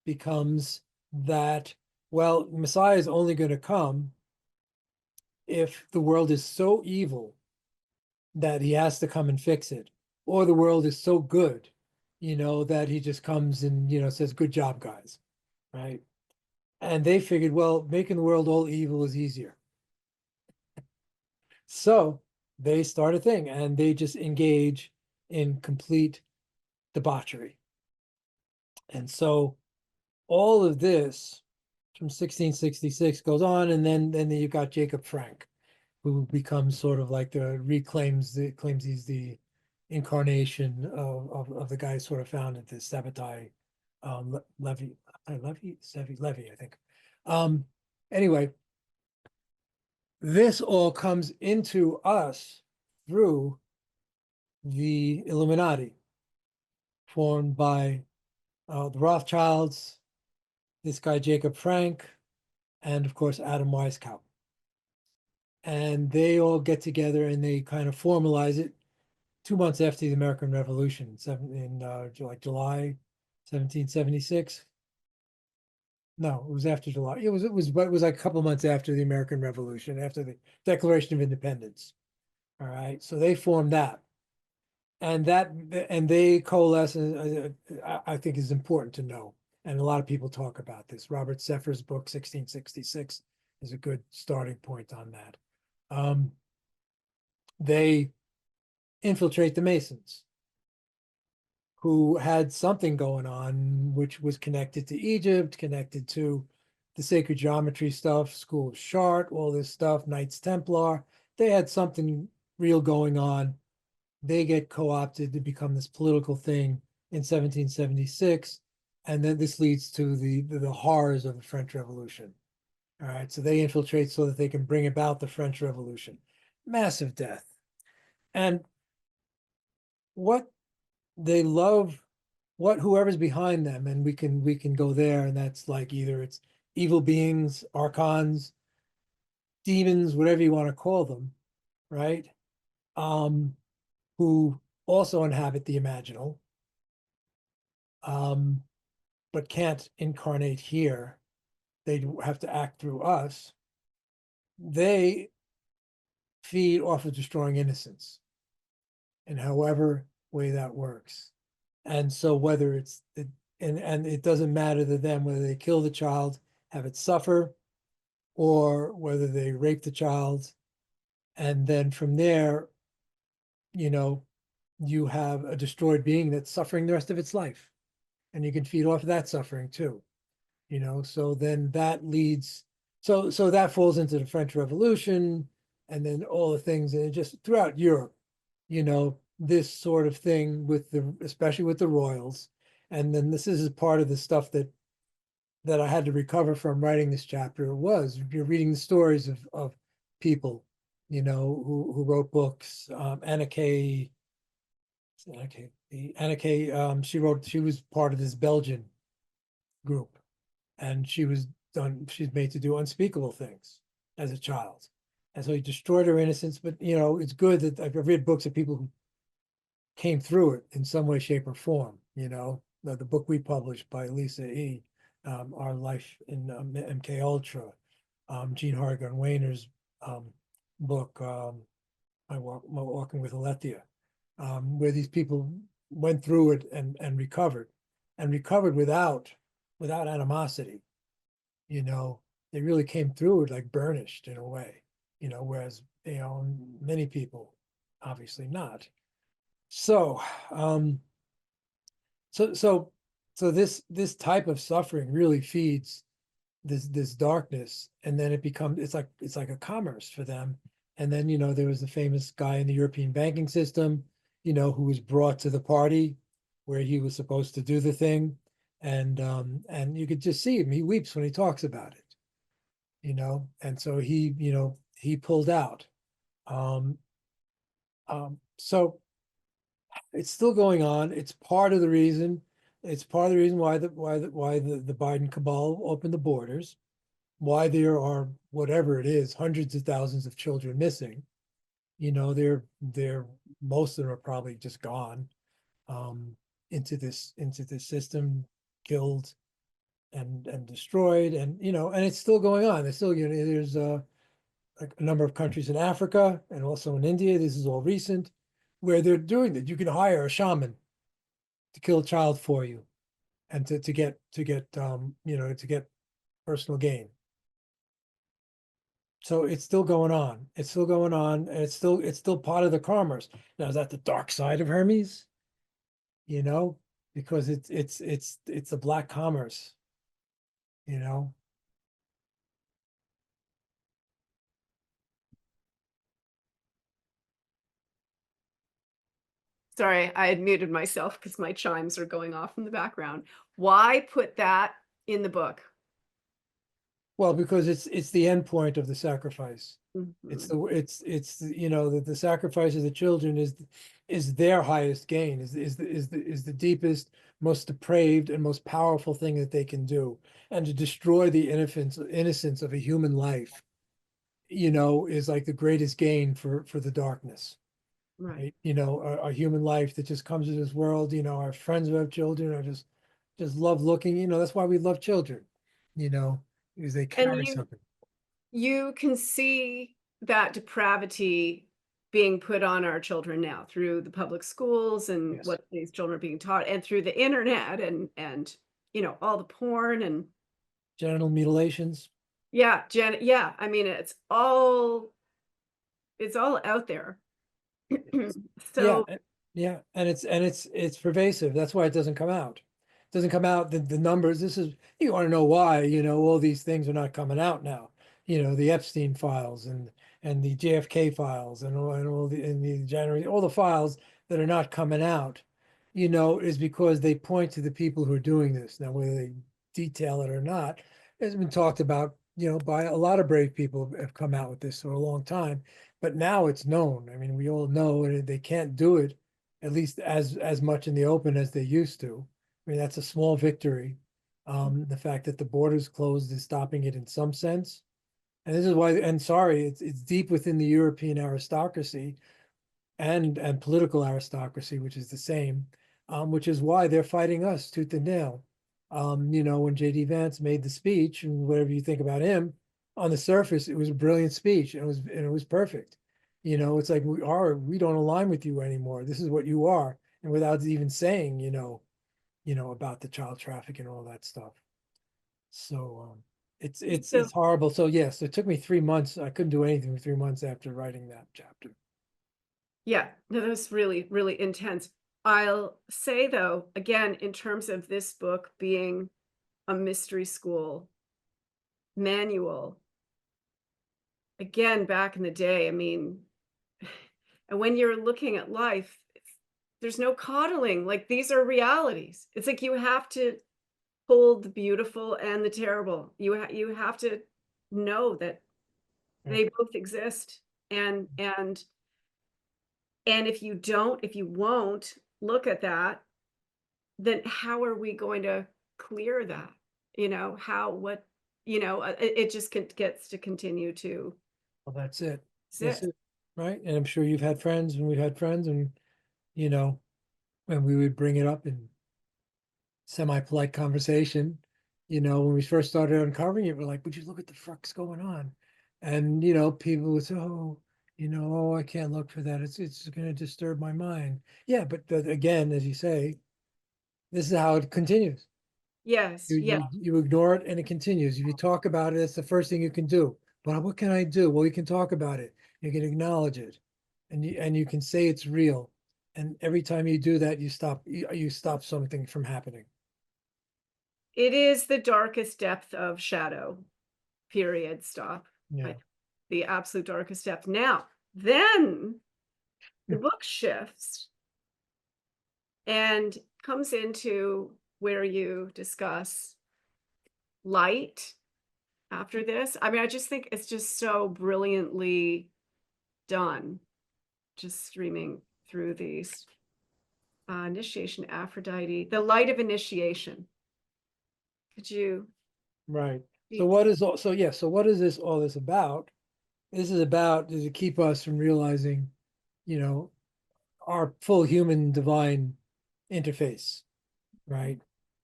Speaker 2: becomes that, well, Messiah is only going to come if the world is so evil that he has to come and fix it, or the world is so good, that he just comes and, says, good job, guys, right? And they figured, well, making the world all evil is easier. So they start a thing and they just engage in complete debauchery. And so all of this from 1666 goes on, and then you've got Jacob Frank, who becomes sort of like claims he's the incarnation of the guy who sort of founded this Sabbatai Levy, I think. Anyway, this all comes into us through the Illuminati, formed by the Rothschilds, this guy Jacob Frank, and of course Adam Weishaupt. And they all get together and they kind of formalize it 2 months after the American Revolution, July 1776. No, it was after July. It was like a couple of months after the American Revolution, after the Declaration of Independence. All right, so they formed that, and they coalesce. I think is important to know, and a lot of people talk about this. Robert Seffer's book, 1666, is a good starting point on that. They infiltrate the Masons, who had something going on, which was connected to Egypt, connected to the sacred geometry stuff, School of Chart, all this stuff, Knights Templar. They had something real going on. They get co-opted to become this political thing in 1776. And then this leads to the horrors of the French Revolution. All right, so they infiltrate so that they can bring about the French Revolution. Massive death. And what they love, whoever's behind them, and we can go there, and that's like either it's evil beings, archons, demons, whatever you want to call them, right? Who also inhabit the imaginal, but can't incarnate here. They have to act through us. They feed off of destroying innocence in however way that works. And so whether and it doesn't matter to them whether they kill the child, have it suffer, or whether they rape the child. And then from there, you have a destroyed being that's suffering the rest of its life. And you can feed off of that suffering too. So then that leads, so that falls into the French Revolution, and then all the things, and just throughout Europe, this sort of thing especially with the royals. And then this is part of the stuff that I had to recover from writing this chapter. Was you're reading the stories of people, who wrote books. Anna Kay, she was part of this Belgian group, and she's made to do unspeakable things as a child. And so he destroyed her innocence, but it's good that I've read books of people who came through it in some way, shape, or form. The book we published by Lisa E., Our Life in MK Ultra, Jean Harrigan Wayner's book, Walking with Alethea, where these people went through it and recovered without animosity. They really came through it like burnished in a way, whereas many people obviously not. So this type of suffering really feeds this darkness, and then it's like a commerce for them. And then there was the famous guy in the European banking system, who was brought to the party where he was supposed to do the thing, and you could just see him. He weeps when he talks about it, and so he pulled out. So it's still going on. It's part of the reason. It's part of the reason why the Biden cabal opened the borders, why there are, whatever it is, hundreds of thousands of children missing. They're most of them are probably just gone into this system, killed and destroyed, and and it's still going on. There's still there's a number of countries in Africa and also in India. This is all recent, where they're doing that. You can hire a shaman to kill a child for you, and to get to get personal gain. So it's still going on. It's still going on, and it's still part of the commerce. Now, is that the dark side of Hermes? You know, because it's a black commerce, you know.
Speaker 1: Sorry, I had muted myself because my chimes are going off in the background. Why put that in the book?
Speaker 2: Well, because it's the end point of the sacrifice. It's
Speaker 1: Mhm.
Speaker 2: the you know, the sacrifice of the children is their highest gain, is the deepest, most depraved, and most powerful thing that they can do. And to destroy the innocence of a human life, you know, is like the greatest gain for the darkness.
Speaker 1: Right.
Speaker 2: Right? You know, a human life that just comes to this world, you know, our friends who have children are just love looking, you know, that's why we love children, you know, because they
Speaker 1: And
Speaker 2: carry something.
Speaker 1: you can see that depravity being put on our children now through the public schools and
Speaker 2: Yes.
Speaker 1: what these children are being taught, and through the internet, and all the porn, and
Speaker 2: Genital mutilations.
Speaker 1: yeah, I mean it's all out there.
Speaker 2: Yes. Yeah,
Speaker 1: So
Speaker 2: yeah, and it's pervasive. That's why it doesn't come out. It doesn't come out the numbers. This is you want to know why, you know, all these things are not coming out now. You know, the Epstein files and the JFK files and all the January all the files that are not coming out, you know, is because they point to the people who are doing this. Now, whether they detail it or not, has been talked about, you know, by a lot of brave people have come out with this for a long time. But now it's known. I mean, we all know, and they can't do it at least as much in the open as they used to. I mean, that's a small victory. The fact that the borders closed is stopping it in some sense. And this is why, and sorry, it's deep within the European aristocracy and political aristocracy, which is the same, which is why they're fighting us tooth and nail. You know, when J.D. Vance made the speech, and whatever you think about him, on the surface, it was a brilliant speech, and it was perfect. You know, it's like we don't align with you anymore. This is what you are, and without even saying, about the child traffic and all that stuff. So
Speaker 1: so
Speaker 2: it's horrible. So yes, it took me 3 months. I couldn't do anything for 3 months after writing that chapter.
Speaker 1: yeah, no, that was really, really intense. I'll say though, again, in terms of this book being a mystery school manual, again, back in the day, I mean, and when you're looking at life, there's no coddling. Like these are realities. It's like you have to hold the beautiful and the terrible. You have to know that
Speaker 2: Yeah.
Speaker 1: they both exist. And if you won't look at that, then how are we going to clear that? How, what, it just gets to continue to
Speaker 2: Well, that's it. That's
Speaker 1: exist.
Speaker 2: it. Right. And I'm sure you've had friends and we've had friends and, you know, when we would bring it up in semi-polite conversation, you know, when we first started uncovering it, we're like, would you look at the fuck's going on? And, you know, people would say, oh, I can't look for that. It's going to disturb my mind. Yeah. But again, as you say, this is how it continues.
Speaker 1: Yes, yeah.
Speaker 2: You ignore it and it continues. If you talk about it, it's the first thing you can do. But what can I do? Well, you can talk about it. You can acknowledge it, and you can say it's real. And every time you do that, you stop something from happening.
Speaker 1: It is the darkest depth of shadow, period, stop.
Speaker 2: Yeah.
Speaker 1: Like the absolute darkest depth. Now, then the book shifts and comes into where you discuss light after this. I mean, I just think it's just so brilliantly done, just streaming through these. Initiation, Aphrodite, the light of initiation. Could you
Speaker 2: Right. So
Speaker 1: speak?
Speaker 2: what is this all this about? This is about is to keep us from realizing, you know, our full human divine interface, right?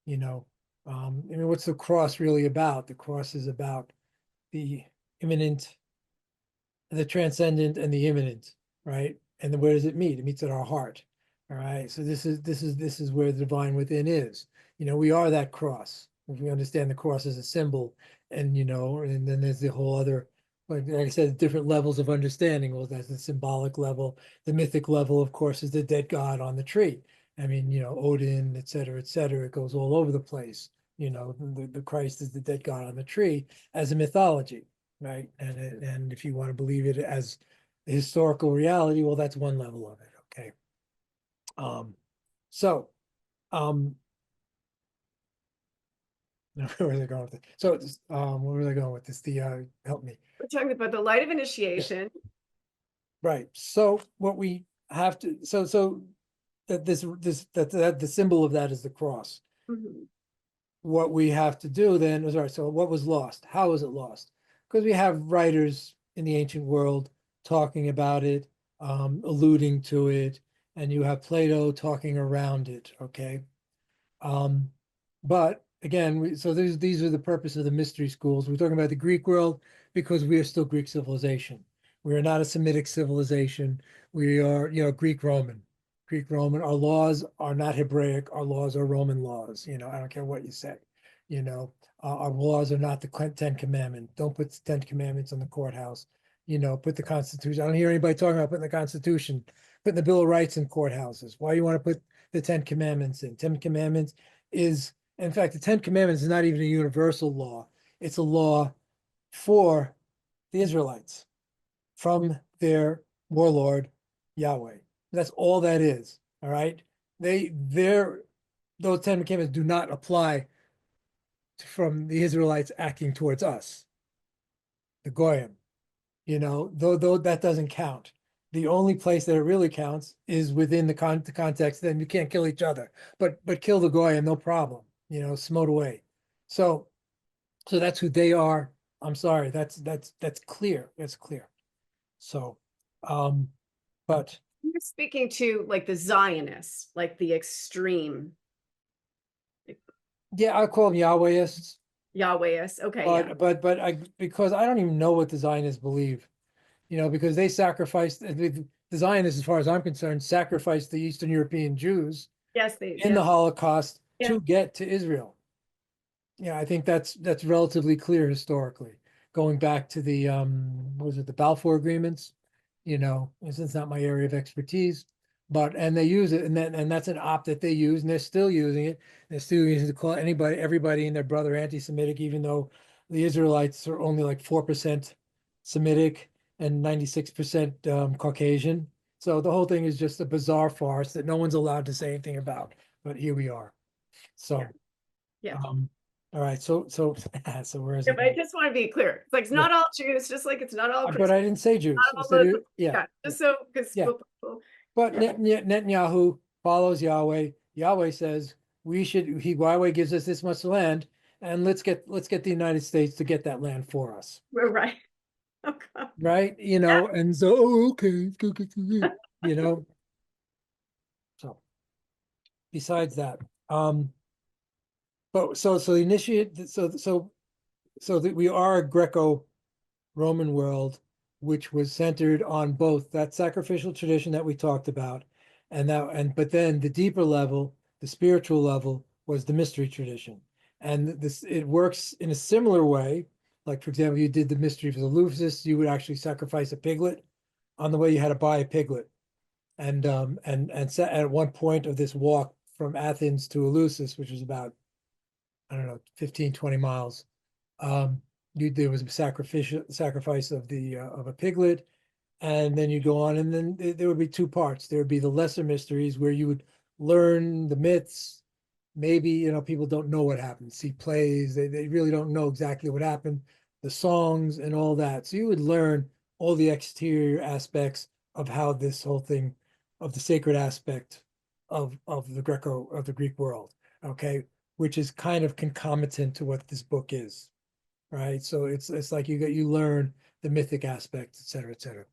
Speaker 2: You know, I mean, what's the cross really about? The cross is about the imminent the transcendent and the immanent, right? And then where does it meet? It meets at our heart. All right. So this is where the divine within is. We are that cross. If we understand the cross as a symbol, and and then there's the whole other, like I said, different levels of understanding. Well, that's the symbolic level. The mythic level, of course, is the dead god on the tree. I mean, Odin, et cetera, et cetera. It goes all over the place. The Christ is the dead god on the tree as a mythology, right? And if you want to believe it as a historical reality, well, that's one level of it. Okay. So, where was I going with it? So, where was I going with this? Help me.
Speaker 1: We're talking about the light of initiation.
Speaker 2: Right. So what we have to, so that that the symbol of that is the cross.
Speaker 1: Mhm.
Speaker 2: What we have to do then is, all right, so what was lost? How was it lost? Because we have writers in the ancient world talking about it, alluding to it, and you have Plato talking around it, okay? But again, so these are the purpose of the mystery schools. We're talking about the Greek world because we are still Greek civilization. We are not a Semitic civilization. We are, Greek Roman. Greek Roman. Our laws are not Hebraic. Our laws are Roman laws. I don't care what you say. Our laws are not the Ten Commandments. Don't put the Ten Commandments on the courthouse. Put the Constitution. I don't hear anybody talking about putting the Constitution, putting the Bill of Rights in courthouses. Why you want to put the Ten Commandments in? Ten Commandments is, in fact, the Ten Commandments is not even a universal law. It's a law for the Israelites from their warlord, Yahweh. That's all that is. All right. Those Ten Commandments do not apply from the Israelites acting towards us, the Goyim. Though that doesn't count. The only place that it really counts is within the context. Then you can't kill each other, but kill the Goyim, no problem. Smote away. So that's who they are. I'm sorry. That's clear. That's clear. So, but
Speaker 1: You're speaking to like the Zionists, like the extreme
Speaker 2: yeah, I call them Yahwehists.
Speaker 1: Yahwehists. Okay, yeah.
Speaker 2: But because I don't even know what the Zionists believe. Because they sacrificed, the Zionists, as far as I'm concerned, sacrificed the Eastern European Jews
Speaker 1: Yes, they
Speaker 2: in the Holocaust
Speaker 1: yeah.
Speaker 2: to get to Israel. I think that's relatively clear historically, going back to the what was it, the Balfour agreements? It's not my area of expertise, but and they use it, and that's an op that they use, and they're still using it. They're still using it to call everybody and their brother anti-Semitic, even though the Israelites are only like 4% Semitic and 96% Caucasian. So the whole thing is just a bizarre farce that no one's allowed to say anything about. But here we are. So,
Speaker 1: Yeah.
Speaker 2: all right. So so where is
Speaker 1: Yeah,
Speaker 2: it?
Speaker 1: but I just want to be clear. It's like it's
Speaker 2: Yeah.
Speaker 1: not all Jews, just like it's not all
Speaker 2: But
Speaker 1: Christians,
Speaker 2: I didn't say Jews. I
Speaker 1: not all
Speaker 2: said,
Speaker 1: Muslims.
Speaker 2: yeah,
Speaker 1: Yeah, just so because
Speaker 2: yeah. But Netanyahu follows Yahweh. Yahweh says Yahweh gives us this much land, and let's get the United States to get that land for us.
Speaker 1: we're right. Okay.
Speaker 2: Right? And so, okay, let's go get the So besides that, but so the initiate so that we are a Greco-Roman world, which was centered on both that sacrificial tradition that we talked about, but then the deeper level, the spiritual level, was the mystery tradition. And it works in a similar way. Like, for example, you did the mystery for the Eleusis, you would actually sacrifice a piglet. On the way, you had to buy a piglet. And at one point of this walk from Athens to Eleusis, which was about, I don't know, 15, 20 miles, there was a sacrifice of a piglet, and then you go on, and then there would be two parts. There would be the lesser mysteries where you would learn the myths. Maybe people don't know what happened. See plays, they really don't know exactly what happened, the songs and all that. So you would learn all the exterior aspects of how this whole thing, of the sacred aspect of the Greek world, okay, which is kind of concomitant to what this book is, right? So it's like you learn the mythic aspect, et cetera, et cetera.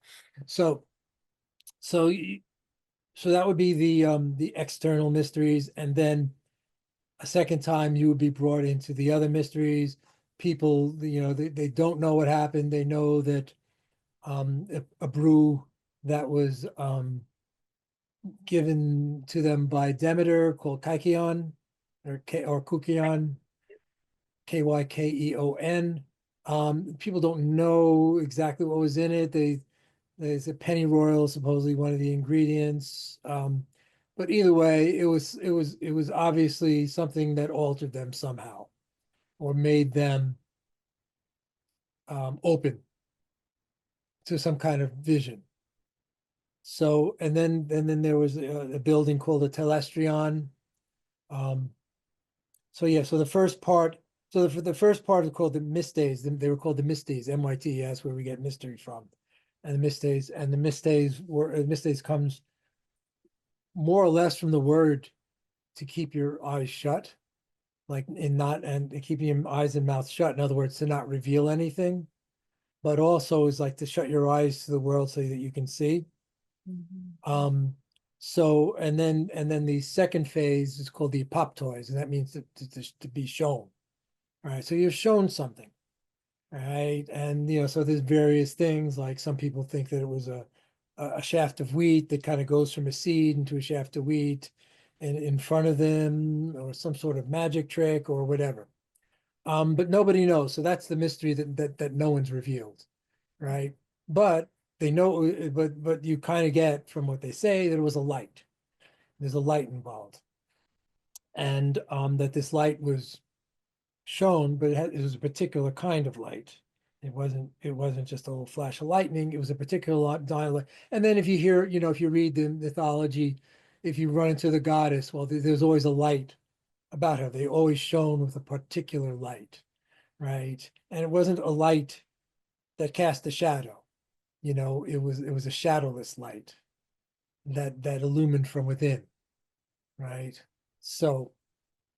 Speaker 2: So so so that would be the external mysteries, and then a second time you would be brought into the other mysteries. People, they don't know what happened. They know that a brew that was given to them by Demeter called Kykeon or Kukion, Kykeon. People don't know exactly what was in it. There's a pennyroyal, supposedly one of the ingredients. But either way, it was obviously something that altered them somehow or made them open to some kind of vision. So, and then there was a building called the Telestrion. Um, so yeah, so the first part, so the first part is called the Mystays. They were called the Mystays, MYTES, where we get mystery from. And the Mystays comes more or less from the word to keep your eyes shut, like in not and keeping your eyes and mouth shut. In other words, to not reveal anything, but also is like to shut your eyes to the world so that you can see. Um, so and then the second phase is called the apoptoise, and that means to be shown. All right, so you're shown something, right? And you know, so there's various things, like some people think that it was a shaft of wheat that kind of goes from a seed into a shaft of wheat and in front of them, or some sort of magic trick or whatever. But nobody knows. So that's the mystery that no one's revealed, right? But they know, but you kind of get from what they say that it was a light. There's a light involved, and that this light was shown, but it was a particular kind of light. It wasn't just a little flash of lightning. It was a particular dialect. And then if you hear, you know, if you read the mythology, if you run into the goddess, well, there's always a light about her. They always shone with a particular light, right? And it wasn't a light that cast a shadow. You know, it was a shadowless light that illumined from within, right? So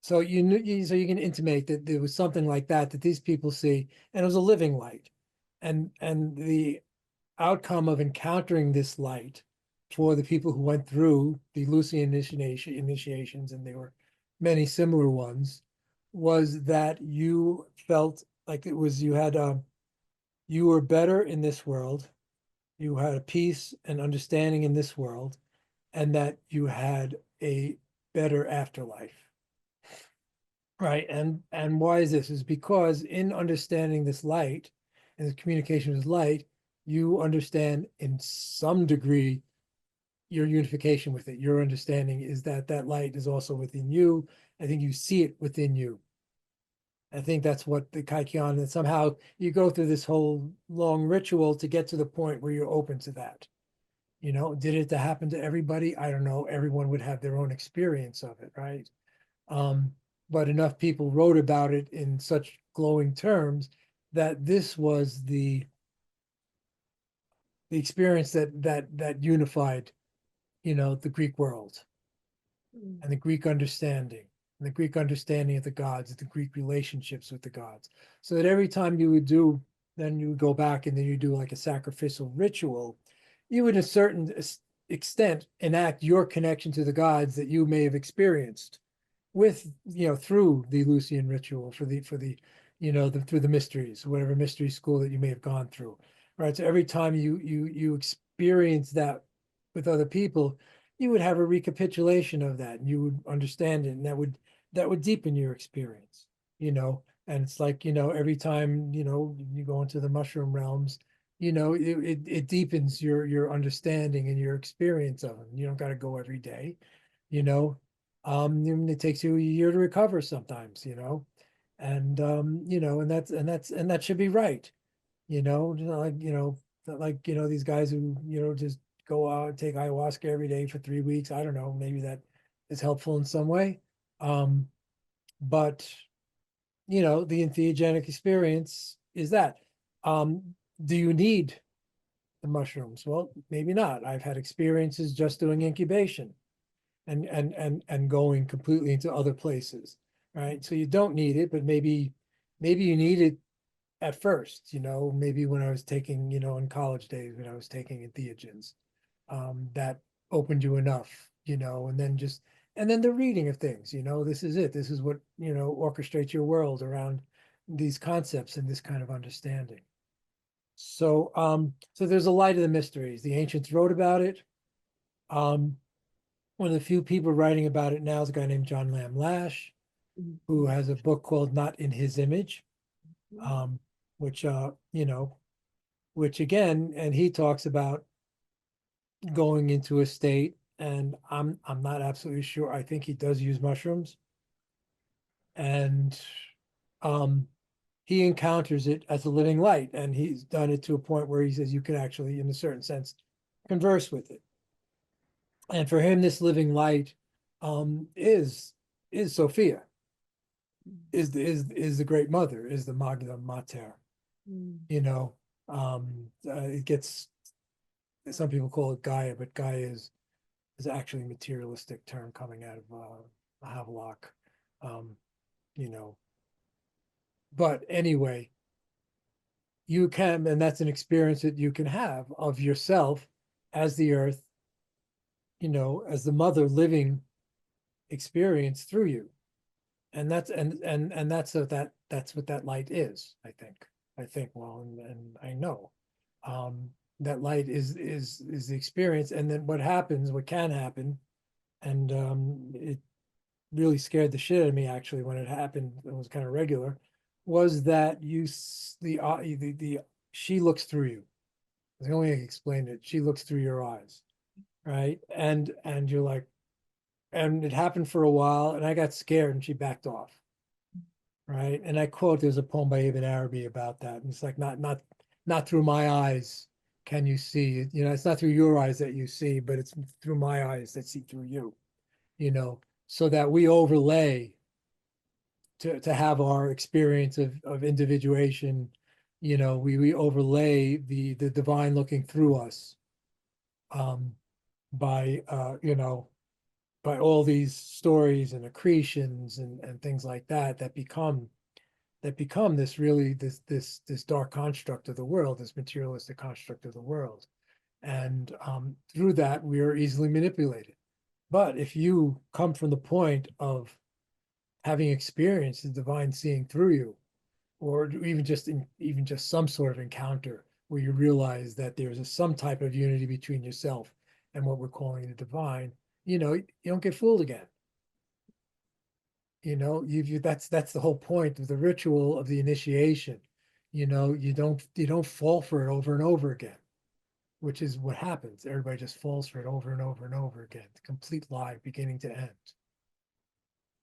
Speaker 2: so so you can intimate that there was something like that these people see, and it was a living light, and the outcome of encountering this light for the people who went through the Lucian initiations, and there were many similar ones, was that you felt like it was you were better in this world, you had a peace and understanding in this world, and that you had a better afterlife. Right. And why is this? Is because in understanding this light and the communication with light, you understand in some degree your unification with it. Your understanding is that that light is also within you. I think you see it within you. I think that's what the Kaikion, and somehow you go through this whole long ritual to get to the point where you're open to that. You know, did it to happen to everybody? I don't know. Everyone would have their own experience of it, right? Um, but enough people wrote about it in such glowing terms that this was the experience that unified, you know, the Greek world and the Greek understanding and the Greek understanding of the gods, the Greek relationships with the gods. So that every time you would do, then you would go back and then you do like a sacrificial ritual, you would, in a certain extent, enact your connection to the gods that you may have experienced with, you know, through the Lucian ritual for the you know, through the mysteries, whatever mystery school that you may have gone through, right? So every time you experience that with other people, you would have a recapitulation of that, and you would understand it, and that would deepen your experience, you know. And it's like, you know, every time, you know, you go into the mushroom realms, you know, it deepens your understanding and your experience of them. You don't got to go every day, you know. It takes you a year to recover sometimes, you know, and you know, and that should be right, you know, like, you know, not like, you know, these guys who, you know, just go out and take ayahuasca every day for 3 weeks. I don't know, maybe that is helpful in some way. Um, but you know, the entheogenic experience is that. Do you need the mushrooms? Well, maybe not. I've had experiences just doing incubation and going completely into other places, right? So you don't need it, but maybe you need it at first, you know, maybe when I was taking, you know, in college days when I was taking entheogens, that opened you enough, you know, and then the reading of things, you know, this is it. This is what, you know, orchestrates your world around these concepts and this kind of understanding. So there's a light of the mysteries. The ancients wrote about it. Um, One of the few people writing about it now is a guy named John Lamb Lash, who has a book called Not in His Image, um, which which again, and he talks about going into a state, and I'm not absolutely sure. I think he does use mushrooms, and um, he encounters it as a living light, and he's done it to a point where he says you can actually, in a certain sense, converse with it. And for him, this living light is Sophia, is the great mother, is the Magna Mater. You know, it gets, some people call it Gaia, but Gaia is actually a materialistic term coming out of Havelock. Um, you know, but anyway, you can, and that's an experience that you can have of yourself as the earth, as the mother living experience through you. And that's what that light is, I think. Well, and I know. That light is the experience. And then what can happen, and it really scared the shit out of me actually when it happened, it was kind of regular, was that the she looks through you. The only way I can explain it, she looks through your eyes, right? And you're like, and it happened for a while, and I got scared, and she backed off, right? And I quote, there's a poem by Ibn Arabi about that, and it's like, not through my eyes can you see, it's not through your eyes that you see, but it's through my eyes that see through you, so that we overlay to have our experience of individuation, we overlay the divine looking through us, um, by by all these stories and accretions and things like that become this really this dark construct of the world, this materialistic construct of the world. And through that, we are easily manipulated. But if you come from the point of having experienced the divine seeing through you, or even just some sort of encounter where you realize that there's some type of unity between yourself and what we're calling the divine, you don't get fooled again. That's the whole point of the ritual of the initiation. You don't fall for it over and over again, which is what happens. Everybody just falls for it over and over and over again. Complete lie, beginning to end.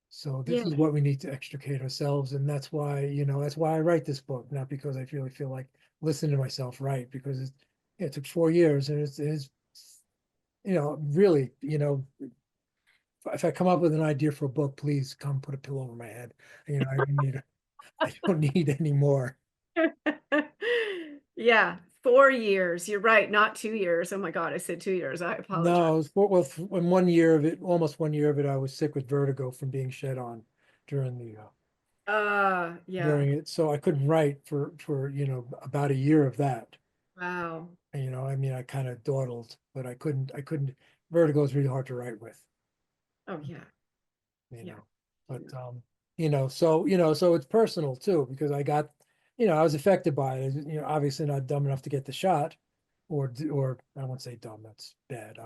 Speaker 2: So this
Speaker 1: Yeah.
Speaker 2: is what we need to extricate ourselves, and that's why I write this book, not because I really feel like listening to myself write, because it took 4 years, and it's really, if I come up with an idea for a book, please come put a pillow over my head. I don't need any more.
Speaker 1: Yeah, 4 years. You're right, not 2 years. Oh my God, I said 2 years. I apologize.
Speaker 2: No, well, in 1 year of it, almost 1 year of it, I was sick with vertigo from being shed on during the
Speaker 1: Yeah.
Speaker 2: during it. So I couldn't write for about a year of that.
Speaker 1: Wow.
Speaker 2: And, I mean, I kind of dawdled, but I couldn't. Vertigo is really hard to write with,
Speaker 1: Oh yeah.
Speaker 2: you
Speaker 1: Yeah.
Speaker 2: know. But so it's personal too, because I was affected by it. Obviously not dumb enough to get the shot, or I won't say dumb, that's bad.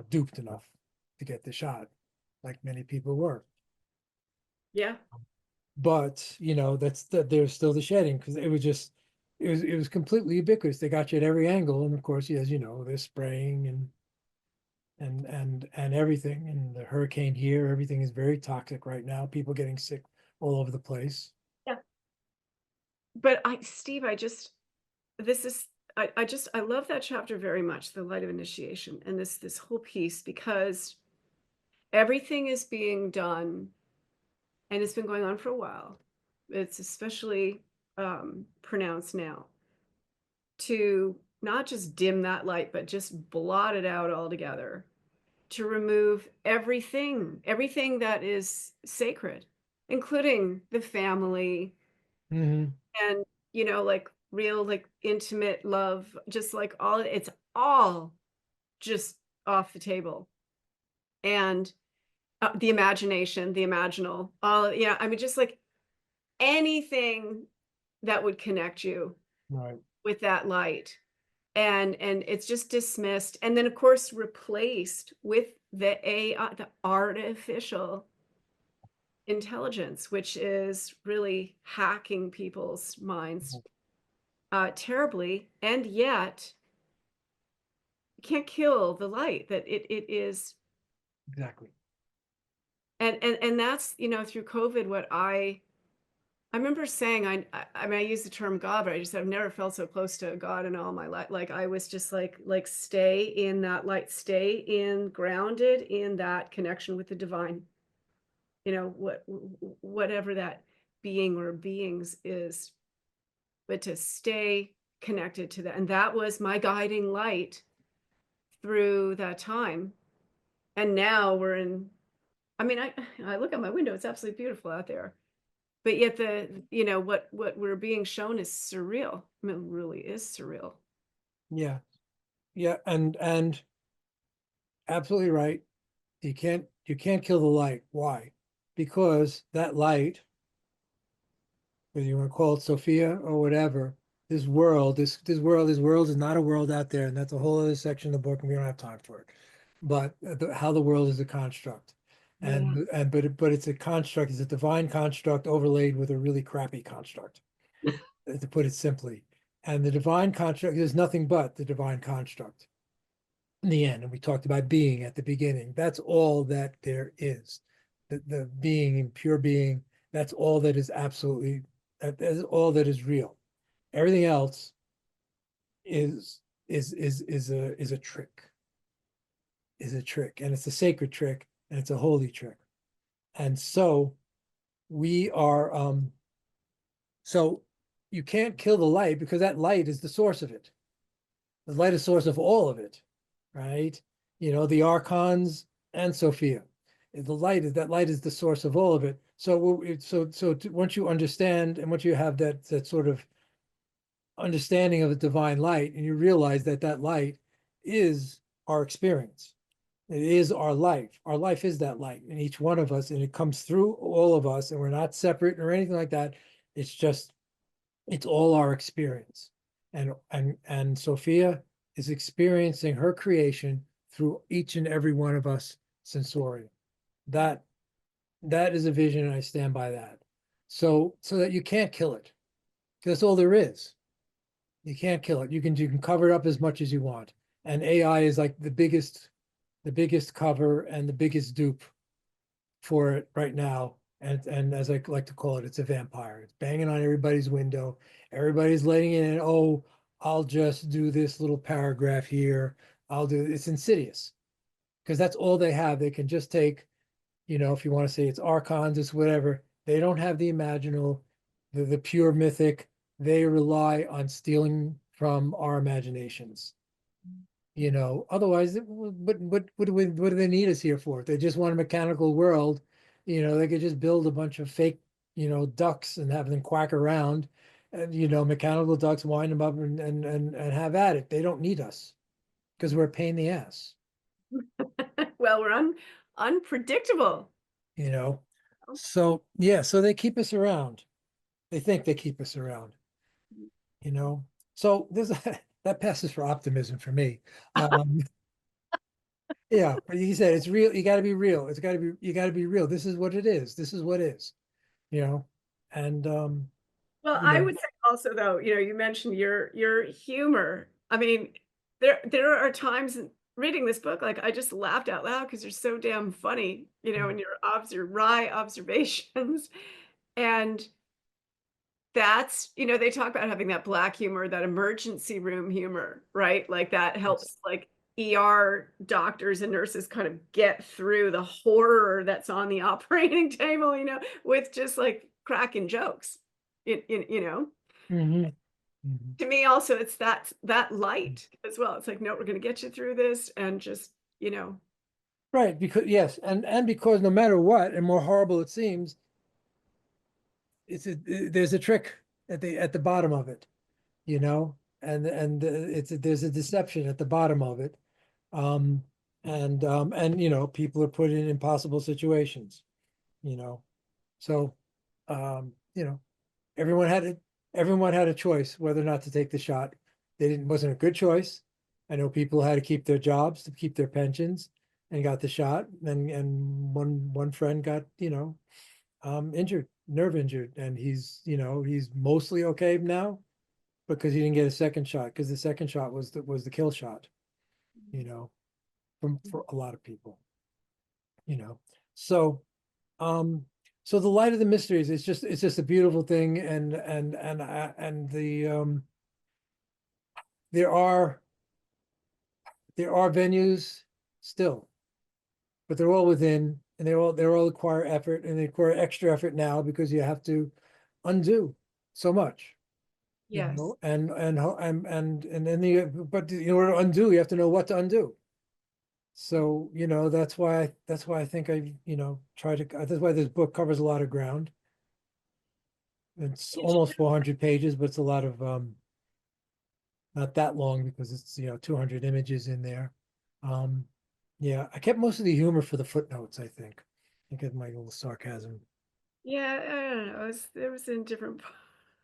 Speaker 2: Duped enough to get the shot, like many people were.
Speaker 1: Yeah.
Speaker 2: But there's still the shedding, because it was completely ubiquitous. They got you at every angle, and of course, as they're spraying and everything. And the hurricane here, everything is very toxic right now. People getting sick all over the place.
Speaker 1: Yeah. But Steve, this is, I love that chapter very much, the light of initiation, and this whole piece, because everything is being done, and it's been going on for a while. It's especially pronounced now, to not just dim that light, but just blot it out altogether, to remove everything that is sacred, including the family,
Speaker 2: Hmm.
Speaker 1: and like real, like intimate love, just like it's all just off the table. And the imagination, the imaginal, all, I mean, just like anything that would connect you
Speaker 2: Right.
Speaker 1: with that light. And it's just dismissed, and then, of course, replaced with the AI, the artificial intelligence, which is really hacking people's minds, terribly, and yet you can't kill the light that it is.
Speaker 2: Exactly.
Speaker 1: And that's, through COVID, what I remember saying, I mean, I use the term God, but I just, I've never felt so close to God in all my life. Like, I was just like stay in that light, stay in grounded in that connection with the divine, whatever that being or beings is, but to stay connected to that. And that was my guiding light through that time. And now we're in, I mean, I look out my window, it's absolutely beautiful out there. But yet what we're being shown is surreal. I mean, it really is surreal.
Speaker 2: Yeah. Yeah. And absolutely right. You can't kill the light. Why? Because that light, whether you want to call it Sophia or whatever, this world is not a world out there, and that's a whole other section of the book, and we don't have time for it. But how the world is a construct,
Speaker 1: Yeah.
Speaker 2: but it's a construct, it's a divine construct overlaid with a really crappy construct, to put it simply. And the divine construct is nothing but the divine construct in the end. And we talked about being at the beginning. That's all that there is. The being, pure being, that's all that is absolutely, that is all that is real. Everything else is is a trick, and it's a sacred trick, and it's a holy trick. And so we are so you can't kill the light because that light is the source of it. The light is source of all of it, right? The archons and Sophia. That light is the source of all of it. Once you understand, and once you have that sort of understanding of the divine light, and you realize that that light is our experience, it is our life. Our life is that light in each one of us, and it comes through all of us, and we're not separate or anything like that. It's all our experience. And Sophia is experiencing her creation through each and every one of us sensorium. That that is a vision, and I stand by that. So that you can't kill it. That's all there is. You can't kill it. You can cover it up as much as you want. And AI is like the biggest cover and the biggest dupe for it right now. And as I like to call it, it's a vampire. It's banging on everybody's window. Everybody's letting it in. Oh, I'll just do this little paragraph here. It's insidious because that's all they have. They can just take, if you want to say it's archons, it's whatever. They don't have the imaginal, the pure mythic. They rely on stealing from our imaginations. Otherwise, what do they need us here for? If they just want a mechanical world, they could just build a bunch of fake, ducks and have them quack around, and mechanical ducks, wind them up and have at it. They don't need us because we're a pain in the ass.
Speaker 1: Well, we're unpredictable.
Speaker 2: you know. So yeah, so they keep us around. They think they keep us around, you know. So there's that passes for optimism for me. Um, yeah, but you said it's real. You got to be real. You got to be real. This is what it is. This is what is, you know. And
Speaker 1: Well,
Speaker 2: you
Speaker 1: I
Speaker 2: know,
Speaker 1: would say also, though, you mentioned your humor. I mean, there are times in reading this book, like I just laughed out loud because they're so damn funny, and your wry observations. And they talk about having that black humor, that emergency room humor, right? Like that helps, like, ER doctors and nurses kind of get through the horror that's on the operating table, with just like cracking jokes.
Speaker 2: mhm, mhm.
Speaker 1: To me also, it's that light as well. It's like, no, we're going to get you through this, and just,
Speaker 2: Right, because yes, and because no matter what, and more horrible it seems, there's a trick at the bottom of it, there's a deception at the bottom of it. Um, and people are put in impossible situations, you know. So, um, you know, everyone had it. everyone had a choice whether or not to take the shot. They didn't, wasn't a good choice. I know people had to keep their jobs, to keep their pensions, and got the shot. And one friend got, injured, nerve injured, and he's mostly okay now because he didn't get a second shot, because the second shot was the kill shot, you know, for a lot of people, you know. So um so the light of the mysteries is just, it's just a beautiful thing. And the there are venues still, but they're all within, and they're all require effort, and they require extra effort now because you have to undo so much,
Speaker 1: Yes.
Speaker 2: and then but in order to undo, you have to know what to undo. So, that's why I think that's why this book covers a lot of ground. It's almost 400 pages, but it's a lot of not that long because it's 200 images in there. Um, yeah, I kept most of the humor for the footnotes, I think. I get my little sarcasm.
Speaker 1: Yeah, I don't know. It was in different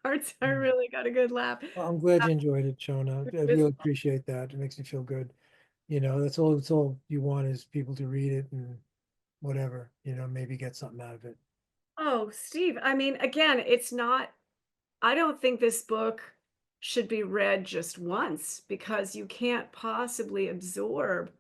Speaker 1: parts. I
Speaker 2: Mm.
Speaker 1: really got a good laugh.
Speaker 2: Well, I'm glad you enjoyed it, Shona. I
Speaker 1: It
Speaker 2: really appreciate that. It makes me feel good. That's all you want is people to read it and whatever, maybe get something out of it.
Speaker 1: Oh, Steve, I mean, again, it's not, I don't think this book should be read just once because you can't possibly absorb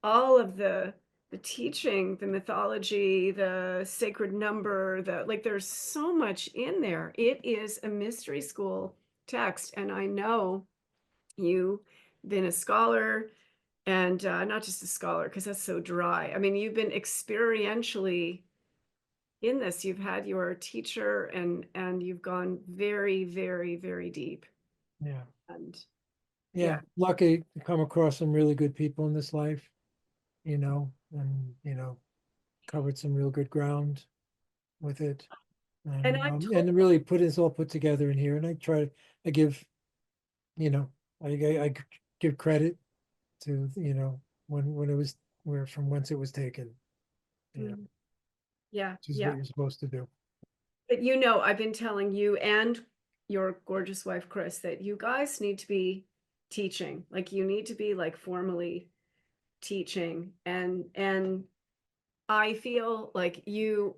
Speaker 1: all of the teaching, the mythology, the sacred number, there's so much in there. It is a mystery school text, and I know you've been a scholar, and not just a scholar because that's so dry. I mean, you've been experientially in this. You've had your teacher, and you've gone very, very, very deep.
Speaker 2: Yeah.
Speaker 1: And
Speaker 2: Yeah.
Speaker 1: yeah,
Speaker 2: Lucky to come across some really good people in this life, and covered some real good ground with it.
Speaker 1: and
Speaker 2: And
Speaker 1: I'm
Speaker 2: and really put together in here. And I give, you know, I give credit to, when it was, where from whence it was taken,
Speaker 1: told. Yeah,
Speaker 2: which is
Speaker 1: yeah.
Speaker 2: what you're supposed to do.
Speaker 1: But I've been telling you and your gorgeous wife, Chris, that you guys need to be teaching. Like you need to be like formally teaching. And I feel like you're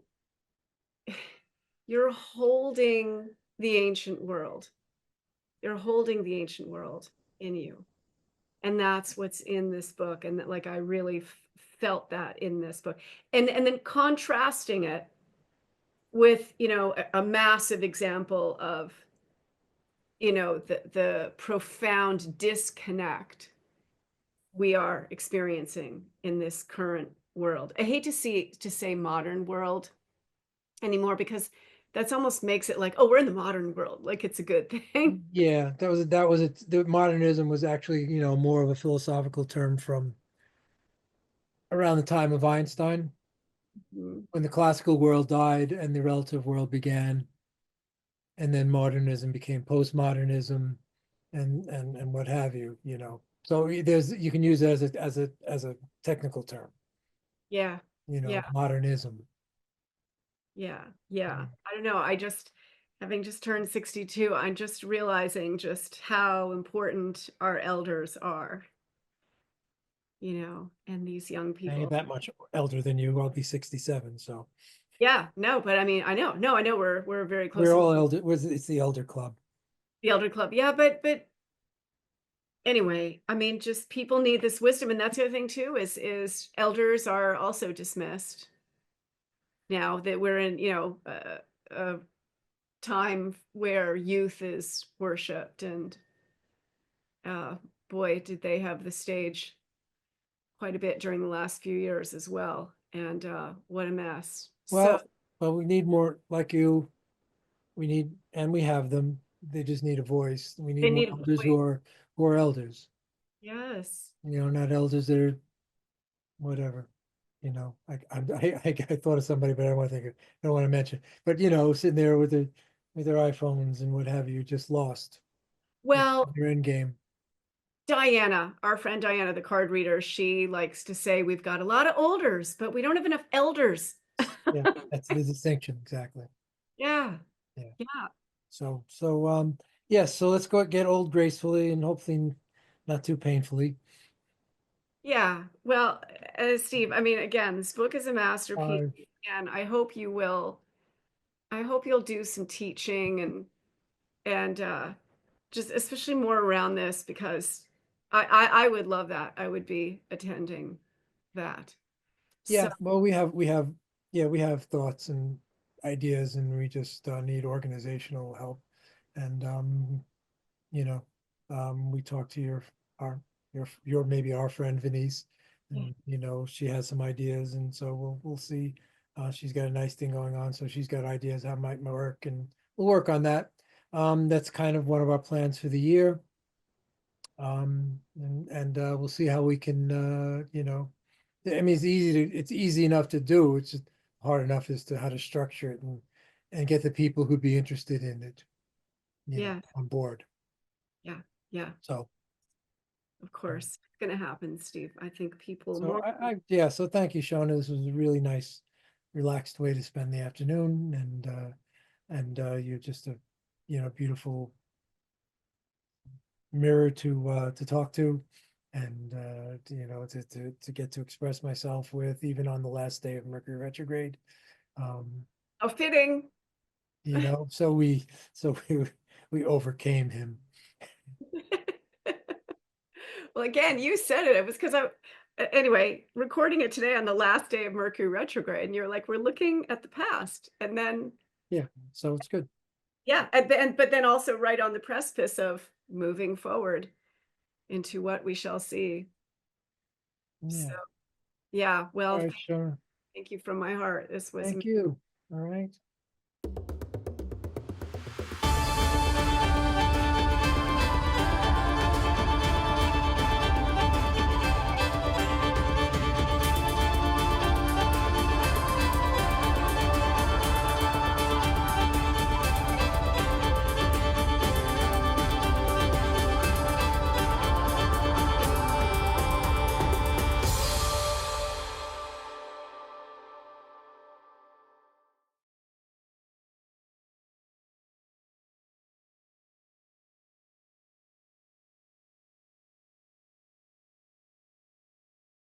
Speaker 1: holding the ancient world. You're holding the ancient world in you. And that's what's in this book. And that like I really felt that in this book. And then contrasting it with, a massive example of the profound disconnect we are experiencing in this current world. I hate to say modern world anymore because that's almost makes it like, oh, we're in the modern world, like it's a good thing.
Speaker 2: Yeah, that was it. The modernism was actually, more of a philosophical term from around the time of Einstein,
Speaker 1: Mhm.
Speaker 2: when the classical world died and the relative world began, and then modernism became postmodernism, and what have you, So you can use it as a technical term,
Speaker 1: Yeah, yeah,
Speaker 2: modernism.
Speaker 1: yeah, yeah.
Speaker 2: Mm.
Speaker 1: I don't know. Having just turned 62, I'm just realizing just how important our elders are, and these young
Speaker 2: I ain't
Speaker 1: people.
Speaker 2: that much elder than you. I'll be 67, so
Speaker 1: Yeah, no, but I mean, I know, no, I know we're very close
Speaker 2: we're
Speaker 1: in
Speaker 2: all elder. It's the elder club.
Speaker 1: the elder club. Yeah, but anyway, I mean, just people need this wisdom, and that's the other thing too is elders are also dismissed now that we're in, a time where youth is worshipped, and uh, boy, did they have the stage quite a bit during the last few years as well, and what a mess. So
Speaker 2: Well, we need more like you. And we have them. They just need a voice. We need
Speaker 1: they
Speaker 2: more
Speaker 1: need a
Speaker 2: elders
Speaker 1: voice.
Speaker 2: who are elders.
Speaker 1: Yes.
Speaker 2: Not elders that are whatever. I thought of somebody, but I don't want to think of, I don't want to mention. But sitting there with their iPhones and what have you, just lost
Speaker 1: Well,
Speaker 2: their end game.
Speaker 1: Diana, our friend Diana, the card reader, she likes to say we've got a lot of olders, but we don't have enough elders.
Speaker 2: Yeah, that's the distinction exactly.
Speaker 1: Yeah.
Speaker 2: Yeah.
Speaker 1: Yeah.
Speaker 2: Yes, so let's go get old gracefully and hopefully not too painfully.
Speaker 1: Yeah. Well, Steve, I mean, again, this book is a masterpiece,
Speaker 2: Uh,
Speaker 1: and I hope you'll do some teaching and just especially more around this because I would love that. I would be attending that. So
Speaker 2: yeah, well, we have thoughts and ideas, and we just need organizational help. And you know, we talked to our your maybe our friend Venice,
Speaker 1: yeah,
Speaker 2: and she has some ideas, and so we'll see. She's got a nice thing going on, so she's got ideas how it might work, and we'll work on that. That's kind of one of our plans for the year. And we'll see how we can I mean it's easy enough to do. It's just hard enough as to how to structure it and get the people who'd be interested in it,
Speaker 1: yeah,
Speaker 2: on board.
Speaker 1: yeah, yeah.
Speaker 2: So
Speaker 1: Of course, it's going to happen, Steve. I think people
Speaker 2: so
Speaker 1: more.
Speaker 2: yeah, so thank you, Shonagh. This was a really nice, relaxed way to spend the afternoon, and you're just a beautiful mirror to talk to, and to get to express myself with, even on the last day of Mercury retrograde. um
Speaker 1: How fitting.
Speaker 2: so we overcame him.
Speaker 1: Well, again, you said it. It was because anyway, recording it today on the last day of Mercury retrograde, and you're like, we're looking at the past, and then
Speaker 2: Yeah, so it's good.
Speaker 1: yeah, but then also right on the precipice of moving forward into what we shall see. So
Speaker 2: Yeah.
Speaker 1: yeah,
Speaker 2: All
Speaker 1: well,
Speaker 2: right, sure.
Speaker 1: thank you from my heart. This was
Speaker 2: Thank you. All right.